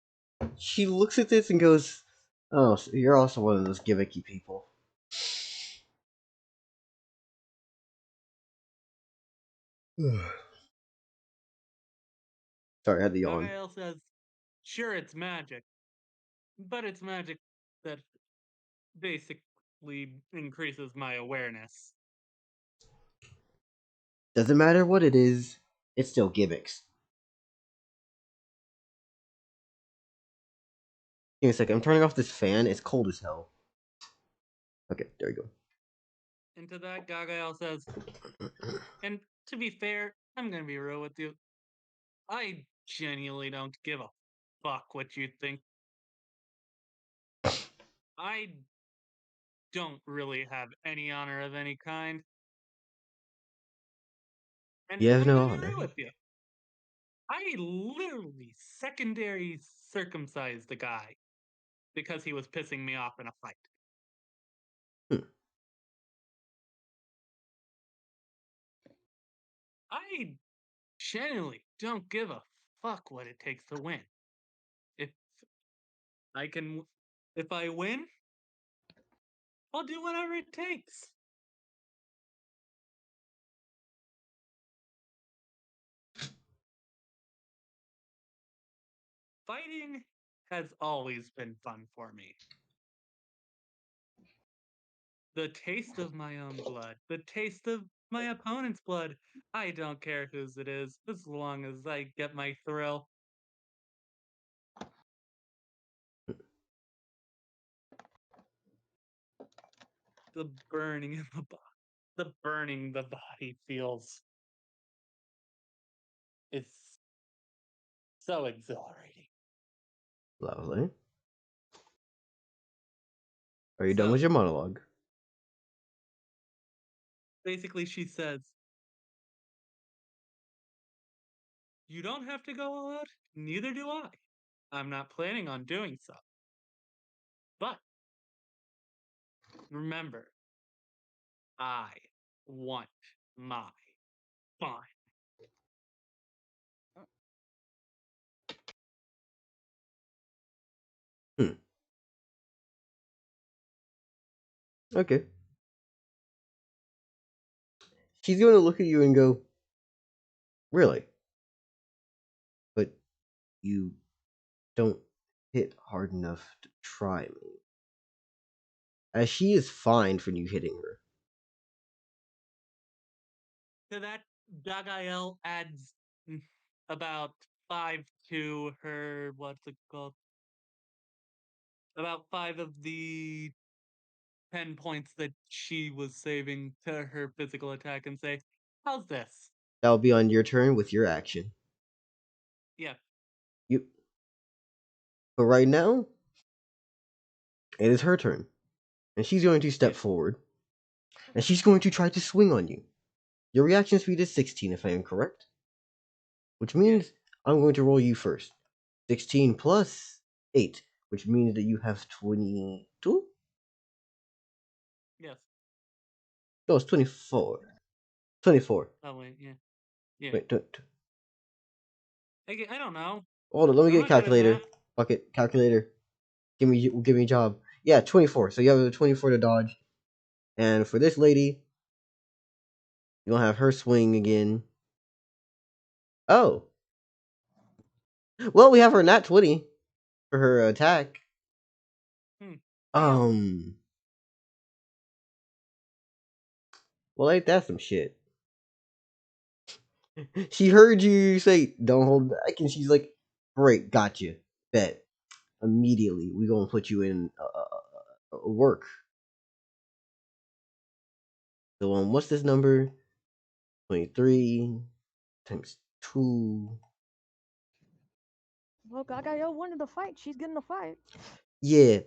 She looks at this and goes, "Oh, so you're also one of those gimmicky people." Sorry, I had to yawn. Gagael says, sure, it's magic, but it's magic that basically increases my awareness. Doesn't matter what it is, it's still gimmicks. Give me a second. I'm turning off this fan. It's cold as hell. Okay, there you And to that, Gagael says, and to be fair, I'm gonna be real with you. I genuinely don't give a fuck what you think. I don't really have any honor of any kind. And You have I'm no gonna be honor. real with you. I literally secondary circumcised the guy because he was pissing me off in a fight. Hmm. I genuinely don't give a fuck what it takes to win. If I can, if I win, I'll do whatever it takes. Fighting has always been fun for me. The taste of my own blood, the taste of my opponent's blood. I don't care whose it is, as long as I get my thrill. The burning in the body. The burning the body feels is so exhilarating. Lovely. Are you done So with your monologue? basically, she says, "You don't have to go all out, neither do I. I'm not planning on doing so. But remember, I want my fun." Hmm. Okay. She's going to look at you and go, "Really? But you don't hit hard enough to try me." As she is fine for you hitting her. To that, Dagael adds about 5 to her, what's it called? About 5 of the 10 points that she was saving to her physical attack and say, "How's this?" That'll be on your turn with your action. Yeah. You. But right now, it is her turn. And she's going to step Yeah. forward. And she's going to try to swing on you. Your reaction speed is 16, if I am correct. Which means I'm going to roll you first. 16 plus 8, which means that you have 22? Yes. No, it's 24. 24. Oh, wait, yeah. Yeah. Wait, I don't know. hold on, let me I'm get a not good at calculator. math. Fuck it, calculator. Give me a job. Yeah, 24. So you have a 24 to dodge. And for this lady, you'll have her swing again. Oh. Well, we have her nat 20 for her attack. Fail. Um. Well, ain't that some shit? She heard you say, "Don't hold back," and she's like, "Great, gotcha. Bet. Immediately, we gonna put you in work." So, what's this number? 23 times 2. Well, Gagayo wanted to fight. She's getting a fight. Yeah.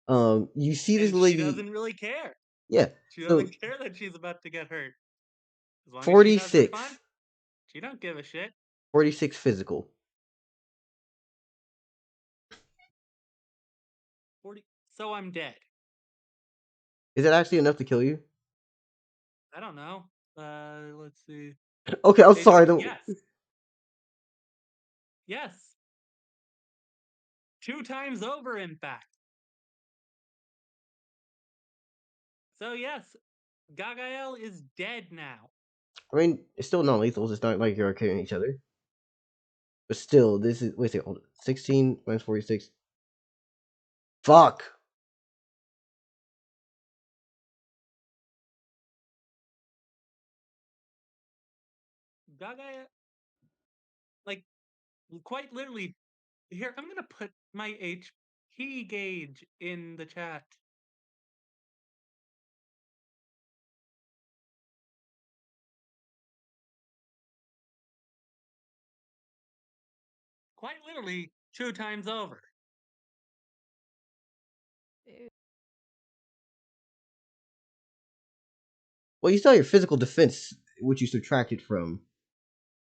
You see this And she lady. doesn't really care. Yeah. She So, doesn't care that she's about to get hurt. As long as she has her 46. fun, she don't give a shit. 46 physical. 40. So I'm dead. Is that actually enough to kill you? I don't know. Let's see. Okay, I'm sorry. Yes. Yes. 2 times over, in fact. So yes, Gagael is dead now. I mean, it's still non-lethal. It's not like you're killing each other. But still, this is. Wait a second. Hold on. 16 minus 46. Fuck! Gagael, like, quite literally, here, I'm gonna put my HP gauge in the chat. Quite literally, 2 times over. Well, you saw your physical defense, which you subtracted from,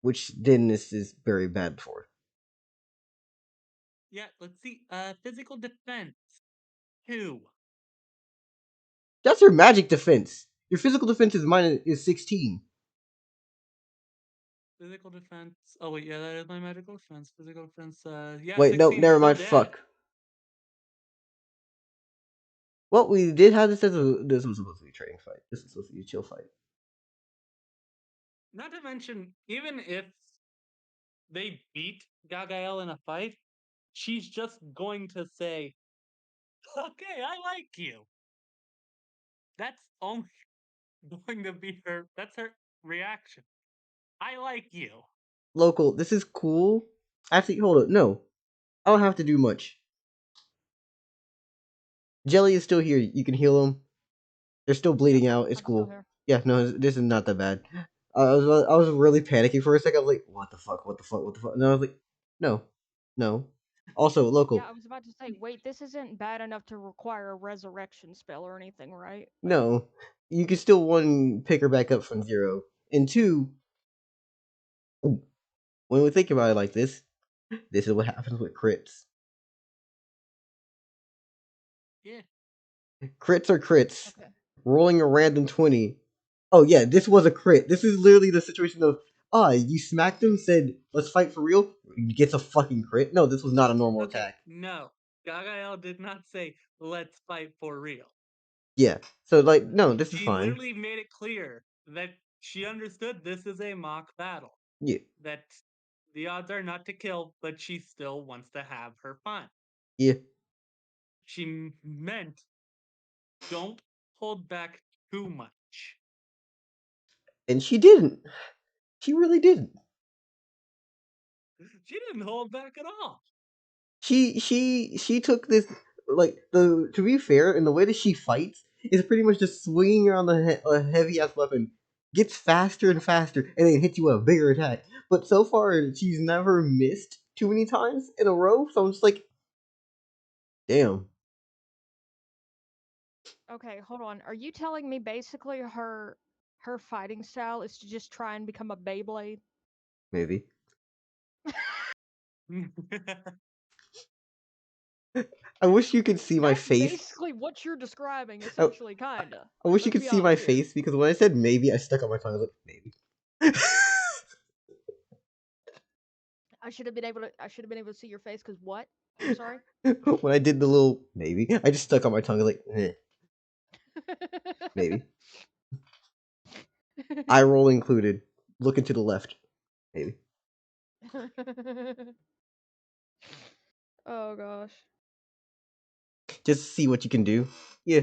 which then this is very bad for. Yeah, let's see. Physical defense, 2. That's your magic defense. Your physical defense is 16. Physical defense. Oh wait, yeah, that is my magical defense. Physical defense. Yeah, Wait, no, 16. I'm never still mind. dead. Fuck. Well, we did have this as this was supposed to be a training fight. This was supposed to be a chill fight. Not to mention, even if they beat Gagael in a fight, she's just going to say, "Okay, I like you." That's only going to be her. That's her reaction. I like you. Local, this is cool. Actually, hold on. No, I don't have to do much. Jelly is still here. You can heal them. They're still bleeding out. It's I'm still cool. here. Yeah, no, this is not that bad. I was really panicking for a second. I was like, what the fuck? What the fuck? What the fuck? And I was like, no, no. Also, Yeah, local, I was about to say, wait, this isn't bad enough to require a resurrection spell or anything, right? Like, no. You can still one pick her back up from 0, and 2. When we think about it like this is what happens with crits. Yeah. Crits are crits. okay. Rolling a random 20. Oh yeah, this was a crit. This is literally the situation of you smacked him, said let's fight for real, gets a fucking crit. No, this was not a normal Okay. attack. No, Gagael did not say, "Let's fight for real." Yeah, so like no, this is She fine. literally made it clear that she understood this is a mock battle. Yeah, That the odds are not to kill, but she still wants to have her fun. yeah, She meant don't hold back too much. and she didn't. She really didn't. She didn't hold back at all. She took this like the to be fair, in the way that she fights is pretty much just swinging around a heavy ass weapon, gets faster and faster, and then hits you with a bigger attack. But so far, she's never missed too many times in a row. So I'm just like, damn, Okay, hold on. Are you telling me basically her fighting style is to just try and become a Beyblade? maybe. I wish you could see my That's face. basically what you're describing, I, essentially, kinda. I wish you Let's could be see my honest here. face because when I said maybe, I stuck on my tongue. I was like, maybe. I should have been able to see your face because what? I'm sorry. When I did the little maybe, I just stuck on my tongue. Like, maybe. Eye roll included. Looking to the left. Maybe. Oh gosh. Just see what you can do. Yeah.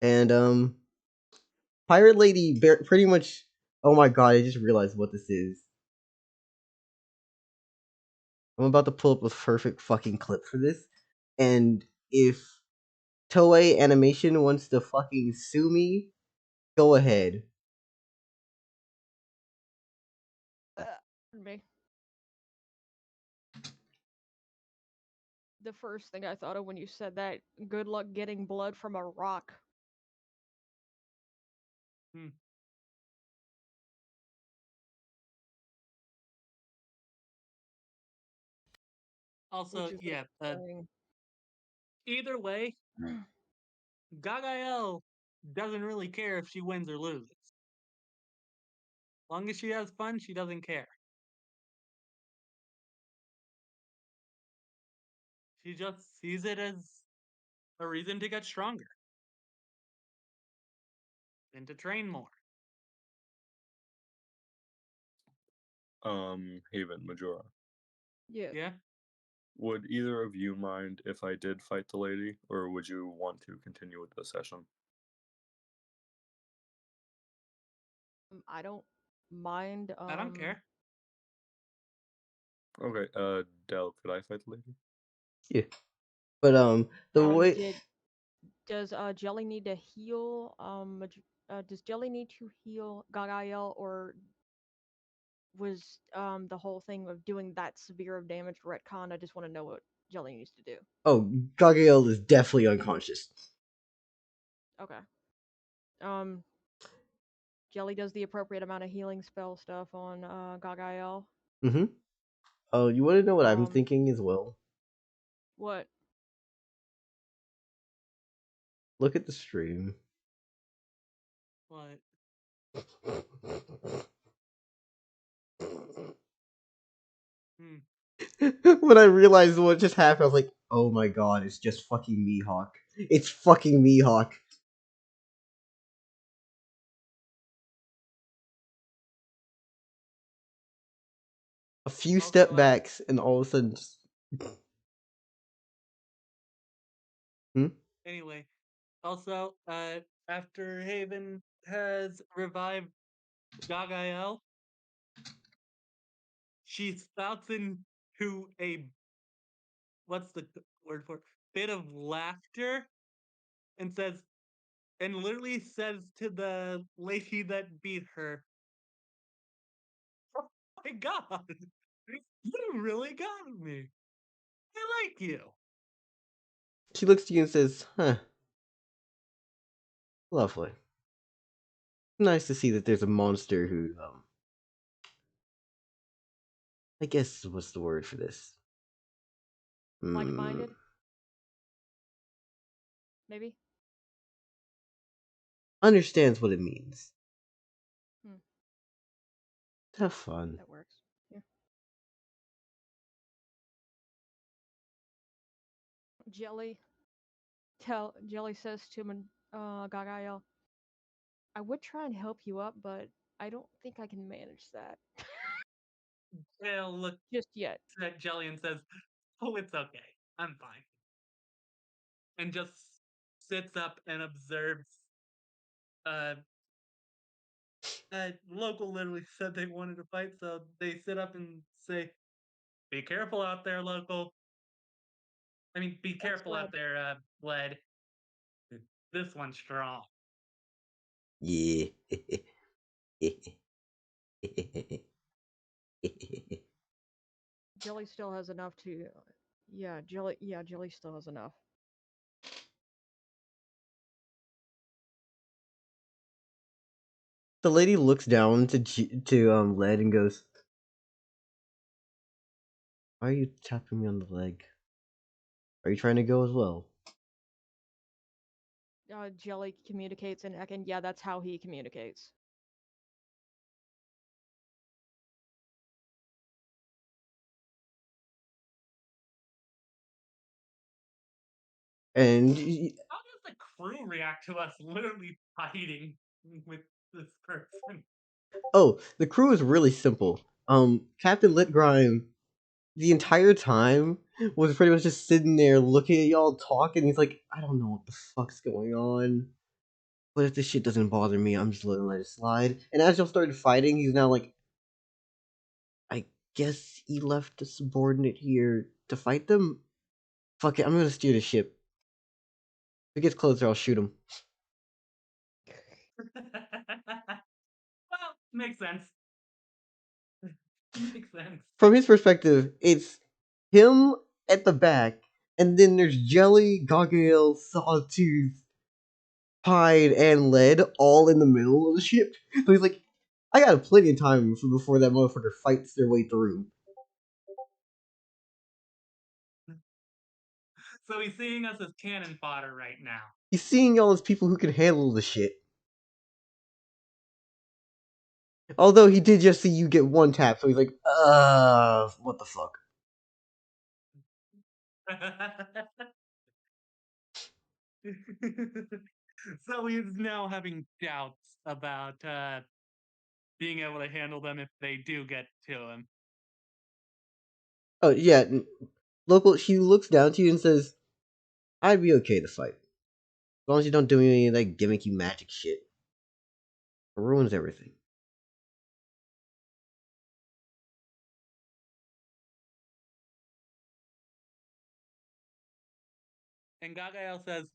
And Pirate Lady pretty much. Oh my god! I just realized what this is. I'm about to pull up a perfect fucking clip for this. And if Toei Animation wants to fucking sue me, go ahead. Pardon me. The first thing I thought of when you said that, good luck getting blood from a rock. Hmm. Also, Which is yeah, interesting. either way, Gagael doesn't really care if she wins or loses. As long as she has fun, she doesn't care. She just sees it as a reason to get stronger and to train more. Haven, Majora. Yeah. Yeah? Would either of you mind if I did fight the lady, or would you want to continue with the session? I don't mind. I don't care. Okay, Del, could I fight the lady? Yeah. But the way Does Jelly need to heal? Does Jelly need to heal Gagael, or was the whole thing of doing that severe of damage retcon? I just want to know what Jelly needs to do. Gagael is definitely unconscious. Okay. Um, Jelly does the appropriate amount of healing spell stuff on Gagael. Mm-hmm. Oh, you want to know what I'm Um, thinking as well? what? Look at the stream. What? Hmm. When I realized what just happened, I was like, oh my god, it's just fucking Mihawk. It's fucking Mihawk. A few Also, step backs, and all of a sudden, anyway, also, after Haven has revived Gagael, she spouts into a what's the word for it? Bit of laughter and says, and literally says to the lady that beat her, "Oh my god, you really got me. I like you." she looks to you and says, "Huh, lovely. Nice to see that there's a monster who, I guess what's the word for this? Like-minded, maybe. Understands what it means. Hmm. Have fun." That works. Yeah. Jelly says to Gagael, I would try and help you up, but I don't think I can manage that Gail looks just yet. at Jelly and says, "Oh, it's okay. I'm fine." And just sits up and observes. Uh, local literally said they wanted to fight, so they sit up and say, "Be careful out there, local. I mean, be That's careful glad. out there, Bled. This one's strong." Yeah. Jelly still has enough to. Yeah, Jelly still has enough. The lady looks down to Led and goes, "Why are you tapping me on the leg? Are you trying to go as well?" Jelly communicates in Ekin. Yeah, that's how he communicates. And How does the crew react to us literally fighting with this person? oh, the crew is really simple. Captain Litgrime the entire time was pretty much just sitting there looking at y'all talking. He's like, I don't know what the fuck's going on, but if this shit doesn't bother me, I'm just let it slide. And as y'all started fighting, he's now like, I guess he left a subordinate here to fight them. Fuck it, I'm gonna steer the ship. If it gets closer, I'll shoot him. Well, makes sense. Makes sense. From his perspective, it's him at the back, and then there's Jelly, Gargoyle, Sawtooth, Pine, and Lead all in the middle of the ship. So he's like, I got plenty of time before that motherfucker fights their way through. So he's seeing us as cannon fodder right now. He's seeing y'all as people who can handle the shit. Although he did just see you get one tap, so he's like, what the fuck? So he's now having doubts about being able to handle them if they do get to him. Oh, yeah. Local, she looks down to you and says, I'd be okay to fight. As long as you don't do any of that gimmicky magic shit. It ruins everything. And Gagael says,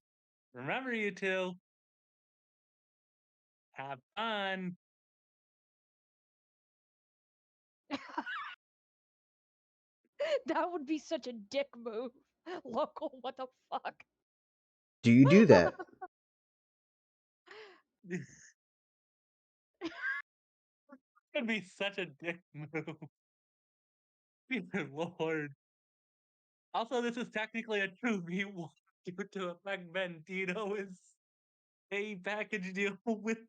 "Remember, you two, have fun." That would be such a dick move. Local, what the fuck? Do you do that? It'd be such a dick move. Dear Lord. Also, this is technically a 2v1 due to the fact Bandito is a package deal with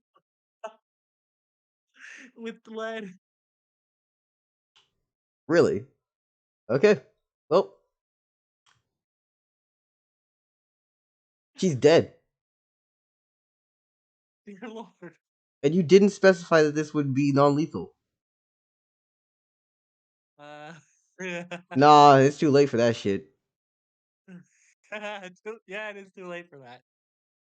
lead. Really? Okay. Well, she's dead. Dear Lord. And you didn't specify that this would be non lethal. Nah, it's too late for that shit. Yeah, it is too late for that.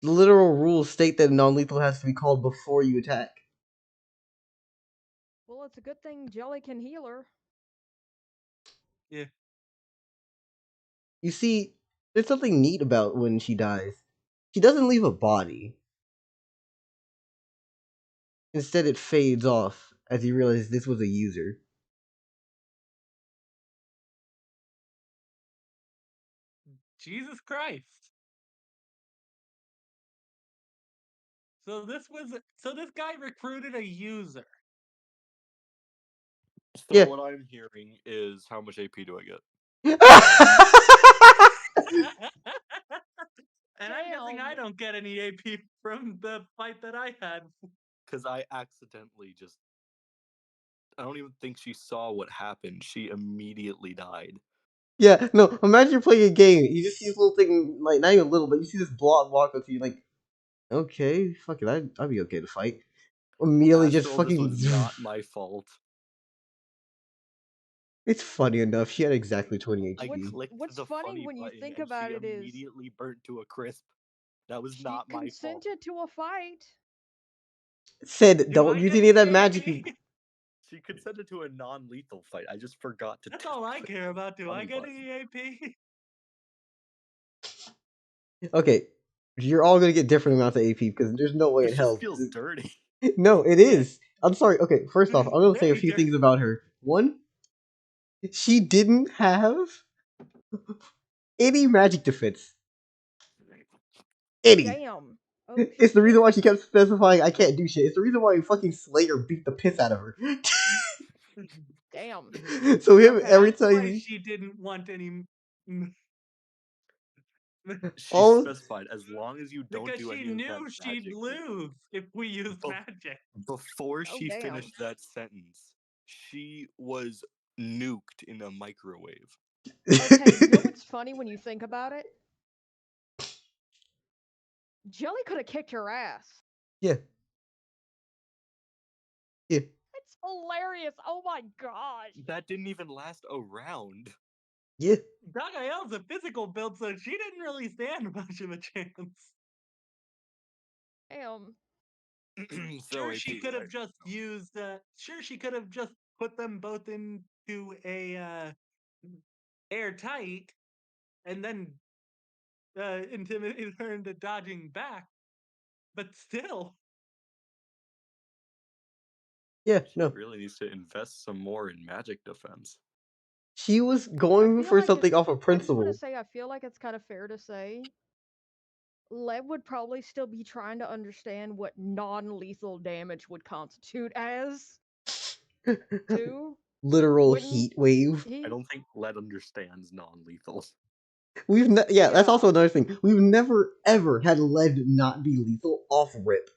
The literal rules state that non-lethal has to be called before you attack. Well, it's a good thing Jelly can heal her. Yeah. You see, there's something neat about when she dies. She doesn't leave a body. Instead, it fades off as you realize this was a user. Jesus Christ. So this guy recruited a user. So Yeah. what I'm hearing is, how much AP do I get? And I'm guessing I Damn. don't get any AP from the fight that I had. Because I accidentally just. I don't even think she saw what happened. She immediately died. Yeah, no, imagine you're playing a game, you just see this little thing, like, not even little, but you see this blob walk up to you, like, okay, fuck it, I'd be okay to fight. Immediately just Astral, this fucking... was not my fault. It's funny enough, she had exactly 20 I HP. clicked What's the funny funny when you button think and about she it is immediately burnt to a crisp. That was she not my fault. consented to a fight. Said, Do don't I use get any of that any magic. AP? She consented to a non-lethal fight. I just forgot to. That's all I click care about. the Do I funny get button. any AP? Okay, you're all gonna get different amounts of AP because there's no way in This just hell. feels dirty. No, it Yeah. is. I'm sorry. Okay, first off, I'm gonna say a Very few dirty. things about her. One, she didn't have any magic defense. Any. Damn. Oh It's the reason shit. why she kept specifying I can't do shit. It's the reason why fucking Slayer beat the piss out of her. Damn. So him Okay. every That's why time she didn't want any. She all specified, as long as you don't Because do she any of that knew she'd magic. lose if we used Be- magic. Before Oh she damn. finished that sentence, she was nuked in a microwave. Okay, you know what's funny when you think about it? Jelly could have kicked her ass. Yeah. Yeah. That's hilarious. Oh my gosh. That didn't even last a round. Yeah. Dagael's a physical build, so she didn't really stand much of a chance. Damn. So Sure, AP, she could have right? just used. Sure, she could have just put them both into a airtight, and then intimidated her into dodging back. But still, Yeah. She No. really needs to invest some more in magic defense. She was I going feel for like something it's. off of I just want to principle. say, I feel like it's kind of fair to say Lev would probably still be trying to understand what non-lethal damage would constitute as, too. Literal Wouldn't heat wave. I he? don't think Led understands non-lethal. Yeah, that's Yeah. also another thing. We've never ever had lead not be lethal off rip.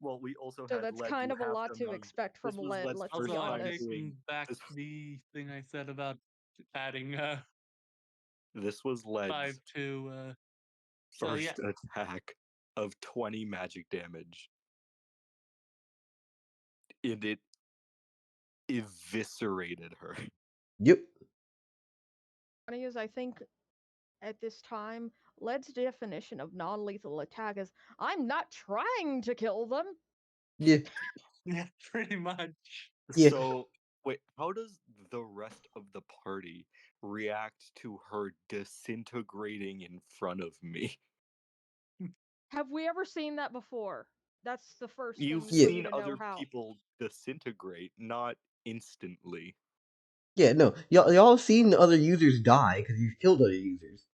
Well, we also So had that's Led kind do of a half lot the to amount. expect This from was lead, Led's let's be first also I'm time honest. doing taking back this. the thing I said about adding This was Led's 5 to. So yeah, first attack of 20 magic damage. And it eviscerated her. Yep. Funny is, I think at this time, Led's definition of non-lethal attack is, I'm not trying to kill them. Yeah. yeah, pretty much. Yeah. So, wait, how does the rest of the party react to her disintegrating in front of me? Have we ever seen that before? That's the first You've thing, Yeah. for me seen to know other how. people disintegrate, not instantly. Yeah, no. Y'all have seen other users die because you've killed other users.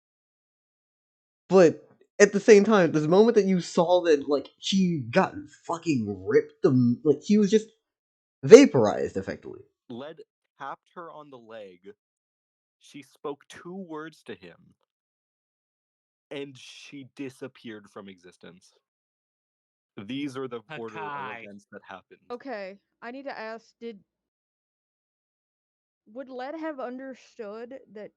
But at the same time, the moment that you saw that, like, she got fucking ripped, like, she was just vaporized, effectively. Led tapped her on the leg. She spoke 2 words to him, and she disappeared from existence. These are the order of Hakai. events that happened. Okay, I need to ask, would Led have understood that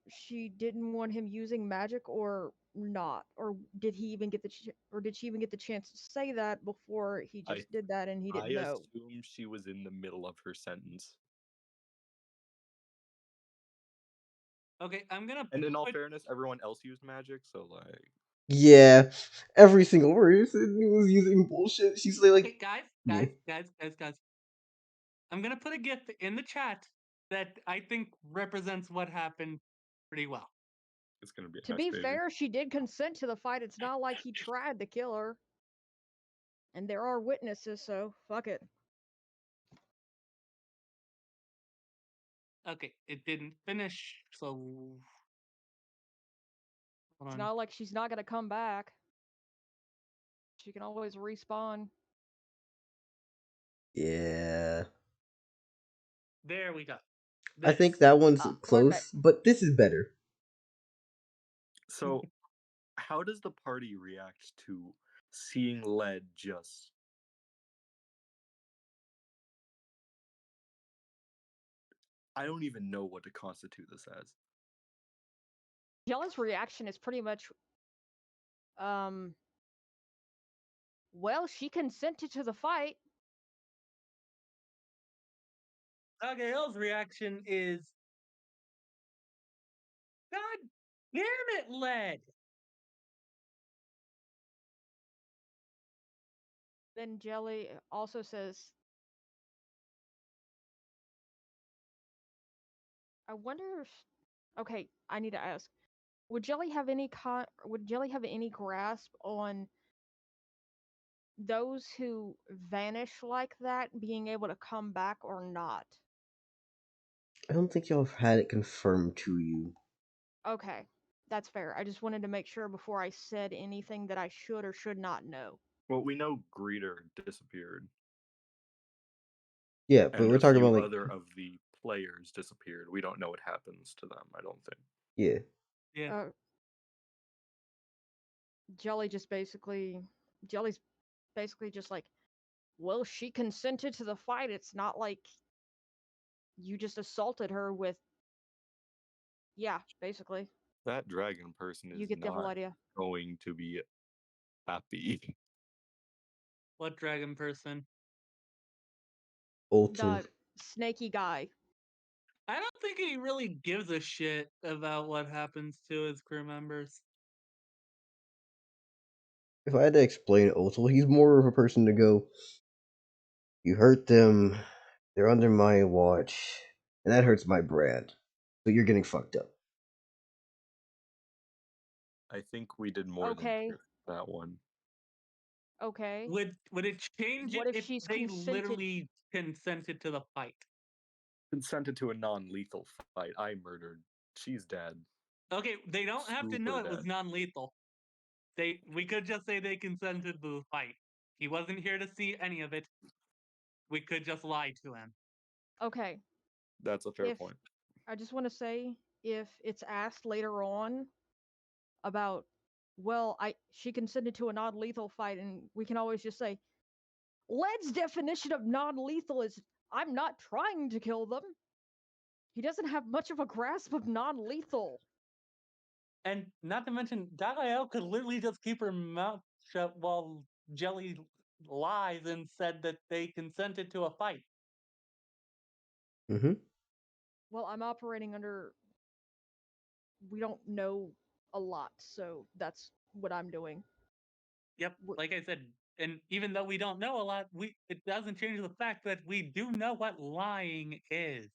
she didn't want him using magic or not, or did he even get the or did she even get the chance to say that before he I just did that and he I didn't know? assume she was in the middle of her sentence. Okay, I'm gonna And in all put fairness, everyone else used magic, so like Yeah, every single person was using bullshit. She's like, okay, guys, yeah, guys. I'm gonna put a GIF in the chat that I think represents what happened pretty well. it's gonna be a To hush be baby. fair, she did consent to the fight. It's not like he tried to kill her. And there are witnesses, so fuck it. Okay, it didn't finish, so hold It's on. not like she's not gonna come back. She can always respawn. yeah. There we go. I think This. that one's One minute. close, but this is better. So how does the party react to seeing lead just I don't even know what to constitute this as. Jelly's reaction is pretty much, well, she consented to the fight. Dagael's reaction is, God damn it, lead! Then Jelly also says, I wonder if, okay, I need to ask. Would Jelly have any grasp on those who vanish like that being able to come back or not? I don't think y'all have had it confirmed to you. Okay, that's fair. I just wanted to make sure before I said anything that I should or should not know. Well, we know Greeter disappeared, Yeah, but and we're a talking about few like, other of the players disappeared. We don't know what happens to them, I don't think. yeah. Yeah. Jelly just basically, Jelly's basically just like, well, she consented to the fight. It's not like you just assaulted her with, yeah, basically. That dragon person You is get the whole not idea. going to be happy. What dragon person? Oltal. The snaky guy. I don't think he really gives a shit about what happens to his crew members. If I had to explain Oltal, he's more of a person to go, you hurt them, they're under my watch, and that hurts my brand. So you're getting fucked up. I think we did more than Okay, clear that one. okay. Would it change What it if if she's they consented? literally consented to the fight? Consented to a non-lethal fight. I murdered. She's dead. Okay, they don't have to know Super it was dead. non-lethal. We could just say they consented to the fight. He wasn't here to see any of it. We could just lie to him. Okay. That's a fair If point. I just want to say, if it's asked later on about, well, she consented to a non-lethal fight, and we can always just say, Led's definition of non-lethal is, I'm not trying to kill them. He doesn't have much of a grasp of non-lethal. And not to mention, Dagael could literally just keep her mouth shut while Jelly lies and said that they consented to a fight. Mm-hmm. Well, I'm operating under, we don't know a lot, so that's what I'm doing. Yep, like I said, and even though we don't know a lot, it doesn't change the fact that we do know what lying is.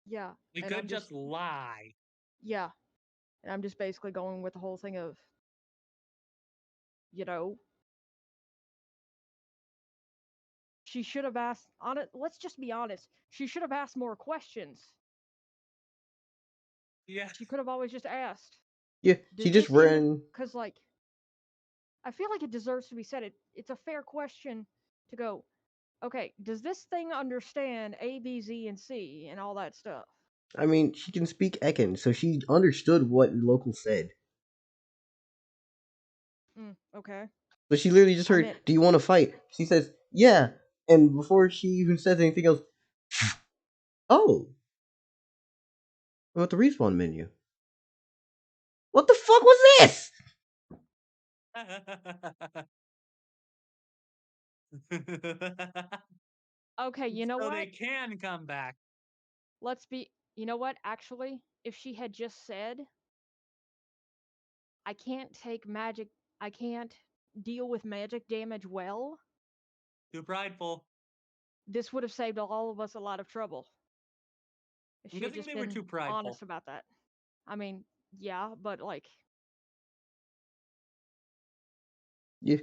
Yeah, We and could I'm just just, lie. yeah, and I'm just basically going with the whole thing of, you know, she should have asked, on it. Let's just be honest, she should have asked more questions. Yeah. She could have always just asked, Yeah, she does just this thing, ran. because, like, I feel like it deserves to be said. It's a fair question to go, okay, does this thing understand A, B, Z, and C and all that stuff? I mean, she can speak Ekin, so she understood what local said. Okay. So she literally just I heard, meant, do you want to fight? She says, yeah. And before she even says anything else, oh. What about the respawn menu? What the fuck was this? Okay, you know So what? they can come back. Let's be. You know what? Actually, if she had just said, "I can't take magic. I can't deal with magic damage well," Too prideful. this would have saved all of us a lot of trouble. If I'm she had guessing just they were been too prideful. honest about that. I mean, yeah, but like, Yeah.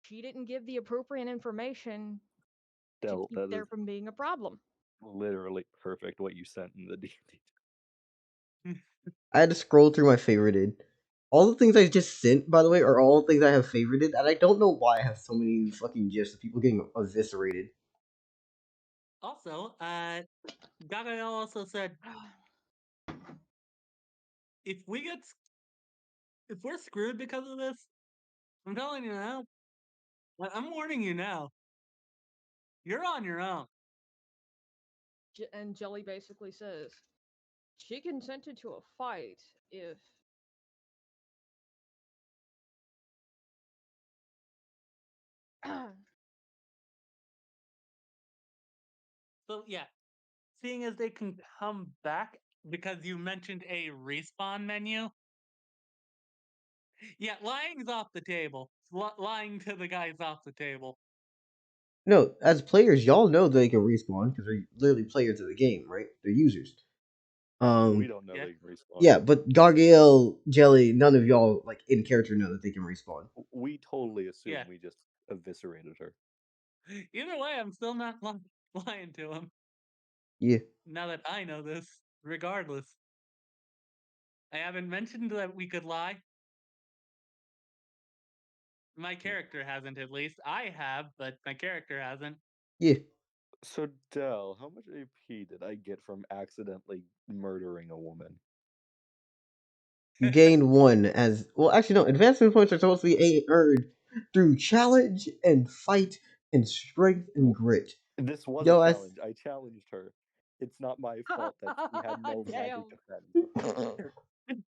she didn't give the appropriate information to Del, keep that there is from being a problem. literally perfect what you sent in the D&D. I had to scroll through my favorited. All the things I just sent, by the way, are all things I have favorited, and I don't know why I have so many fucking gifs of people getting eviscerated. Also, Gaga also said if we're screwed because of this, I'm telling you now. I'm warning you now. You're on your own. And Jelly basically says she consented to a fight if So yeah, seeing as they can come back because you mentioned a respawn menu. Yeah, lying's off the table. Lying to the guy's off the table. No, as players, y'all know they can respawn because they're literally players of the game, right? They're users. We don't know Yeah. they can respawn. Yeah, but Gargale, Jelly, none of y'all like in character know that they can respawn. We totally assume Yeah. we just eviscerated her. Either way, I'm still not lying to him. Yeah. Now that I know this, regardless. I haven't mentioned that we could lie. My character hasn't, at least. I have, but my character hasn't. Yeah. So Del, how much AP did I get from accidentally murdering a woman? You gained one as well. Actually, no. Advancement points are supposed to be earned through challenge and fight and strength and grit. This was Yo, a challenge. I challenged her. It's not my fault that she had no magic defense.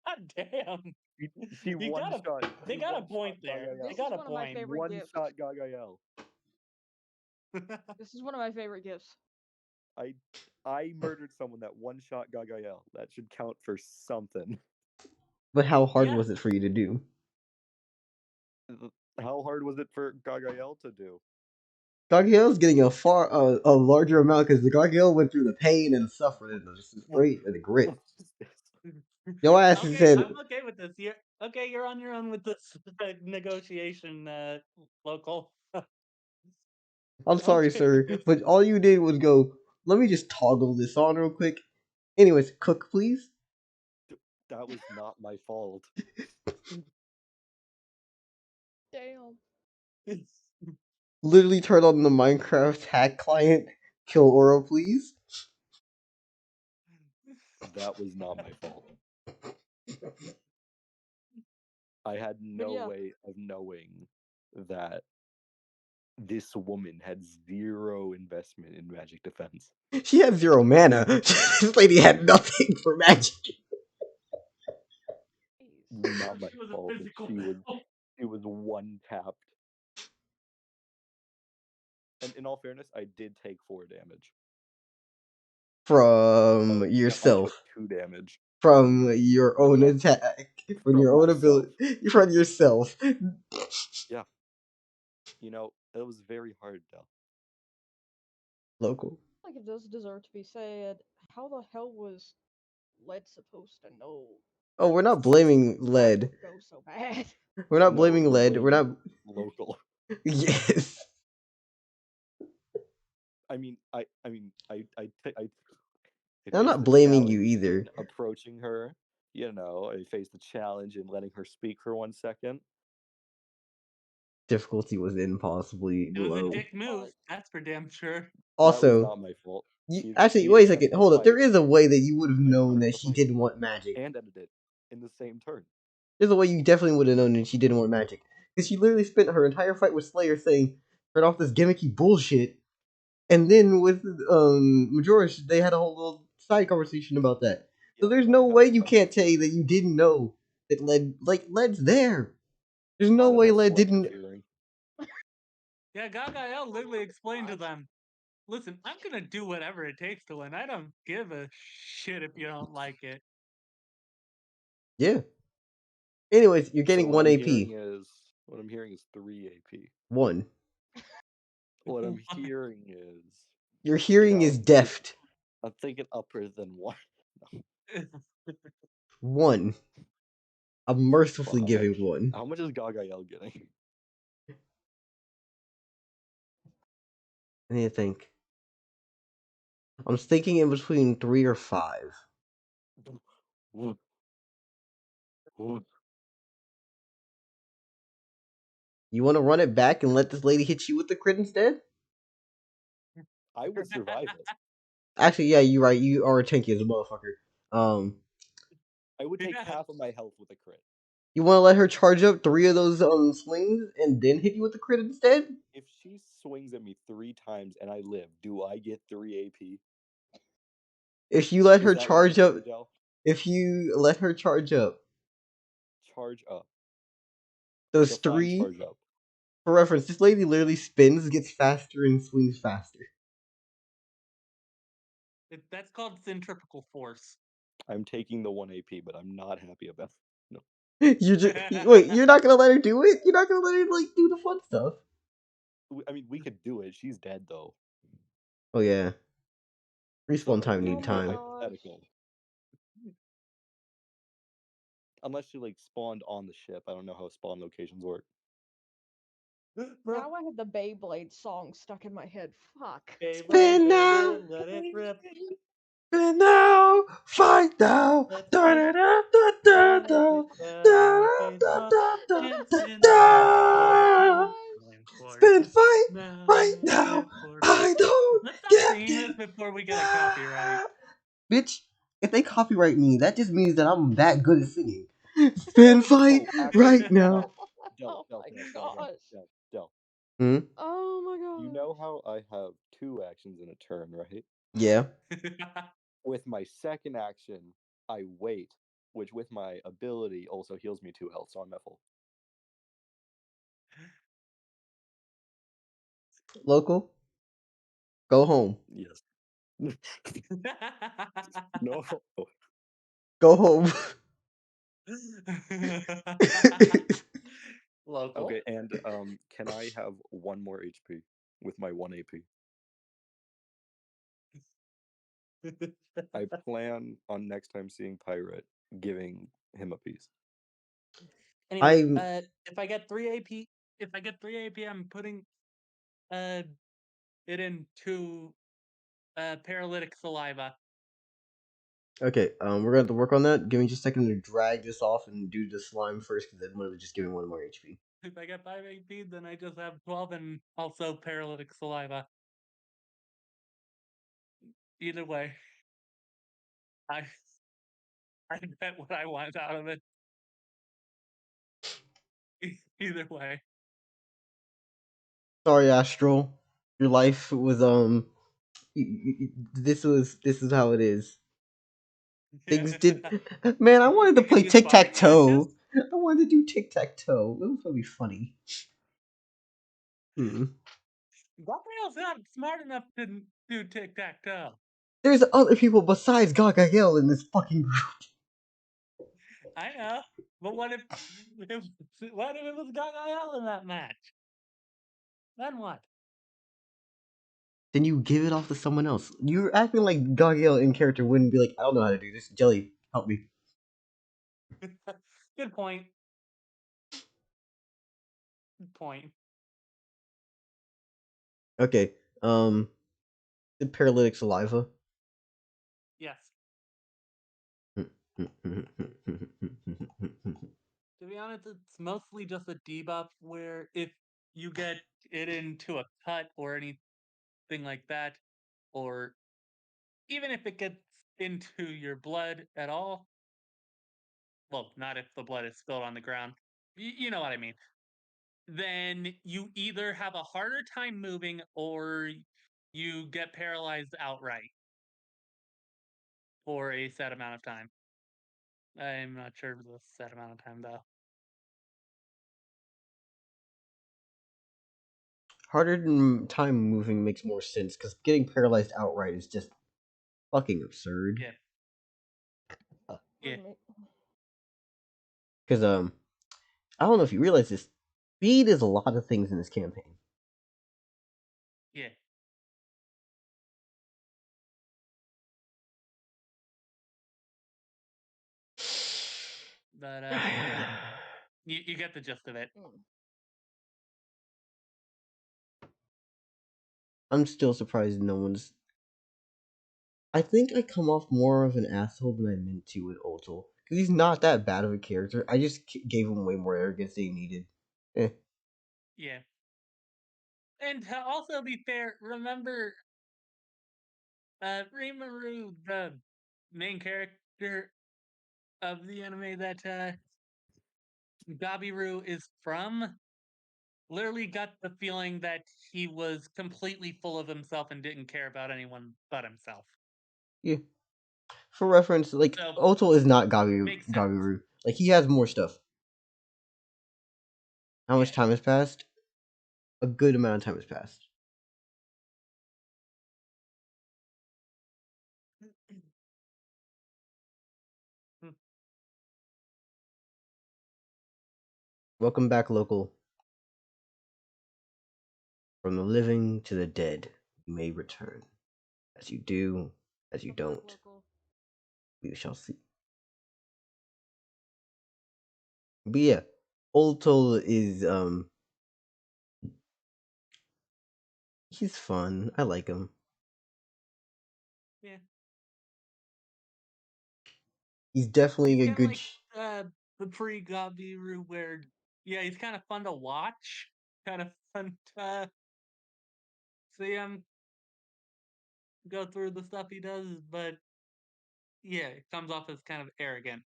God damn. She one shot. They got a point there. They This is got a one of my point. favorite One gifts. shot Gagael. This is one of my favorite gifts. I murdered someone that one shot Gagael. That should count for something. But how hard Yeah. was it for you to do? How hard was it for Gagael to do? Gargale's getting a larger amount because the Gargale went through the pain and suffering and the straight and the grit. Your ass Okay, said, I'm okay with this. You're on your own with this negotiation, local. I'm sorry, Okay with sir, this. but all you did was go, let me just toggle this on real quick. Anyways, cook, please. That was not my fault. Damn. Literally turn on the Minecraft hack client. Kill Oro, please. That was not my fault. I had no yeah. way of knowing that this woman had zero investment in magic defense. She had 0 mana. This lady had nothing for magic. Not my She was a fault that physical she was one tapped. And in all fairness, I did take 4 damage. From I took yourself. 2 damage. From your own attack. From your own myself. ability. From yourself. Yeah. You know, it was very hard, Del. Local. Like it does deserve to be said. How the hell was Led supposed to know Oh, we're not blaming that Lead. would go so bad? We're not No, blaming we're Lead. We're not. blaming local. Yes. I mean, I I'm faced not the blaming you challenge either. in approaching her. You know, I faced the challenge in letting her speak for 1 second. Difficulty was impossibly It was a low. dick move, that's for damn sure. That was Also, not my fault. actually, She wait a second. attempted to Hold up. fight. There is a way that you would have I known started that the she fight didn't want magic. and ended it in the same turn. There's a way you definitely would have known that she didn't want magic. Because she literally spent her entire fight with Slayer saying, turn off this gimmicky bullshit. And then with Majorish, they had a whole little side conversation about that. So Yep, there's I no have way you a can't say that you didn't know that lead's there. There's no that way has lead selective didn't. hearing. Yeah, Gaga literally explained to them, listen, I'm gonna do whatever it takes to win. I don't give a shit if you don't like it. Yeah. Anyways, you're So getting what 1 I'm AP. hearing is 3 AP. 1. What I'm hearing is Your hearing is deft. I'm thinking upper than 1. 1. I'm mercifully Fuck. giving 1. How much is Gaga getting? I need to think. I'm thinking in between 3 or 5. You want to run it back and let this lady hit you with the crit instead? I would survive it. Actually, yeah, you're right. You are tanky as a motherfucker. I would take Yeah. half of my health with a crit. You want to let her charge up 3 of those swings and then hit you with the crit instead? If she swings at me 3 times and I live, do I get 3 AP? If you let Is her that what I'm charge up, hearing, Del? if you let her charge up Charge up. those Define 3, charge up. for reference, this lady literally spins, gets faster, and swings faster. That's called centripetal force. I'm taking the 1 AP, but I'm not happy about it. No. Wait, you're not gonna let her do it? You're not gonna let her do the fun stuff? I mean, we could do it. She's dead though. Oh yeah. Respawn So time this need Oh is my a time. hypothetical. Unless she spawned on the ship. I don't know how spawn locations work. Now I have the Beyblade song stuck in my head. Fuck. Spin now! Let it rip. Spin now! Fight now! Let's Da da fight. da da da Gotta da! hit the Da da baseball da da and da spin that for da! time for Spin fight now. right now! Hit for I don't Let's stop get singing this it! before we get a copyright. Bitch, if they copyright me, that just means that I'm that good at singing. Spin fight Oh, actually, right now. Del, Oh my Del. gosh. Hmm? Oh my You gosh. know how I have 2 actions in a turn, right? Yeah. With my second action, I wait, which with my ability also heals me 2 health, so I'm at full. Local? Go home. Yes. No. Go home. Local. Okay, and can I have 1 more HP with my 1 AP? I plan on next time seeing Pirate giving him a piece. Anyway, I'm if I get 3 AP, I'm putting it into paralytic saliva. okay. We're gonna have to work on that. Give me just a second to drag this off and do the slime first, because then we're just giving 1 more HP. If I get 5 AP, then I just have 12 and also paralytic saliva. Either way, I I bet what I want out of it. Either way. Sorry, Astral. Your life was this is how it is. Things did. Man, I wanted to play You tic fighting tac matches? toe. I wanted to do tic tac toe. It was gonna be funny. Hmm. Gabriel's not smart enough to do tic tac toe. There's other people besides Gagael in this fucking group. I know, but what if it was Gaga in that match? Then what? Then you give it off to someone else. You're acting like Gagael in character wouldn't be like, I don't know how to do this. Jelly, help me. Good point. Good point. Okay. The paralytic saliva. Yes. To be honest, it's mostly just a debuff where if you get it into a cut or anything like that, or even if it gets into your blood at all, well, not if the blood is spilled on the ground, you know what I mean, then you either have a harder time moving or you get paralyzed outright. for a set amount of time. I'm not sure of the set amount of time though. Harder than time moving makes more sense because getting paralyzed outright is just fucking absurd. Yeah. Yeah. Pardon me. Because I don't know if you realize this, speed is a lot of things in this campaign. Yeah. But yeah. You get the gist of it. Mm. I'm still surprised no one's. I think I come off more of an asshole than I meant to with Oltal. Because he's not that bad of a character. I just gave him way more arrogance than he needed. Eh. Yeah. And to also be fair, remember Rimuru, the main character of the anime that Gabiru is from, literally got the feeling that he was completely full of himself and didn't care about anyone but himself. Yeah. For reference, like, So, Oltal is not makes sense. Gabiru. Like, he has more stuff. How much Yeah. time has passed? A good amount of time has passed. Welcome back, local. From the living to the dead, you may return. As you do, as you Welcome back, don't, local. we shall see. But yeah, Oltal is he's fun. I like him. Yeah. He's definitely He's a kind of good. like the pre-Gabiru where, yeah, he's kind of fun to watch. Kind of fun to see him go through the stuff he does, but yeah, it comes off as kind of arrogant.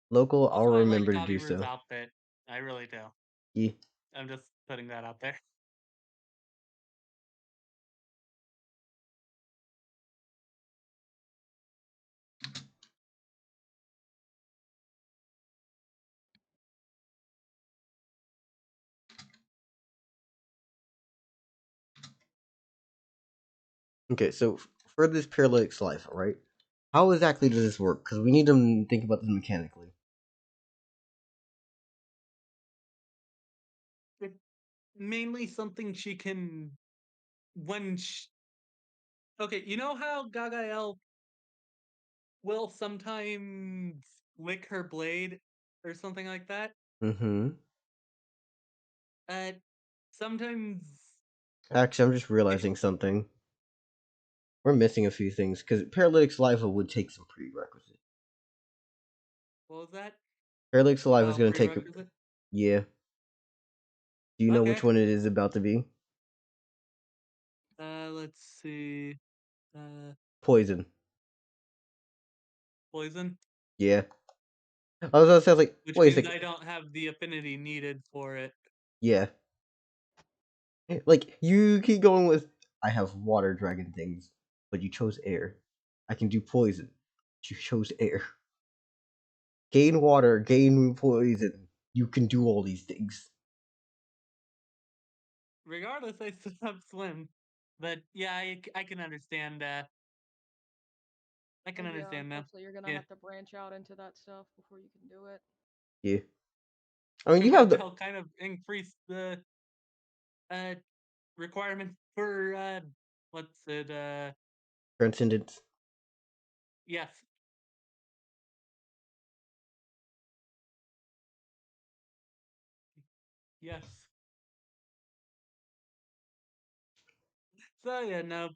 Local, I'll Also, I like remember to do Gabiru's so. outfit. I really do. Yeah. I'm just putting that out there. Okay, so for this paralytic life, right? How exactly does this work? Because we need to think about this mechanically. It's mainly something she can when she, okay, you know how Gagael will sometimes lick her blade or something like that? Mm-hmm. Uh, sometimes. Actually, I'm just If, realizing something. We're missing a few things because paralytic saliva would take some prerequisites. what was that? Paralytic saliva is Oh, going to take. prerequisite? Yeah. Do you know which Okay. one it is about to be? Let's see. Poison. Poison? Yeah. I was like, Which wait a means second. I don't have the affinity needed for it. Yeah. Like, you keep going with, I have water dragon things, but you chose air. I can do poison. You chose air. Gain water, gain poison. You can do all these things. Regardless, I still have swim. But yeah, I can understand. I can Yeah, understand now. unfortunately, you're gonna Yeah. have to branch out into that stuff before you can do it. Yeah. I mean, Too you have bad the they'll kind of increase the uh requirement for what's it transcendence. yes. Yes. So yeah, no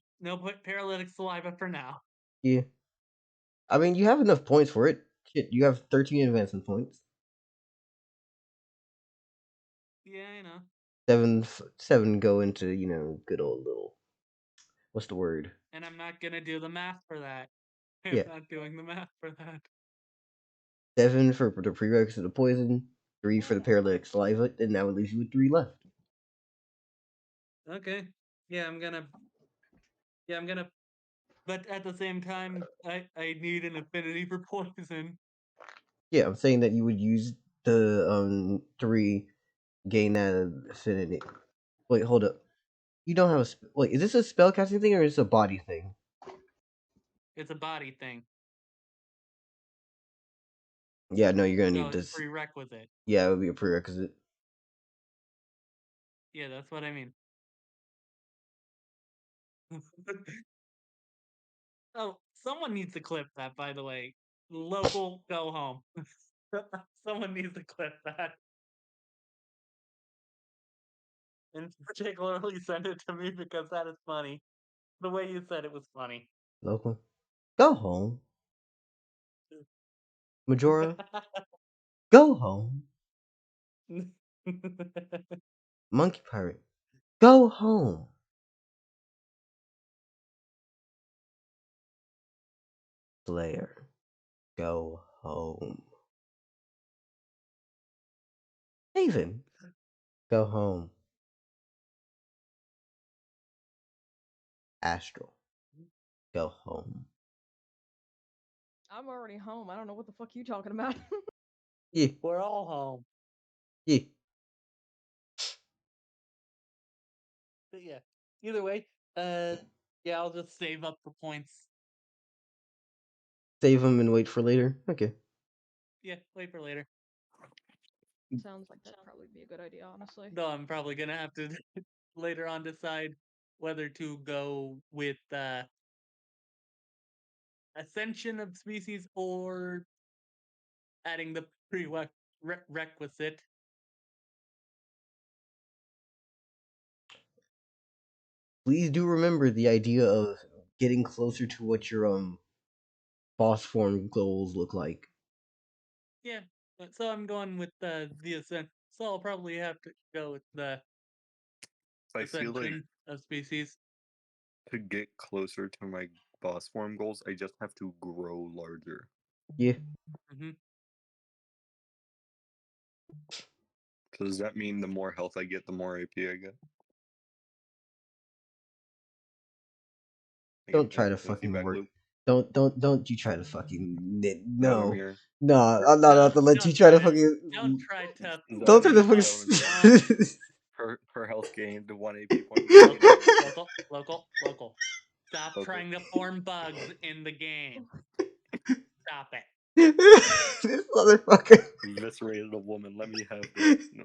paralytic saliva for now. Yeah. I mean, you have enough points for it. Shit, you have 13 advancement points. Yeah, I know. Seven go into, good old little. What's the word? And I'm not gonna do the math for that. I'm Yeah. not doing the math for that. 7 for the prerequisite of poison, 3 for the paralytic saliva, and now it leaves you with 3 left. Okay. Yeah, I'm gonna Yeah, I'm gonna. But at the same time, I need an affinity for poison. Yeah, I'm saying that you would use the 3, gain that affinity. Wait, hold up. You don't have a wait. Is this a spellcasting thing or is this a body thing? It's a body thing, Yeah, no, you're gonna so need it's this. prerequisite. Yeah, it would be a prerequisite. Yeah, that's what I mean. Oh, someone needs to clip that, by the way. Local, go home. Someone needs to clip that. And particularly send it to me because that is funny. The way you said it was funny. Local, go home. Majora, go home. Monkey pirate, go home. Slayer, go home. Haven, go home. Astral, go home. I'm already home. I don't know what the fuck you talking about. Yeah, We're all home. yeah. But yeah. Either way, yeah, I'll just save up the points. Save them and wait for later. Okay. Yeah, wait for later. Sounds like that'd probably be a good idea, honestly. Though I'm probably gonna have to later on decide whether to go with ascension of species or adding the prerequisite. Please do remember the idea of getting closer to what your boss form goals look like. Yeah, so I'm going with the ascent. So I'll probably have to go with the I feel like ascension of species. to get closer to my boss form goals, I just have to grow larger. Yeah. Mm-hmm. So does that mean the more health I get, the more AP I get? I Don't get try back to into the fucking feedback work. loop. Don't you try to fucking I'm no. here. No, I'm not about to let you try to fucking. Don't try to Does that Don't try mean to that fucking. her health gained 1 AP point? local. Stop Local. trying to form bugs in the game. Stop it. This motherfucker. Eviscerated a woman. Let me have this. No.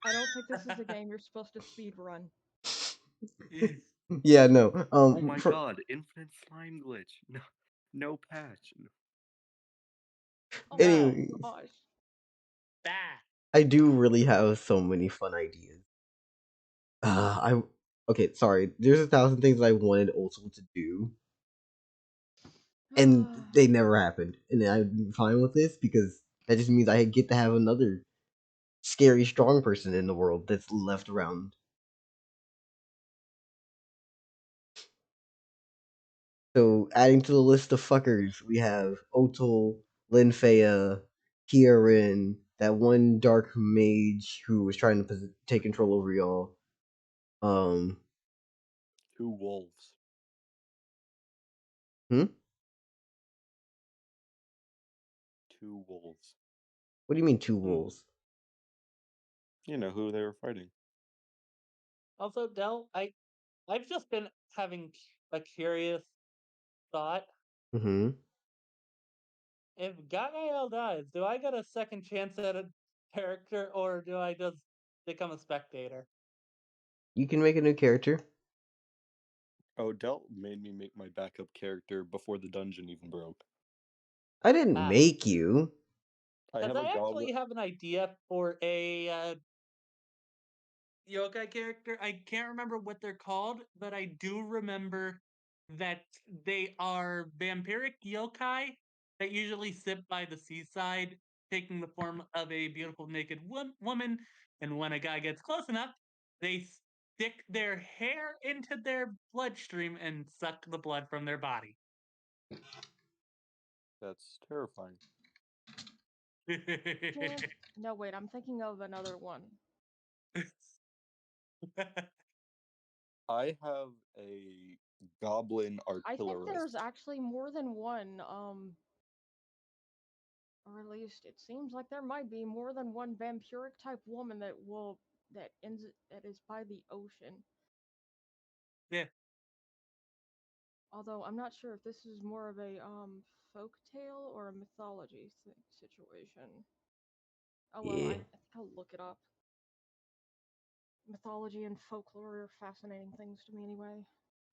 I don't think this is a game you're supposed to speed run. Yeah, no. Oh my god! Infinite slime glitch. No, no patch. No. Oh Anyway, my gosh. Bah. I do really have so many fun ideas. I okay. Sorry, there's 1,000 things I wanted Oltal to do, and they never happened. And I'm fine with this because that just means I get to have another scary, strong person in the world that's left around. So, adding to the list of fuckers, we have Otal, Linfea, Kieran, that one dark mage who was trying to take control over y'all. 2 wolves. Hmm? 2 wolves. What do you mean 2 wolves? You know who they were fighting. Also, Del, I've just been having a curious thought. Mm-hmm. If Gael dies, do I get a second chance at a character, or do I just become a spectator? You can make a new character. Oh, Delt made me make my backup character before the dungeon even broke. I didn't Ah. make you. I Because have a I goblet. actually have an idea for a yokai character. I can't remember what they're called, but I do remember that they are vampiric yokai that usually sit by the seaside, taking the form of a beautiful naked woman. And when a guy gets close enough, they stick their hair into their bloodstream and suck the blood from their body. That's terrifying. No, wait, I'm thinking of another one. I have a goblin I think artillerist. there's actually more than one, or at least it seems like there might be more than one vampiric type woman that is by the ocean. Yeah. Although I'm not sure if this is more of a folk tale or a mythology situation. Oh well, I Yeah. think I'll look it up. Mythology and folklore are fascinating things to me anyway.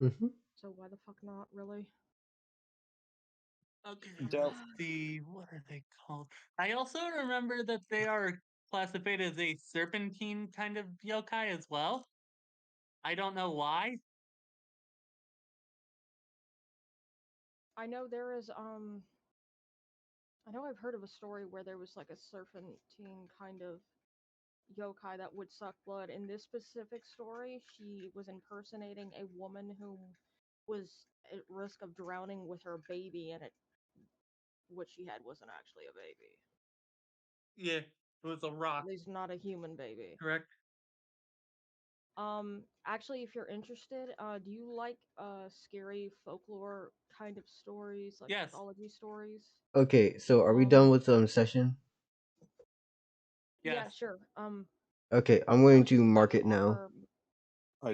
Mm-hmm. So why the fuck not, really? Okay, Del- let's see. What are they called? I also remember that they are classified as a serpentine kind of yokai as well. I don't know why. I know there is I know I've heard of a story where there was like a serpentine kind of yokai that would suck blood. In this specific story, she was impersonating a woman who was at risk of drowning with her baby, and what she had wasn't actually a baby. Yeah, it was a rock, At least not a human baby. correct? Actually, if you're interested, do you like scary folklore kind of stories, like Yes. mythology stories? Okay, so are we done Um, with session? Yeah, Yes. sure. Okay, I'm going to Mythology mark does it now. offer